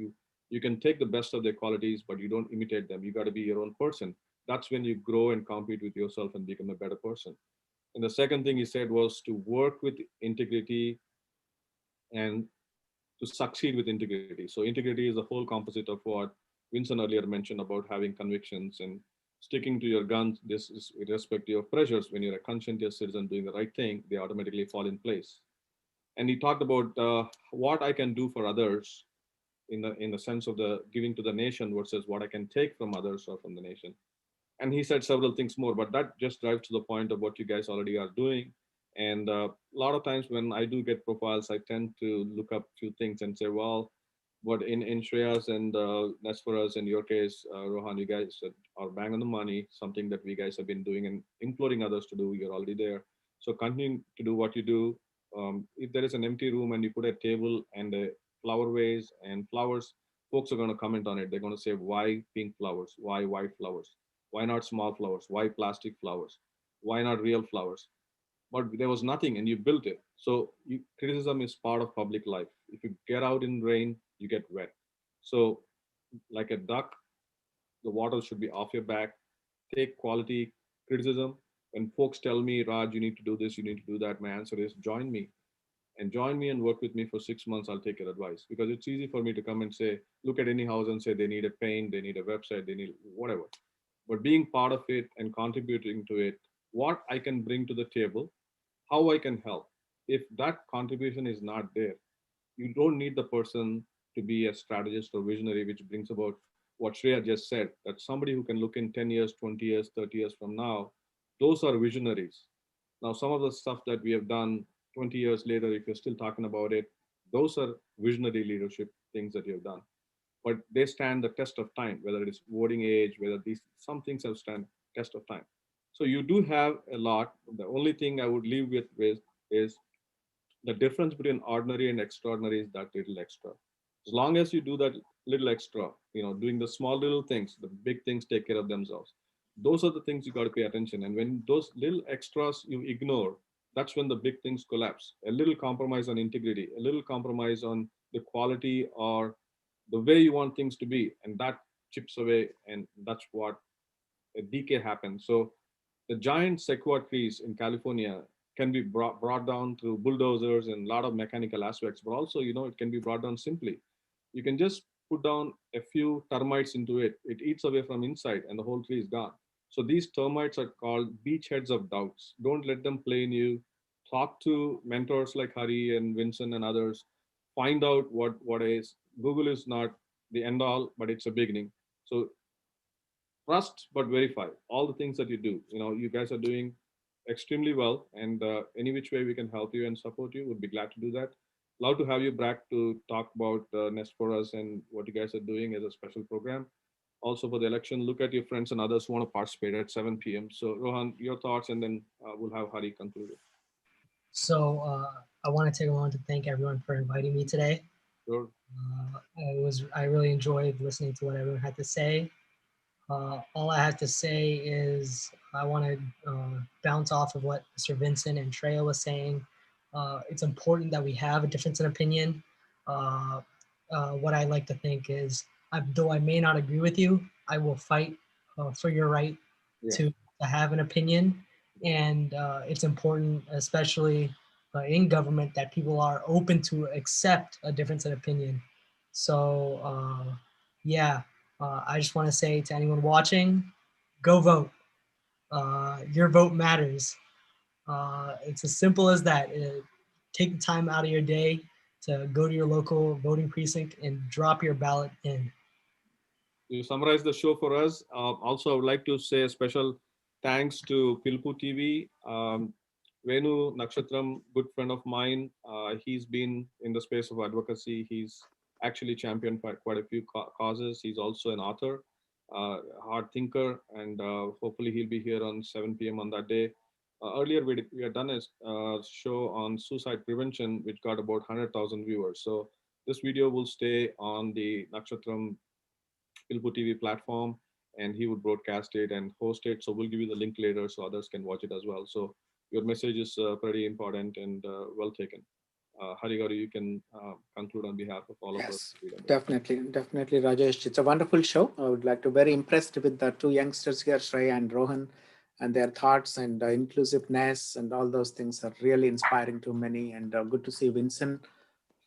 You can take the best of their qualities, but you don't imitate them. You got to be your own person. That's when you grow and compete with yourself and become a better person. And the second thing he said was to work with integrity and to succeed with integrity. So integrity is the whole composite of what Vincent earlier mentioned about having convictions and sticking to your guns. This is with respect to your pressures. When you're a conscientious citizen doing the right thing, they automatically fall in place. And he talked about what I can do for others in the sense of the giving to the nation versus what I can take from others or from the nation. And he said several things more, but that just drives to the point of what you guys already are doing. And a lot of times when I do get profiles, I tend to look up a few things and say, well, But in Shreya's and Nesfera's, in your case, Rohan, you guys are bang on the money, something that we guys have been doing and imploring others to do. You're already there. So continue to do what you do. If there is an empty room and you put a table and a flower vase and flowers, folks are going to comment on it. They're going to say, why pink flowers? Why white flowers? Why not small flowers? Why plastic flowers? Why not real flowers? But there was nothing and you built it. So criticism is part of public life. If you get out in rain, you get wet. So like a duck, the water should be off your back. Take quality criticism. When folks tell me, Raj, you need to do this, you need to do that, my answer is join me. And join me and work with me for 6 months. I'll take your advice, because it's easy for me to come and say, look at any house and say they need a paint, they need a website, they need whatever. But being part of it and contributing to it, what I can bring to the table, how I can help. If that contribution is not there, you don't need the person to be a strategist or visionary, which brings about what Shreya just said, that somebody who can look in 10 years, 20 years, 30 years from now, those are visionaries. Now, some of the stuff that we have done 20 years later, if you're still talking about it, those are visionary leadership things that you've done. But they stand the test of time, whether it is voting age, whether these some things have stand test of time. So you do have a lot. The only thing I would leave with is the difference between ordinary and extraordinary is that little extra. As long as you do that little extra, doing the small little things, the big things take care of themselves. Those are the things you got to pay attention. And when those little extras you ignore, that's when the big things collapse. A little compromise on integrity, a little compromise on the quality or the way you want things to be, and that chips away, and that's what a decay happens. So the giant sequoia trees in California can be brought down through bulldozers and a lot of mechanical aspects, but also, it can be brought down simply. You can just put down a few termites into it. It eats away from inside and the whole tree is gone. So these termites are called beachheads of doubts. Don't let them play in you. Talk to mentors like Hari and Vincent and others. Find out what is. Google is not the end all, but it's a beginning. So trust but verify all the things that you do. You guys are doing extremely well, and any which way we can help you and support you, would be glad to do that. Love to have you back to talk about Nest for Us and what you guys are doing as a special program. Also for the election, look at your friends and others who want to participate at 7 p.m. So Rohan, your thoughts, and then we'll have Hari conclude it. So I want to take a moment to thank everyone for inviting me today. Sure. I really enjoyed listening to what everyone had to say. All I have to say is I want to bounce off of what Mr. Vincent and Treya was saying. It's important that we have a difference in opinion. What I like to think is, though I may not agree with you, I will fight for your right to have an opinion. And it's important, especially in government, that people are open to accept a difference in opinion. So yeah, I just want to say to anyone watching, go vote. Your vote matters. It's as simple as that. Take the time out of your day to go to your local voting precinct and drop your ballot in. You summarize the show for us. Also, I would like to say a special thanks to PILUPU TV. Venu Nakshatram, good friend of mine. He's been in the space of advocacy. He's actually championed quite a few causes. He's also an author, hard thinker, and hopefully he'll be here on 7 p.m. on that day. Earlier, we had done a show on suicide prevention, which got about 100,000 viewers. So this video will stay on the Nakshatram PILUPU TV platform, and he would broadcast it and host it. So we'll give you the link later so others can watch it as well. So your message is pretty important and well taken. Harigari, you can conclude on behalf of all of us. Definitely, Rajesh. It's a wonderful show. I would like to very impressed with the two youngsters here, Shreya and Rohan, and their thoughts and inclusiveness and all those things are really inspiring to many. And good to see Vincent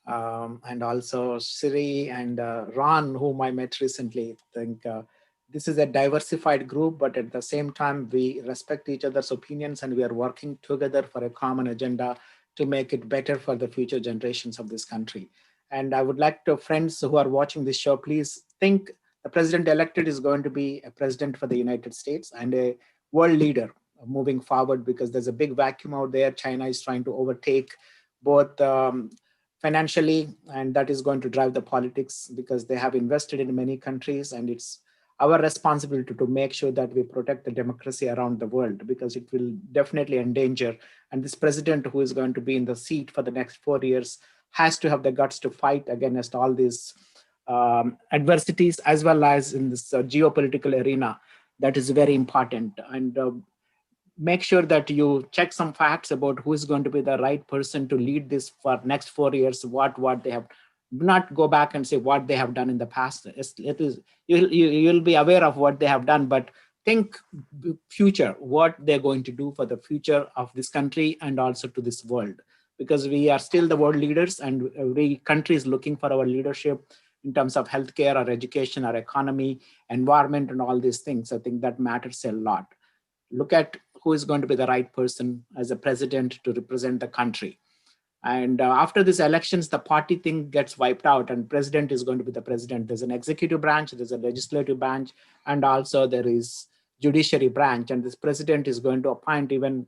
and also Siri and Ron, whom I met recently. I think this is a diversified group, but at the same time, we respect each other's opinions and we are working together for a common agenda to make it better for the future generations of this country. And I would like to, friends who are watching this show, please think the president elected is going to be a president for the United States and a world leader moving forward, because there's a big vacuum out there. China is trying to overtake both financially, and that is going to drive the politics because they have invested in many countries, and it's our responsibility to make sure that we protect the democracy around the world because it will definitely endanger. And this president who is going to be in the seat for the next 4 years has to have the guts to fight against all these adversities as well as in this geopolitical arena. That is very important. And make sure that you check some facts about who is going to be the right person to lead this for next 4 years, what they have. Do not go back and say what they have done in the past. It is you'll be aware of what they have done, but think future, what they're going to do for the future of this country and also to this world, because we are still the world leaders and every country is looking for our leadership in terms of healthcare or education or economy, environment, and all these things. I think that matters a lot. Look at who is going to be the right person as a president to represent the country. And after these elections, the party thing gets wiped out and president is going to be the president. There's an executive branch, there's a legislative branch, and also there is judiciary branch. And this president is going to appoint, even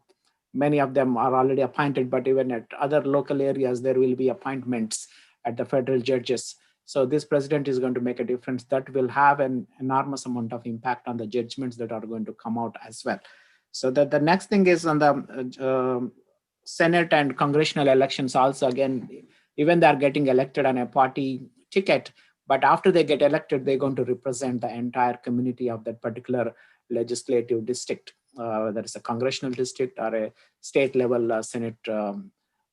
many of them are already appointed, but even at other local areas, there will be appointments at the federal judges. So this president is going to make a difference that will have an enormous amount of impact on the judgments that are going to come out as well. So that the next thing is on the Senate and congressional elections also. Again, even they are getting elected on a party ticket, but after they get elected, they're going to represent the entire community of that particular legislative district, whether it's a congressional district or a state level Senate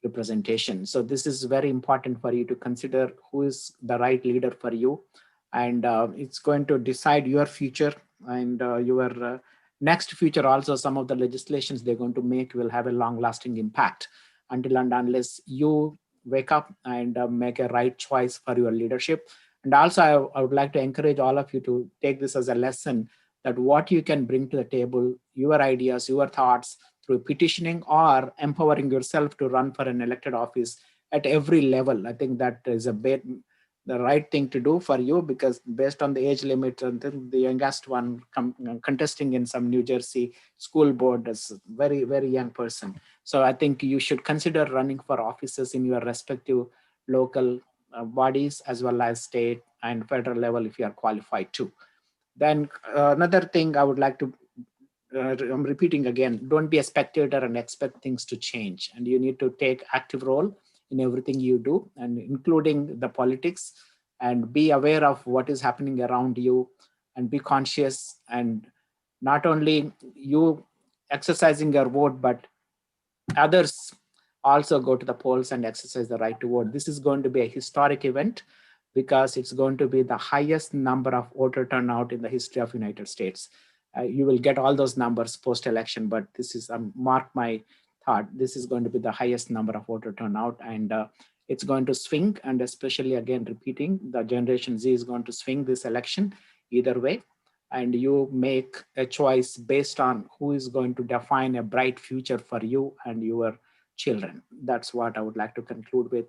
representation. So this is very important for you to consider who is the right leader for you, and it's going to decide your future and your next future. Also, some of the legislations they're going to make will have a long lasting impact until and unless you wake up and make a right choice for your leadership. And also, I would like to encourage all of you to take this as a lesson that what you can bring to the table, your ideas, your thoughts through petitioning or empowering yourself to run for an elected office at every level. I think that is a bit the right thing to do for you, because based on the age limit, and then the youngest one contesting in some New Jersey school board is very, very young person. So I think you should consider running for offices in your respective local bodies as well as state and federal level if you are qualified to. Then another thing I would like to I'm repeating again, don't be a spectator and expect things to change. And you need to take active role in everything you do, and including the politics, and be aware of what is happening around you and be conscious. And not only you exercising your vote, but others also go to the polls and exercise the right to vote. This is going to be a historic event because it's going to be the highest number of voter turnout in the history of United States. You will get all those numbers post-election, but this is, mark my thought, this is going to be the highest number of voter turnout, and it's going to swing. And especially, again, repeating, the Generation Z is going to swing this election either way. And you make a choice based on who is going to define a bright future for you and your children. That's what I would like to conclude with.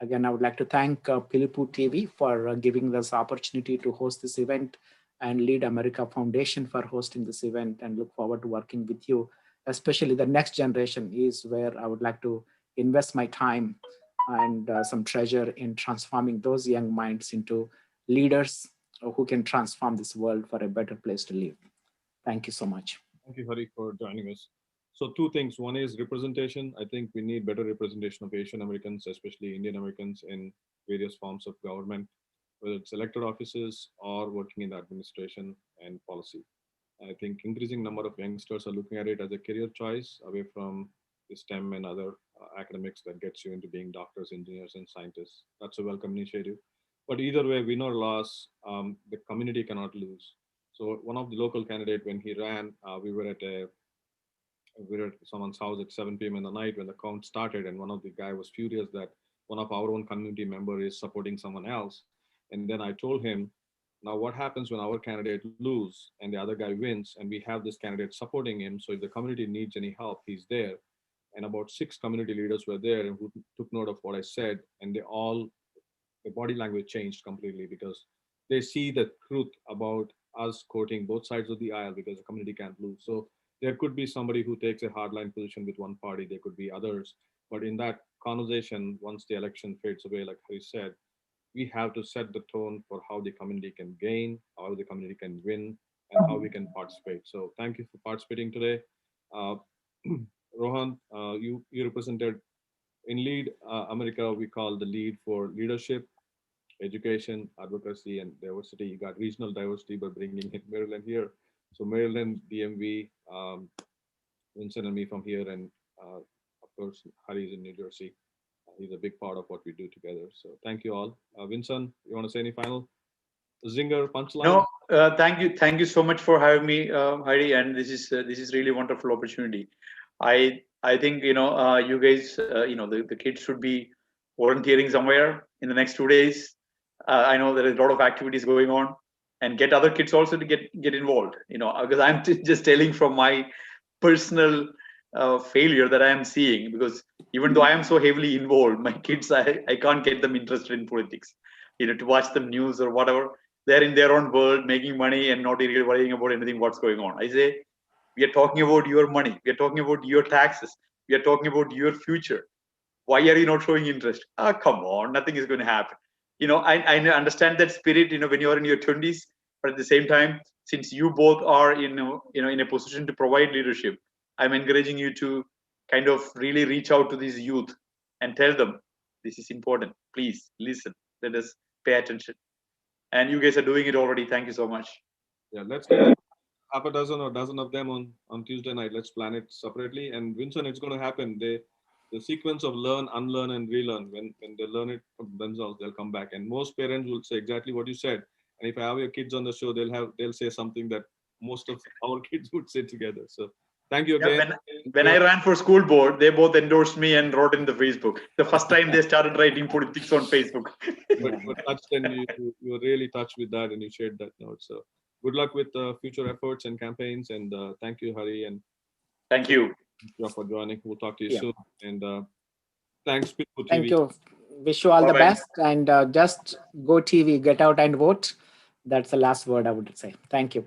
Again, I would like to thank PILUPU TV for giving this opportunity to host this event, and Lead America Foundation for hosting this event, and look forward to working with you. Especially the next generation is where I would like to invest my time and some treasure in transforming those young minds into leaders who can transform this world for a better place to live. Thank you so much. Thank you, Hari, for joining us. So two things. One is representation. I think we need better representation of Asian Americans, especially Indian Americans, in various forms of government, whether it's elected offices or working in the administration and policy. I think increasing number of youngsters are looking at it as a career choice away from the STEM and other academics that gets you into being doctors, engineers, and scientists. That's a welcome initiative. But either way, win or loss, the community cannot lose. So one of the local candidate, when he ran, we were at someone's house at 7 p.m. in the night when the count started, and one of the guy was furious that one of our own community member is supporting someone else. And then I told him, now what happens when our candidate lose and the other guy wins, and we have this candidate supporting him? So if the community needs any help, he's there. And about 6 community leaders were there and who took note of what I said, and the body language changed completely because they see the truth about us quoting both sides of the aisle because the community can't lose. So there could be somebody who takes a hardline position with one party, there could be others, but in that conversation once the election fades away, like Hari said, we have to set the tone for how the community can gain, how the community can win, and how we can participate. So thank you for participating today. Uh, Rohan, you represented in Lead America. We call the lead for leadership, education, advocacy, and diversity. You got regional diversity by bringing in Maryland here. So Maryland, DMV, Vincent and me from here, and of course Hari is in New Jersey. He's a big part of what we do together. So thank you all. Vincent, you want to say any final zinger punchline? No, thank you so much for having me, Hari. And this is really wonderful opportunity. I think you guys the kids should be volunteering somewhere in the next 2 days. I know there is a lot of activities going on, and get other kids also to get involved. Because I'm just telling from my personal failure that I am seeing, because even though I am so heavily involved, my kids, I can't get them interested in politics. To watch them news or whatever. They're in their own world, making money and not really worrying about anything what's going on. I say, we are talking about your money. We are talking about your taxes. We are talking about your future. Why are you not showing interest? Come on, nothing is going to happen. I understand that spirit, when you're in your 20s, but at the same time, since you both are in a position to provide leadership, I'm encouraging you to kind of really reach out to these youth and tell them, this is important. Please listen. Let us pay attention. And you guys are doing it already. Thank you so much. Yeah, let's get half a dozen or dozen of them on Tuesday night. Let's plan it separately. And Vincent, it's going to happen. The sequence of learn, unlearn, and relearn. When they learn it from themselves, they'll come back. And most parents will say exactly what you said. And if I have your kids on the show, they'll say something that most of our kids would say together. So thank you again. When I ran for school board, they both endorsed me and wrote in the Facebook. The first time they started writing politics on Facebook. but touched, and you were really touched with that, and you shared that note. So good luck with future efforts and campaigns. And thank you, Hari, and thank you for joining. We'll talk to you soon. And thanks, PILUPU TV. Thank you. Wish you all the best. And just go TV, get out and vote. That's the last word I would say. Thank you.